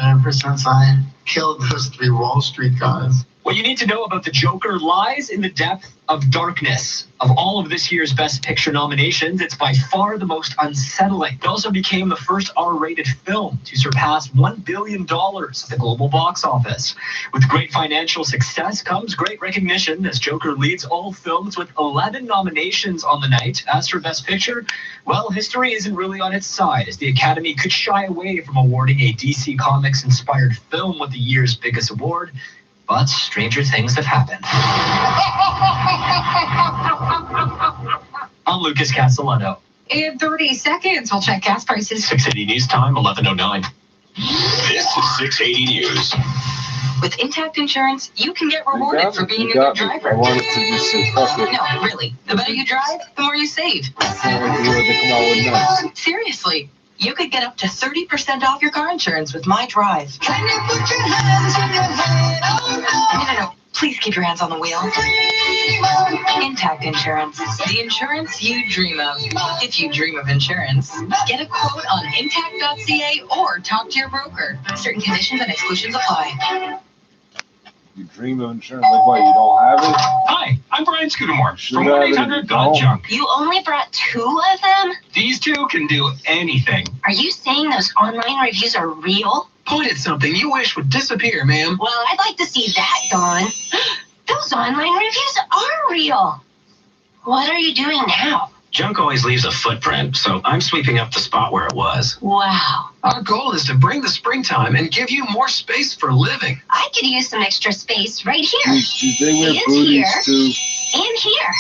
Ever since I killed those 3 Wall Street guys. What you need to know about the Joker lies in the depth of darkness. Of all of this year's Best Picture nominations, it's by far the most unsettling. It also became the first R-rated film to surpass $1 billion at the global box office. With great financial success comes great recognition, as Joker leads all films with 11 nominations on the night. As for Best Picture, well, history isn't really on its side, as the Academy could shy away from awarding a DC Comics-inspired film with the year's biggest award. But stranger things have happened. I'm Lucas Castelletto. In 30 seconds, we'll check gas prices. 680 News Time, 11:09. This is 680 News. With Intact Insurance, you can get rewarded for being a good driver. I wanted to just say, fuck it. No, really. The better you drive, the more you save. Seriously. You could get up to 30% off your car insurance with My Drive. Can you put your hands on your head? No. Please keep your hands on the wheel. Intact Insurance. The insurance you dream of. If you dream of insurance, get a quote on intact.ca or talk to your broker. Certain conditions and exclusions apply. You dream of insurance, like what, you don't have it? Hi, I'm Brian Scudamore from 1-800-GOT-JUNK. You only brought 2 of them? These 2 can do anything. Are you saying those online reviews are real? Point at something you wish would disappear, ma'am. Well, I'd like to see that gone. Those online reviews are real. What are you doing now? Junk always leaves a footprint, so I'm sweeping up the spot where it was. Wow. Our goal is to bring the springtime and give you more space for living. I could use some extra space right here. They wear booties too. And here.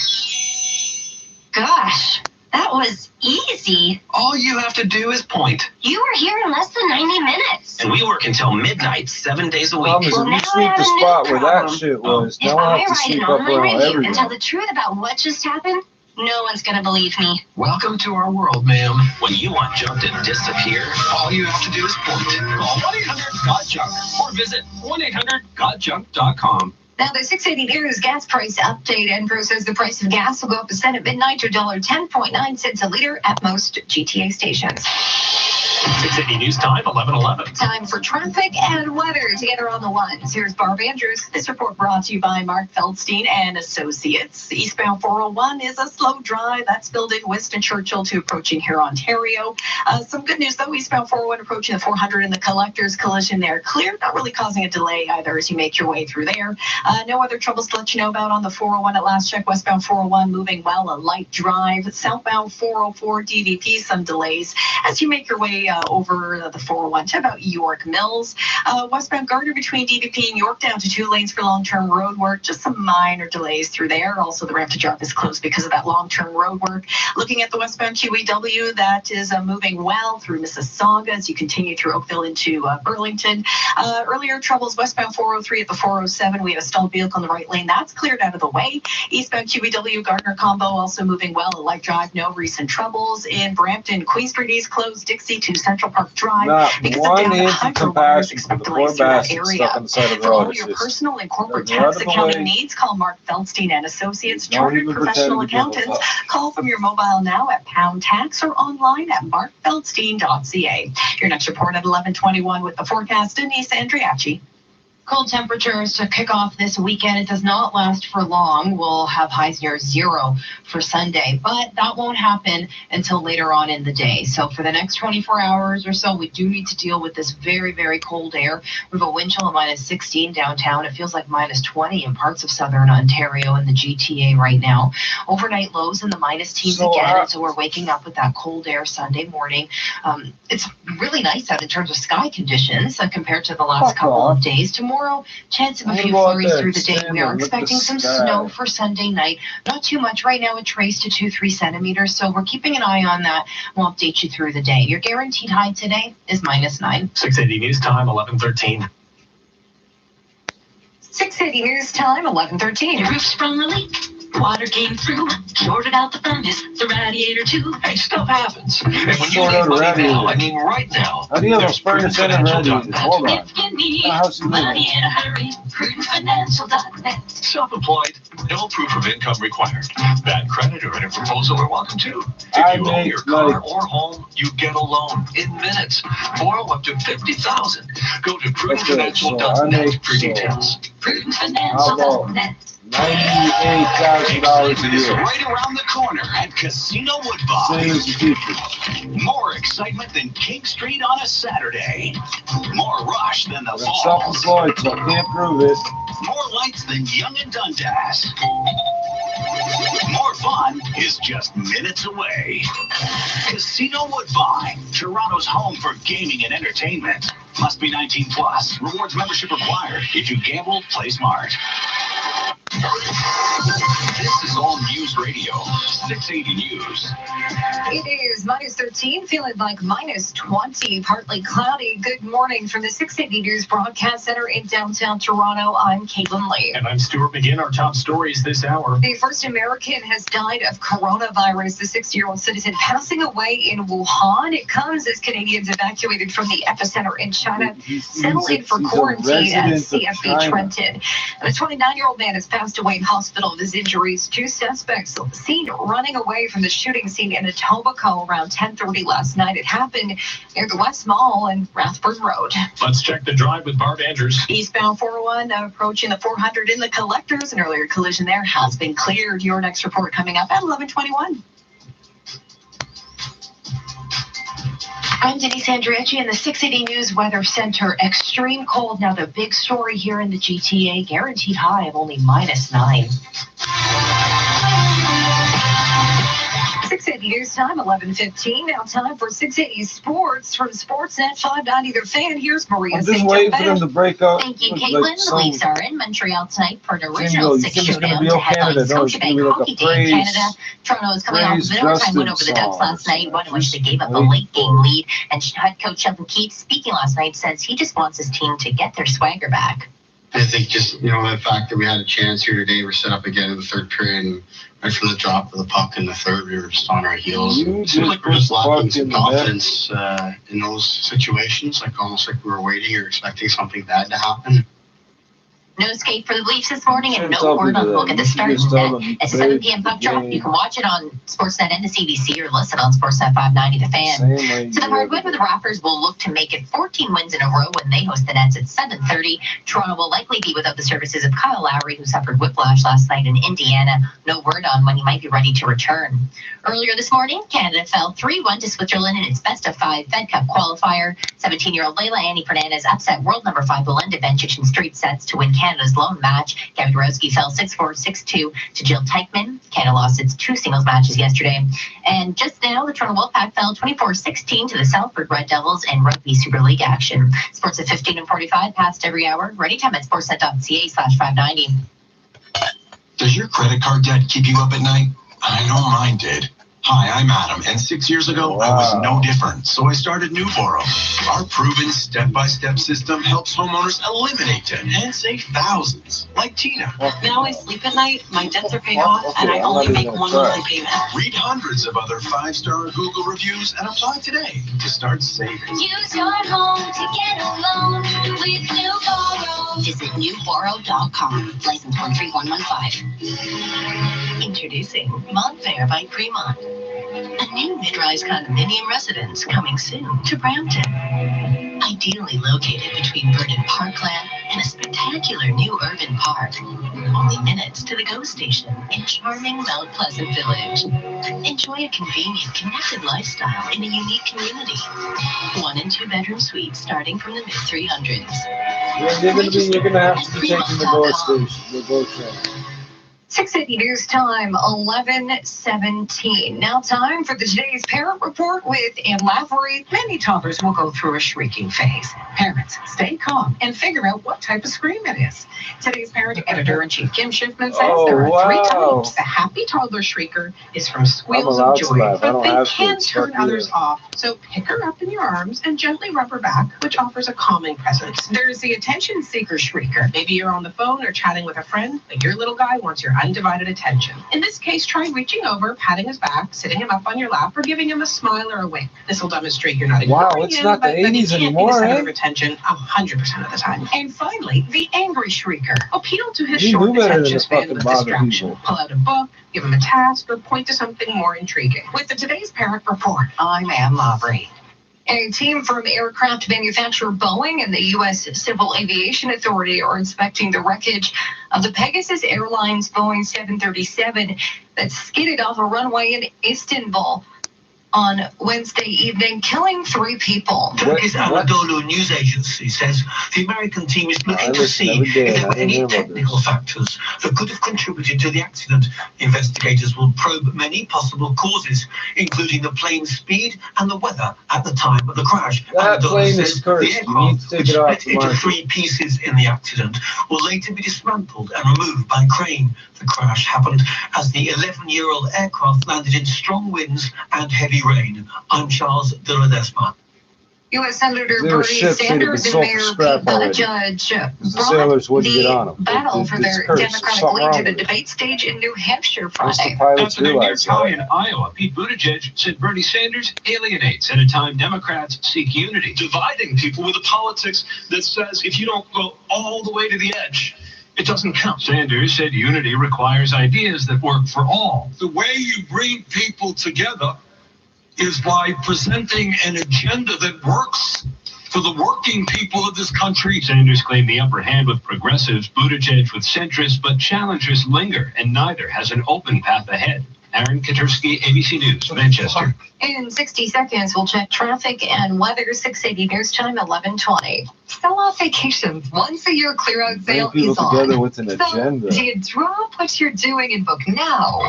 Gosh, that was easy. All you have to do is point. You were here in less than 90 minutes. And we work until midnight, 7 days a week. Well, you sweep the spot where that shit was. If Now I have to sweep up around everywhere. And tell the truth about what just happened, no one's gonna believe me. Welcome to our world, ma'am. When you want junk to disappear, all you have to do is point. Call 1-800-GOT-JUNK or visit 1-800-GOT-JUNK.com. Now, the 680 News gas price update. Enbro says the price of gas will go up a cent at midnight to $10.9 a liter at most GTA stations. 680 News Time, 11:11. Time for traffic and weather together on the ones. Here's Barb Andrews. This report brought to you by Mark Feldstein and Associates. The eastbound 401 is a slow drive. That's building Weston Churchill to approaching here, Ontario. Some good news, though. Eastbound 401 approaching the 400 in the collector's collision there. Clear, not really causing a delay either as you make your way through there. No other troubles to let you know about on the 401 at last check. Westbound 401 moving well, a light drive. Southbound 404 DVP, some delays as you make your way over the 401 to about York Mills. Westbound Gardner between DVP and York down to 2 lanes for long-term road work. Just some minor delays through there. Also, the ramp to drop is closed because of that long-term road work. Looking at the westbound QEW, that is moving well through Mississauga as you continue through Oakville into Burlington. Earlier troubles westbound 403 at the 407. We have a stalled vehicle in the right lane. That's cleared out of the way. Eastbound QEW Gardner combo also moving well. A light drive, no recent troubles. In Brampton, Queen Street East closed Dixie to Central Park Drive. Not because one of down inch hydro of compassion for the poor delays through that bastard area. stuck on the side of the For road. all It's your just personal and corporate doesn't tax run away. accounting needs, call Mark Feldstein and Associates, Don't chartered even professional pretend to give a accountants. fuck. Call from your mobile now at Pound Tax or online at markfeldstein.ca. Your next report at 11:21 with the forecast, Denise Andriachi. Cold temperatures to kick off this weekend. It does not last for long. We'll have highs near 0 for Sunday, but that won't happen until later on in the day. So for the next 24 hours or so, we do need to deal with this very, very cold air. We have a wind chill of -16 downtown. It feels like -20 in parts of southern Ontario and the GTA right now. Overnight lows in the minus teens again, and so we're waking up with that cold air Sunday morning. It's really nice out in terms of sky conditions compared to the last couple of days. Tomorrow, chance of a few flurries through the day. We are expecting some snow for Sunday night. Not too much right now. It trace to 2-3 centimeters. So we're keeping an eye on that. We'll update you through the day. Your guaranteed high today is -9. 680 News Time, 11:13. 680 News Time, 11:13. The roof sprung a leak. Water came through, shorted out the furnace, the radiator too. Hey, stuff happens. And when you need money now, I mean right now, How do you have a furnace and a radiator? Hold on. If you need money in a hurry, prudentfinancial.net. Self-employed, no proof of income required. Bad credit or a proposal are welcome too. If you own your car or home, you get a loan in minutes. Borrow up to $50,000. Go to prudentfinancial.net for details. Prudentfinancial.net. $98,000 a year. Right around the corner at Casino Woodbine. Same as the teacher. More excitement than King Street on a Saturday. More rush than the I'm fall. self-employed, so I can't prove it. More lights than Young and Dundas. More fun is just minutes away. Casino Woodbine, Toronto's home for gaming and entertainment. Must be 18 plus. Rewards membership required. If you gamble, play smart. This is All News Radio, 680 News. It is -13, feeling like -20, partly cloudy. Good morning from the 680 News Broadcast Center in downtown Toronto. I'm Caitlin Lee. And I'm Stuart McGinn. Our top stories this hour. The first American has died of coronavirus, the 60-year-old citizen passing away in Wuhan. It comes as Canadians evacuated from the epicenter in China settle in for quarantine at CFB Trenton. And a 29-year-old man has passed away in hospital of his injuries. 2 suspects seen running away from the shooting scene in Etobicoke around 10:30 last night. It happened near the West Mall and Rathburn Road. Let's check the drive with Barb Andrews. Eastbound 401 approaching the 400 in the collectors. An earlier collision there has been cleared. Your next report coming up at 11:21. I'm Denise Andriacci in the 680 News Weather Center. Extreme cold. Now the big story here in the GTA, guaranteed high of only -9. 680 News Time, 11:15. Now time for 680 Sports from Sportsnet 590 The Fan. Here's Maria I'm just St. waiting for them to break out. Thank you, with, Caitlin. like, The Leafs are in Montreal tonight for an original you six think it's gonna showdown be to okay headline Canada? No, it's gonna be Scotiabank like a Hockey Day in Canada. Toronto is coming off praise an overtime win Justin over the Ducks song. last night, one in which they gave up a late game lead. And head coach Sheldon Keefe, speaking last night, says he just wants his team to get their swagger back. I think just, the fact that we had a chance here today, we're set up again in the third period, and right from the drop of the puck in the third, we were just on our heels. It seems like we're just lacking some confidence in those situations, almost like we were waiting or expecting something bad to happen. No skate for the Leafs this morning, and no word on the look at the start at 7 p.m. puck drop. You can watch it on Sportsnet and the CBC, or listen on Sportsnet 590 The Fan. So the hardwood with the Raptors will look to make it 14 wins in a row when they host the Nets at 7:30. Toronto will likely be without the services of Kyle Lowry, who suffered whiplash last night in Indiana. No word on when he might be ready to return. Earlier this morning, Canada fell 3-1 to Switzerland in its best-of-5 Fed Cup qualifier. 17-year-old Leila Annie Fernandez upset world number 5 Belinda Bencic in straight sets to win Canada's lone match. Gabby Dorowski fell 6-4, 6-2 to Jill Teichmann. Canada lost its 2 singles matches yesterday. And just now, the Toronto Wolfpack fell 24-16 to the Salford Red Devils in Rugby Super League action. Sports at 15 and 45, past every hour. Anytime at sportsnet.ca/590. Does your credit card debt keep you up at night? I know mine did. Hi, I'm Adam, and 6 years ago, I was no different, so I started New Borrow. Our proven step-by-step system helps homeowners eliminate debt and save thousands, like Tina. Now I sleep at night, my debts are paid off, and I only make one monthly payment. Read hundreds of other 5-star Google reviews and apply today to start saving. Use your home to get a loan with New Borrow. Visit newborrow.com. License 13115. Introducing Montfair by Fremont. A new mid-rise condominium residence coming soon to Brampton. ideally located between verdant parkland and a spectacular new urban park. Only minutes to the GO station in charming Mount Pleasant Village. Enjoy a convenient, connected lifestyle in a unique community. 1 and 2 bedroom suites starting from the mid-300s. You're gonna have to be taking the GO station, the GO train. 680 News Time, 11:17. Now time for the today's parent report with Ann Lavery. Many toddlers will go through a shrieking phase. Parents, stay calm and figure out what type of scream it is. Today's parent editor-in-chief Kim Schiffman says there are 3 types. The happy toddler shrieker is from squeals of joy, but they can turn others off. So pick her up in your arms and gently rub her back, which offers a calming presence. There's the attention seeker shrieker. Maybe you're on the phone or chatting with a friend, but your little guy wants your undivided attention. In this case, try reaching over, patting his back, sitting him up on your lap, or giving him a smile or a wink. This will demonstrate you're not ignoring it's him, not the but that he 80s can't anymore, be the center eh? of attention 100% of the time. And finally, the angry shrieker. Appeal to his You short knew better than attention to span fucking with bother distraction. people. Pull out a book, give him a task, or point to something more intriguing. With the Today's Parent Report, I'm Ann Lavery. A team from aircraft manufacturer Boeing and the U.S. Civil Aviation Authority are inspecting the wreckage of the Pegasus Airlines Boeing 737 that skidded off a runway in Istanbul on Wednesday evening, killing 3 people. Turkey's Anadolu news agency says the American team is looking to see if there were any technical factors that could have contributed to the accident. Investigators will probe many possible causes, including the plane's speed and the weather at the time of the crash. That Anadolu plane says is cursed. the You need aircraft, to take which it off split the into market. 3 pieces in the accident, will later be dismantled and removed by crane. The crash happened as the 11-year-old aircraft landed in strong winds and heavy rain. I'm Charles de Ledesma. U.S. Senator There were Bernie ships that had been Sanders and sold for Mayor scrap Pete already. Buttigieg The brought sailors wouldn't get on the 'em. battle for It's their cursed. Democratic Something lead wrong to the with it. debate stage in New Hampshire Once the Friday. pilots After their near realized tie that. in Iowa, Pete Buttigieg said Bernie Sanders alienates at a time Democrats seek unity. Dividing people with a politics that says if you don't go all the way to the edge, it doesn't count. Sanders said unity requires ideas that work for all. The way you bring people together is by presenting an agenda that works for the working people of this country. Sanders claimed the upper hand with progressives, Buttigieg with centrists, but challengers linger, and neither has an open path ahead. Aaron Katursky, ABC News, Manchester. In 60 seconds, we'll check traffic and weather. 680 News Time, 11:20. Sell-off vacations. Once a year clear-out sale Bring people is on. together with an So, agenda. do you drop what you're doing and book now?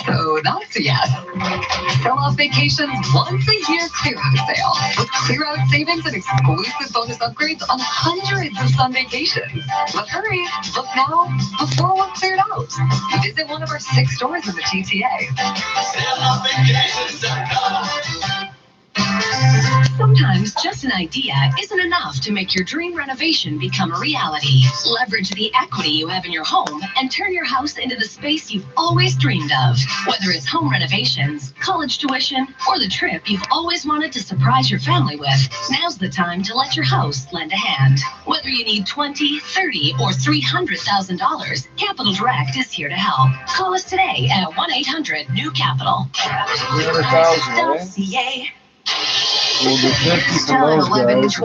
So that's a yes. Sell-off vacations once a year clear-out sale with clear-out savings and exclusive bonus upgrades on hundreds of sun vacations. But hurry, book now before we're cleared out. Visit one of our 6 stores in the GTA. Sometimes just an idea isn't enough to make your dream renovation become a reality. Leverage the equity you have in your home and turn your house into the space you've always dreamed of. Whether it's home renovations, college tuition, or the trip you've always wanted to surprise your family with, now's the time to let your house lend a hand. Whether you need $20, $30, or $300,000, Capital Direct is here to help. Call us today at 1-800-NEW-CAPITAL. 300,000, eh? We'll do 50 from those guys, 300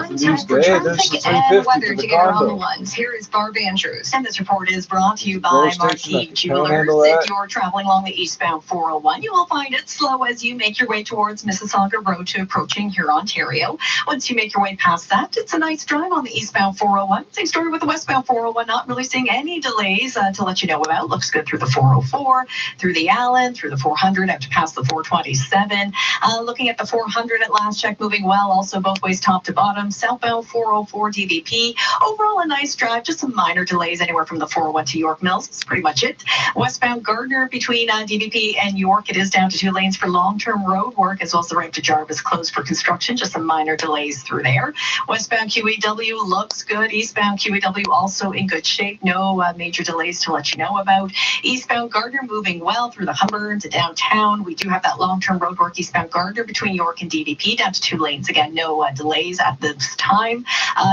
from these guys. Hey, there's the 350 for the condo. Here is Barb Andrews. And this report is brought to you by Those Marquis stations, Jewelers. panhandle that. If you're traveling along the eastbound 401, you will find it slow as you make your way towards Mississauga Road to approaching here, Ontario. Once you make your way past that, it's a nice drive on the eastbound 401. Same story with the westbound 401, not really seeing any delays to let you know about. Looks good through the 404, through the Allen, through the 400, up to past the 427. Looking at the 400 at last check, moving well, also both ways top to bottom. Southbound 404 DVP. Overall, a nice drive, just some minor delays anywhere from the 401 to York Mills. That's pretty much it. Westbound Gardner between DVP and York, it is down to 2 lanes for long-term road work, as well as the ramp to Jarvis closed for construction. Just some minor delays through there. Westbound QEW looks good. Eastbound QEW also in good shape. No major delays to let you know about. Eastbound Gardner moving well through the Humber to downtown. We do have that long-term road work eastbound Gardner between York and DVP. DVP down to 2 lanes. Again, no delays at this time.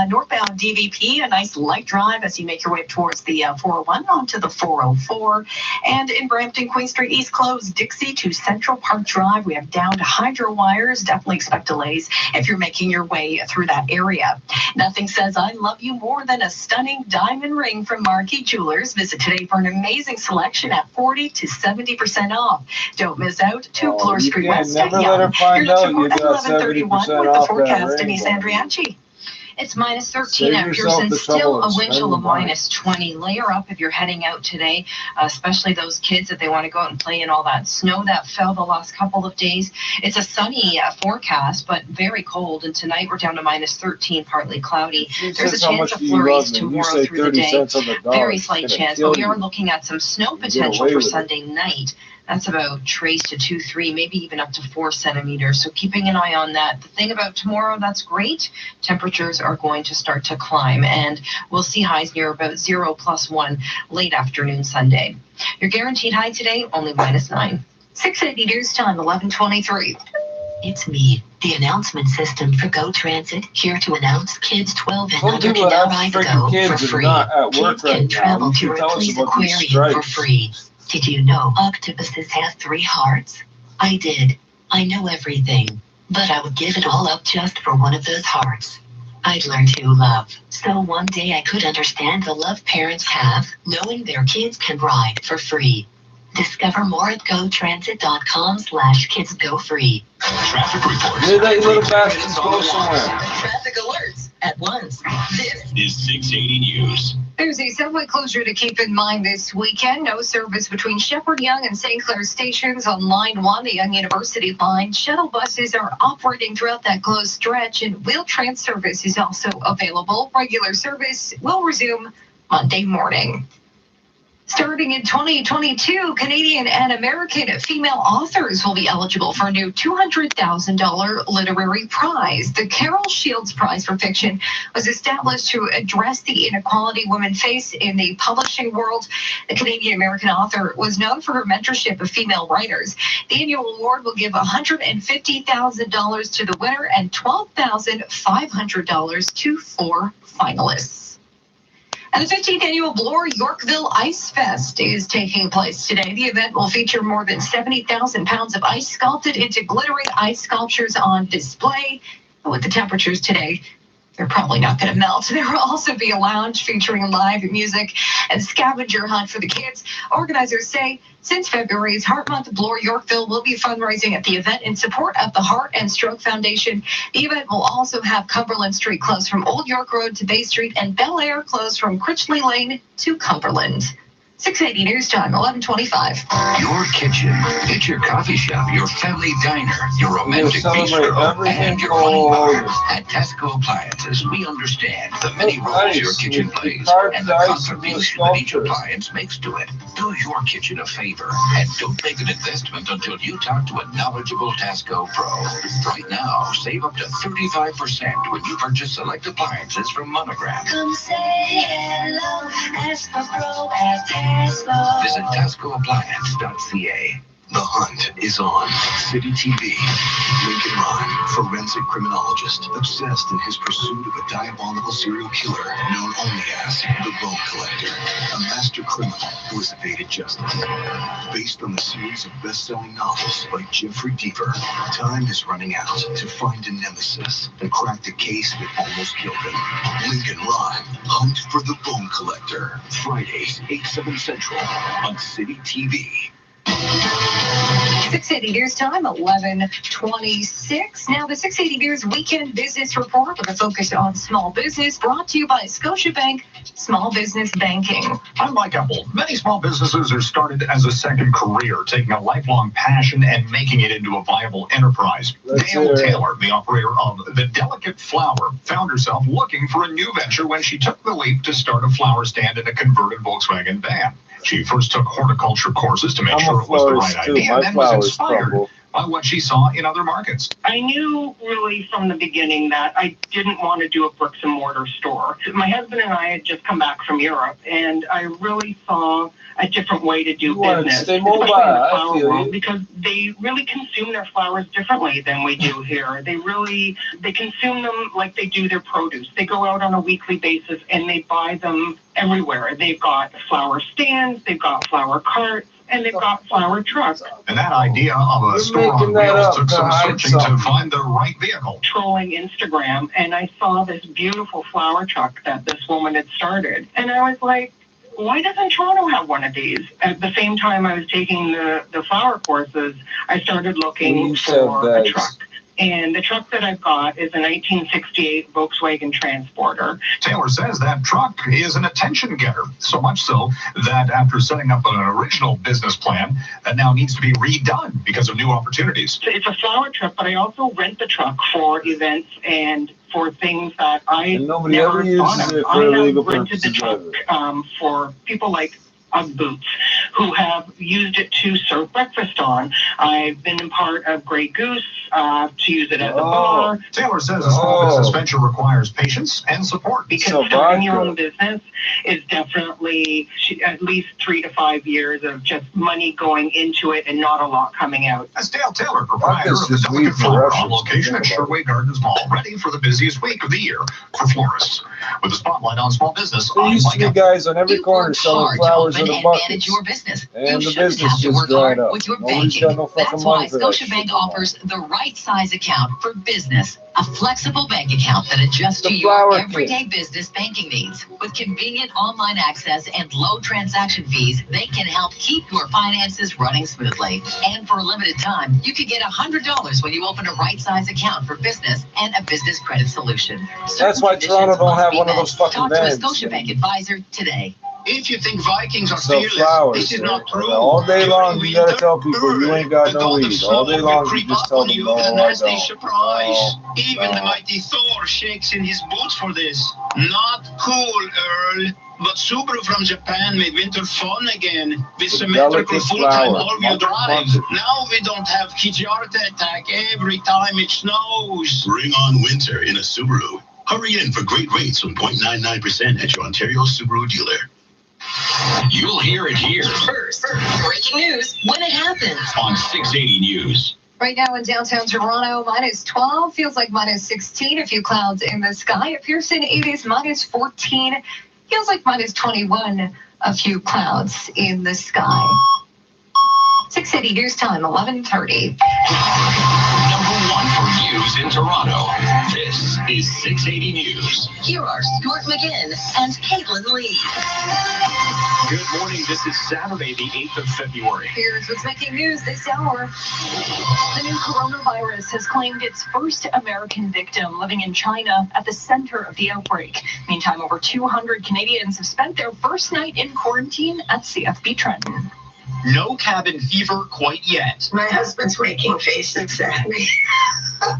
Northbound DVP, a nice light drive as you make your way towards the 401 onto the 404. And in Brampton, Queen Street East closed Dixie to Central Park Drive. We have down to hydro wires. Definitely expect delays if you're making your way through that area. Nothing says I love you more than a stunning diamond ring from Marquee Jewelers. Visit today for an amazing selection at 40 to 70% off. Don't miss out. 2 Bloor Street West at Yonge. Your next report at 11:31 with the forecast. Denise Andriachi. It's minus 13 at Pearson, still a wind chill of minus 20. Layer up if you're heading out today, especially those kids if they want to go out and play in all that snow that fell the last couple of days. It's a sunny forecast, but very cold. And tonight we're down to minus 13, partly cloudy. There's a chance of flurries tomorrow through the day. Very slight chance, but we are looking at some snow potential for Sunday night. That's about trace to 2-3, maybe even up to 4 centimeters. So keeping an eye on that. The thing about tomorrow that's great, temperatures are going to start to climb, and we'll see highs near about 0 + 1 late afternoon Sunday. Your guaranteed high today, only minus 9. 680 news time, 11:23. It's me, the announcement system for Go Transit, here to announce kids 12 and under can now ride the Go for free. Kids can travel to Ripley's Aquarium for free. Did you know octopuses have 3 hearts? I did. I know everything. But I would give it all up just for one of those hearts. I'd learn to love. So one day I could understand the love parents have, knowing their kids can ride for free. Discover more at gotransit.com/kidsgofree. Traffic reports. Traffic alerts at once. This is 680 News. There's a subway closure to keep in mind this weekend. No service between Shepherd Young and St. Clair stations on Line 1, the Young University line. Shuttle buses are operating throughout that closed stretch, and Wheel-Trans service is also available. Regular service will resume Monday morning. Starting in 2022, Canadian and American female authors will be eligible for a new $200,000 literary prize. The Carol Shields Prize for Fiction was established to address the inequality women face in the publishing world. The Canadian American author was known for her mentorship of female writers. The annual award will give $150,000 to the winner and $12,500 to 4 finalists. And the 15th annual Bloor Yorkville Ice Fest is taking place today. The event will feature more than 70,000 pounds of ice sculpted into glittery ice sculptures on display. With the temperatures today, they're probably not going to melt. There will also be a lounge featuring live music and scavenger hunt for the kids. Organizers say since February's Heart Month, Bloor Yorkville will be fundraising at the event in support of the Heart and Stroke Foundation. The event will also have Cumberland Street closed from Old York Road to Bay Street and Bel Air closed from Critchley Lane to Cumberland. 680 news time, 11:25. Your kitchen, it's your coffee shop, your family diner, your romantic bistro, and your running bar. At Tesco Appliances, we understand the many roles your kitchen plays and the contribution that each appliance makes to it. Do your kitchen a favor and don't make an investment until you talk to a knowledgeable Tesco Pro. Right now, save up to 35% when you purchase select appliances from Monogram. Come say hello, ask for Pro at Tesco. Visit TescoAppliance.ca. The hunt is on. City TV. Lincoln Ron, forensic criminologist, obsessed in his pursuit of a diabolical serial killer known only as the Bone Collector, a master criminal who has evaded justice. Based on the series of best-selling novels by Jeffrey Deaver, time is running out to find a nemesis and crack the case that almost killed him. Lincoln Ron, Hunt for the Bone Collector. Fridays, 8/7 Central on City TV. 680 News time, 11:26. Now, the 680 News Weekend Business Report with a focus on small business, brought to you by Scotiabank Small Business Banking. I'm Mike Apple. Many small businesses are started as a second career, taking a lifelong passion and making it into a viable enterprise. Dale Taylor, the operator of The Delicate Flower, found herself looking for a new venture when she took the leap to start a flower stand in a converted Volkswagen van. She first took horticulture courses to make sure it was the right idea, and then was inspired by what she saw in other markets. I knew really from the beginning that I didn't want to do a bricks and mortar store. My husband and I had just come back from Europe, and I really saw a different way to do business, especially in the flower world, because they really consume their flowers differently than we do here. They consume them like they do their produce. They go out on a weekly basis and they buy them everywhere. They've got flower stands, they've got flower carts, and they've got flower trucks. And that idea of a store on wheels took some searching to find the right vehicle. Trolling Instagram, and I saw this beautiful flower truck that this woman had started. And I was like, why doesn't Toronto have one of these? At the same time I was taking the flower courses, I started looking for a truck. And the truck that I've got is a 1968 Volkswagen Transporter. Taylor says that truck is an attention getter, so much so that after setting up an original business plan, that now needs to be redone because of new opportunities. It's a flower truck, but I also rent the truck for events and for things that I never thought of. I have rented the truck for people like Ugg Boots who have used it to serve breakfast on. I've been in part of Grey Goose to use it as a bar. Taylor says a small business venture requires patience and support. Because starting your own business is definitely at least 3 to 5 years of just money going into it and not a lot coming out. That's Dale Taylor, proprietor of the Delicate Flower, on location at Sherway Gardens Mall, ready for the busiest week of the year for florists. With a spotlight on small business, there used to be guys on every corner selling flowers in a bucket. Your business. And you the business have to work just dried hard up. with your Nobody's banking. got no fucking That's why money for that Scotiabank shit. offers the right size account for business. A flexible bank account that adjusts to your everyday business banking needs. With convenient online access and low transaction fees, they can help keep your finances running smoothly. And for a limited time, you can get $100 when you open a right size account for business and a business credit solution. That's why Toronto don't have one of those fucking Talk to a vans. Scotiabank advisor today. If you think Vikings are Sell fearless, flowers. this is not true. All day long, you gotta tell people you ain't got no weed. All day long, you just tell them, no, I don't. Surprise. Even the mighty Thor shakes in his boots for this. Not cool, Earl. But Subaru from Japan made winter fun again with symmetrical full-time all-wheel drive. Now we don't have Kijarte attack every time it snows. Bring on winter in a Subaru. Hurry in for great rates from 0.99% at your Ontario Subaru dealer. You'll hear it here First, breaking news when it happens. on 680 News. Right now in downtown Toronto, -12, feels like -16, a few clouds in the sky. At Pearson, it is -14, feels like -21, a few clouds in the sky. 680 News Time, 11:30. Number one for news in Toronto. This is 680 News. Here are Stuart McGinn and Caitlin Lee. Good morning. This is Saturday, the 8th of February. Here's what's making news this hour. The new coronavirus has claimed its first American victim living in China at the center of the outbreak. Meantime, over 200 Canadians have spent their first night in quarantine at CFB Trenton. No cabin fever quite yet. My husband's making faces at me.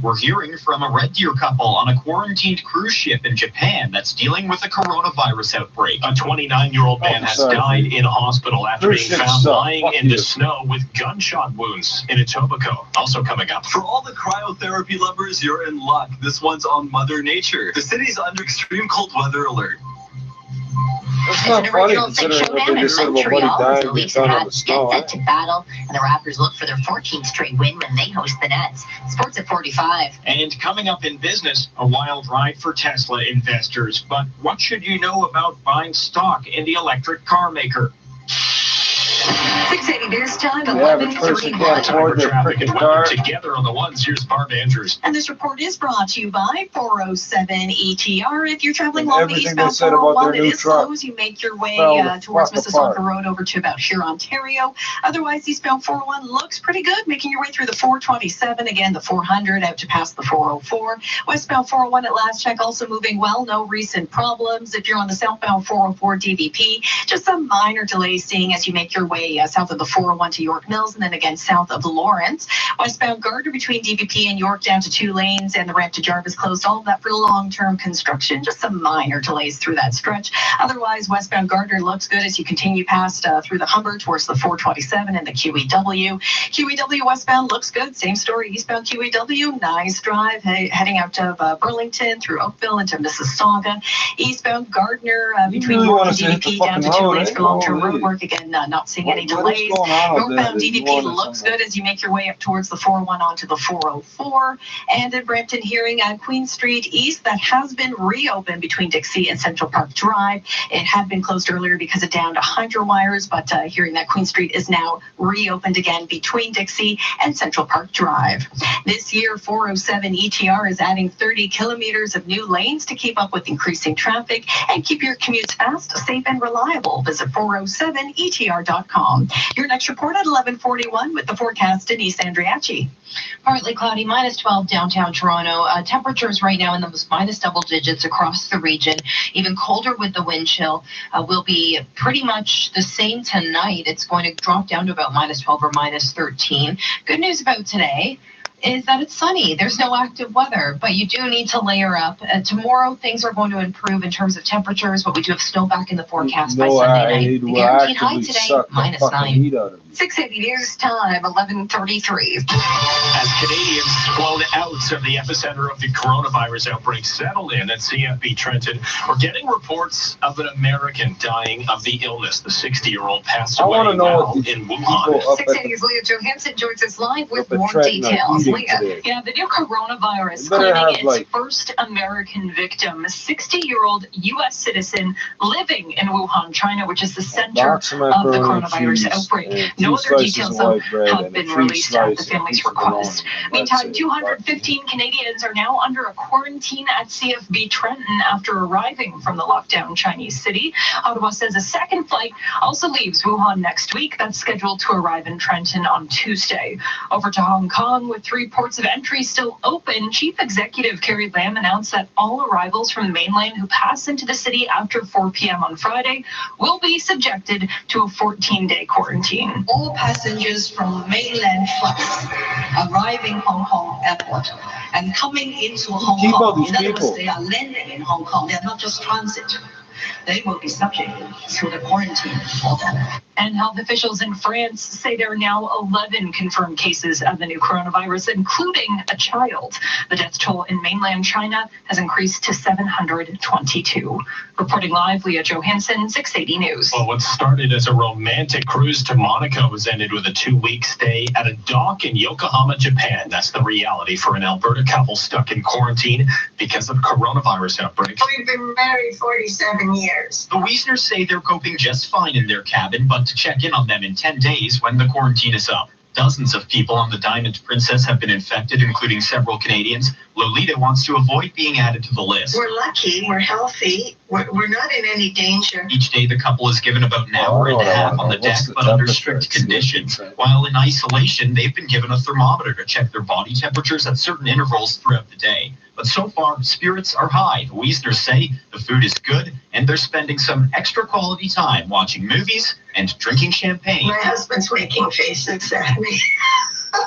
We're hearing from a Red Deer couple on a quarantined cruise ship in Japan that's dealing with a coronavirus outbreak. A 29-year-old man has died in hospital after being found lying in the snow with gunshot wounds in Etobicoke. Also coming up. For all the cryotherapy lovers, you're in luck. This one's on Mother Nature. The city's under extreme cold weather alert. That's not funny considering what they just said about Buddy dying and being found on the snow. Set to battle, and the Raptors look for their 14th straight win when they host the Nets. Sports at 45. And coming up in business, a wild ride for Tesla investors. But what should you know about buying stock in the electric car maker? 680 News Time, The average person can't 11:31. afford their Traffic freaking and car. weather together on the ones. Here's Barb Andrews. And this report is brought to you by 407 ETR. If you're traveling And along the everything they eastbound said about 401, their it new is truck closed. You make your way fell the towards fuck Mississauga apart. Road over to about here, Ontario. Otherwise, eastbound 401 looks pretty good, making your way through the 427, again, the 400 out to past the 404. Westbound 401 at last check also moving well, no recent problems. If you're on the southbound 404 DVP, just some minor delays seeing as you make your way south south of the 401 to York Mills, and then again south of Lawrence. Westbound Gardner between DVP and York down to 2 lanes, and the ramp to Jarvis closed. All of that for long-term construction. Just some minor delays through that stretch. Otherwise, westbound Gardner looks good as you continue past through the Humber towards the 427 and the QEW. QEW westbound looks good. Same story. Eastbound QEW, nice drive. Heading out of Burlington through Oakville into Mississauga. Eastbound Gardner between York and DVP down to 2 lanes for long-term road work. Again, not seeing any delays. Northbound DVP looks good as you make your way up towards the 401 onto the 404. And in Brampton, hearing Queen Street East, that has been reopened between Dixie and Central Park Drive. It had been closed earlier because of downed hydro wires, but hearing that Queen Street is now reopened again between Dixie and Central Park Drive. This year, 407 ETR is adding 30 kilometers of new lanes to keep up with increasing traffic and keep your commutes fast, safe, and reliable. Visit 407etr.com. Your next report at 11:41 with the forecast, Denise Andriachi. Partly cloudy, -12 downtown Toronto. Temperatures right now in the minus double digits across the region. Even colder with the wind chill. Will be pretty much the same tonight. It's going to drop down to about -12 or -13. Good news about today is that it's sunny. There's no active weather, but you do need to layer up. Tomorrow, things are going to improve in terms of temperatures, but we do have snow back in the forecast by Sunday night. The guaranteed high today, -9. 680 News Time, 11:33. As Canadians flown out of the epicenter of the coronavirus outbreak settled in at CFB Trenton, we're getting reports of an American dying of the illness. The 60-year-old passed away in Wuhan. 680's Leah Johansson joins us live with more details. Leah. Yeah, the new coronavirus claiming its first American victim, a 60-year-old U.S. citizen living in Wuhan, China, which is the center of the coronavirus outbreak. No other details have been released at the family's request. Meantime, 215 Canadians are now under a quarantine at CFB Trenton after arriving from the lockdown Chinese city. Ottawa says a second flight also leaves Wuhan next week. That's scheduled to arrive in Trenton on Tuesday. Over to Hong Kong, with 3 ports of entry still open, Chief Executive Carrie Lam announced that all arrivals from the mainland who pass into the city after 4 p.m. on Friday will be subjected to a 14-day quarantine. All passengers from mainland flights arriving Hong Kong airport and coming into Hong Kong, in other words, they are landing in Hong Kong, they are not just transit. They will be subject to the quarantine for them. And health officials in France say there are now 11 confirmed cases of the new coronavirus, including a child. The death toll in mainland China has increased to 722. Reporting live, Leah Johansson, 680 News. Well, what started as a romantic cruise to Monaco has ended with a 2-week stay at a dock in Yokohama, Japan. That's the reality for an Alberta couple stuck in quarantine because of coronavirus outbreak. We've been married 47 years. The Wiesners say they're coping just fine in their cabin, but to check in on them in 10 days when the quarantine is up. Dozens of people on the Diamond Princess have been infected, including several Canadians. Lolita wants to avoid being added to the list. We're lucky, we're healthy, we're not in any danger. Each day, the couple is given about an hour and a half on the deck, but under strict conditions. While in isolation, they've been given a thermometer to check their body temperatures at certain intervals throughout the day. But so far, spirits are high. The Wiesners say the food is good, and they're spending some extra quality time watching movies and drinking champagne. My husband's making faces at me.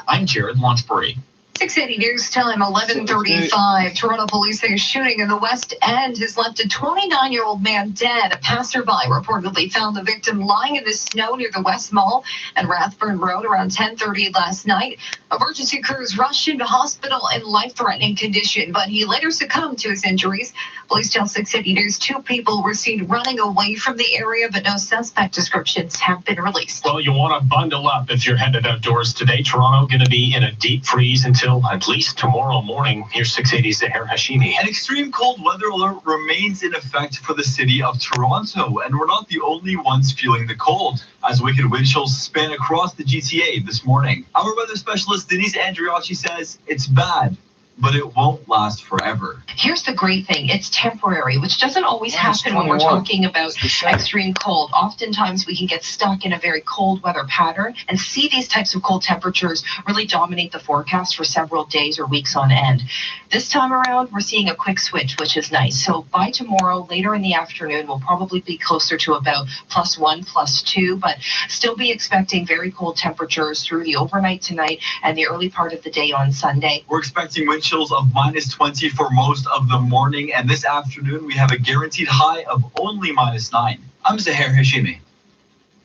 I'm Jared Launchbury. 680 News Time, 11:35. Toronto police say a shooting in the West End has left a 29-year-old man dead. A passerby reportedly found the victim lying in the snow near the West Mall and Rathburn Road around 10:30 last night. Emergency crews rushed into hospital in life-threatening condition, but he later succumbed to his injuries. Police tell 680 News 2 people were seen running away from the area, but no suspect descriptions have been released. Well, you want to bundle up if you're headed outdoors today. Toronto going to be in a deep freeze until at least tomorrow morning. Here's 680's Zahir Hashimi. An extreme cold weather alert remains in effect for the city of Toronto, and we're not the only ones feeling the cold, as wicked wind chills span across the GTA this morning. Our weather specialist Denise Andriachi says it's bad. but it won't last forever. Here's the great thing. It's temporary, which doesn't always happen when we're talking about extreme cold. Oftentimes we can get stuck in a very cold weather pattern and see these types of cold temperatures really dominate the forecast for several days or weeks on end. This time around, we're seeing a quick switch, which is nice. So by tomorrow, later in the afternoon, we'll probably be closer to about +1, +2, but still be expecting very cold temperatures through the overnight tonight and the early part of the day on Sunday. We're expecting wind chills of -20 for most of the morning, and this afternoon we have a guaranteed high of only -9. I'm Zahir Hashimi.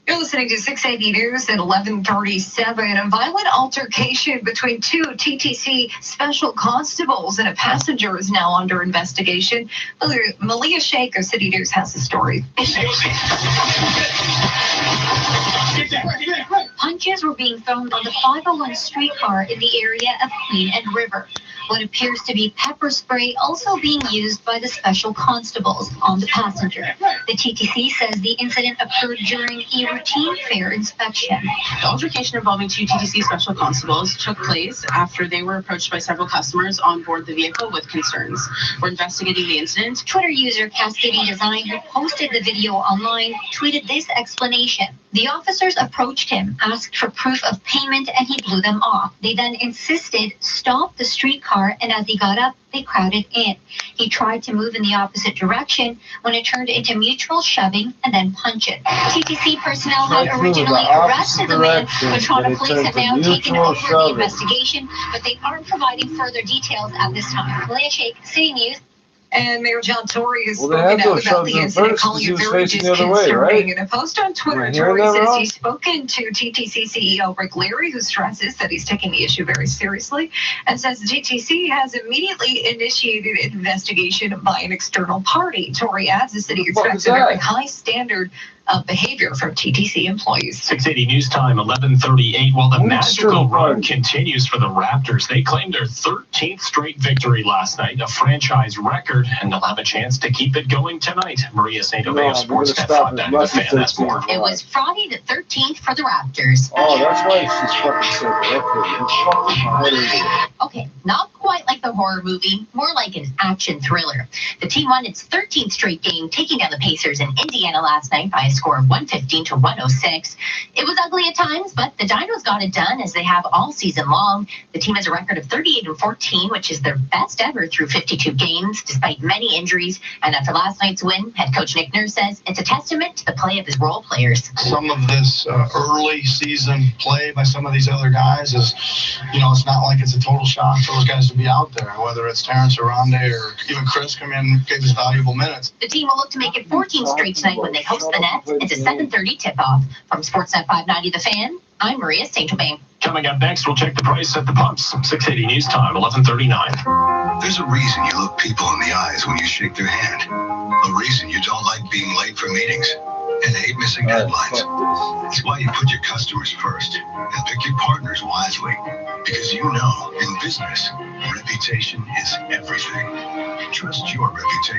You're listening to 680 News at 11:37. A violent altercation between two TTC special constables and a passenger is now under investigation. Malia Sheikh of City News has the story. Punches were being thrown on the 501 streetcar in the area of Queen and River. What appears to be pepper spray also being used by the special constables on the passenger. The TTC says the incident occurred during a routine fare inspection. The altercation involving two TTC special constables took place after they were approached by several customers on board the vehicle with concerns. We're investigating the incident. Twitter user Cascading Design, who posted the video online, tweeted this explanation. The officers approached him, asked for proof of payment, and he blew them off. They then insisted, stop the streetcar, and as he got up, they crowded in. He tried to move in the opposite direction when it turned into mutual shoving and then punches. TTC personnel had originally arrested the man, but Toronto police have now taken over the investigation, but they aren't providing further details at this time. Malia Sheikh, City News. And Mayor John Tory has spoken out about the incident, calling it very disconcerting. In a post on Twitter, Tory says he's spoken to TTC CEO Rick Leary, who stresses that he's taking the issue very seriously, and says the TTC has immediately initiated an investigation by an external party. Tory adds the city expects a very high standard of behavior from TTC employees. 680 News Time, 11:38. Well, the magical run continues for the Raptors. They claimed their 13th straight victory last night, a franchise record, and they'll have a chance to keep it going tonight. Maria St. Obey of Sportsnet 5 the Fan. That's more. It was Friday the 13th for the Raptors. Oh, that's why she's fucking sick. Okay, not quite like the horror movie, more like an action thriller. The team won its 13th straight game, taking down the Pacers in Indiana last night by a score of 115 to 106. It was ugly at times, but the Dinos got it done as they have all season long. The team has a record of 38-14, which is their best ever through 52 games, despite many injuries. And after last night's win, head coach Nick Nurse says it's a testament to the play of his role players. Some of this early season play by some of these other guys is, it's not like it's a total shock for those guys to be out there, whether it's Terrence or Rondé or even Chris come in, gave us valuable minutes. The team will look to make it 14 straight tonight when they host the Nets. It's a 7:30 tip-off. From Sportsnet 590 The Fan, I'm Maria St. Obey. Coming up next, we'll check the price at the pumps. 680 News Time, 11:39. There's a reason you look people in the eyes when you shake their hand. A reason you don't like being late for meetings and hate missing deadlines. It's why you put your customers first and pick your partners wisely. Because in business, reputation is everything. Trust your reputation.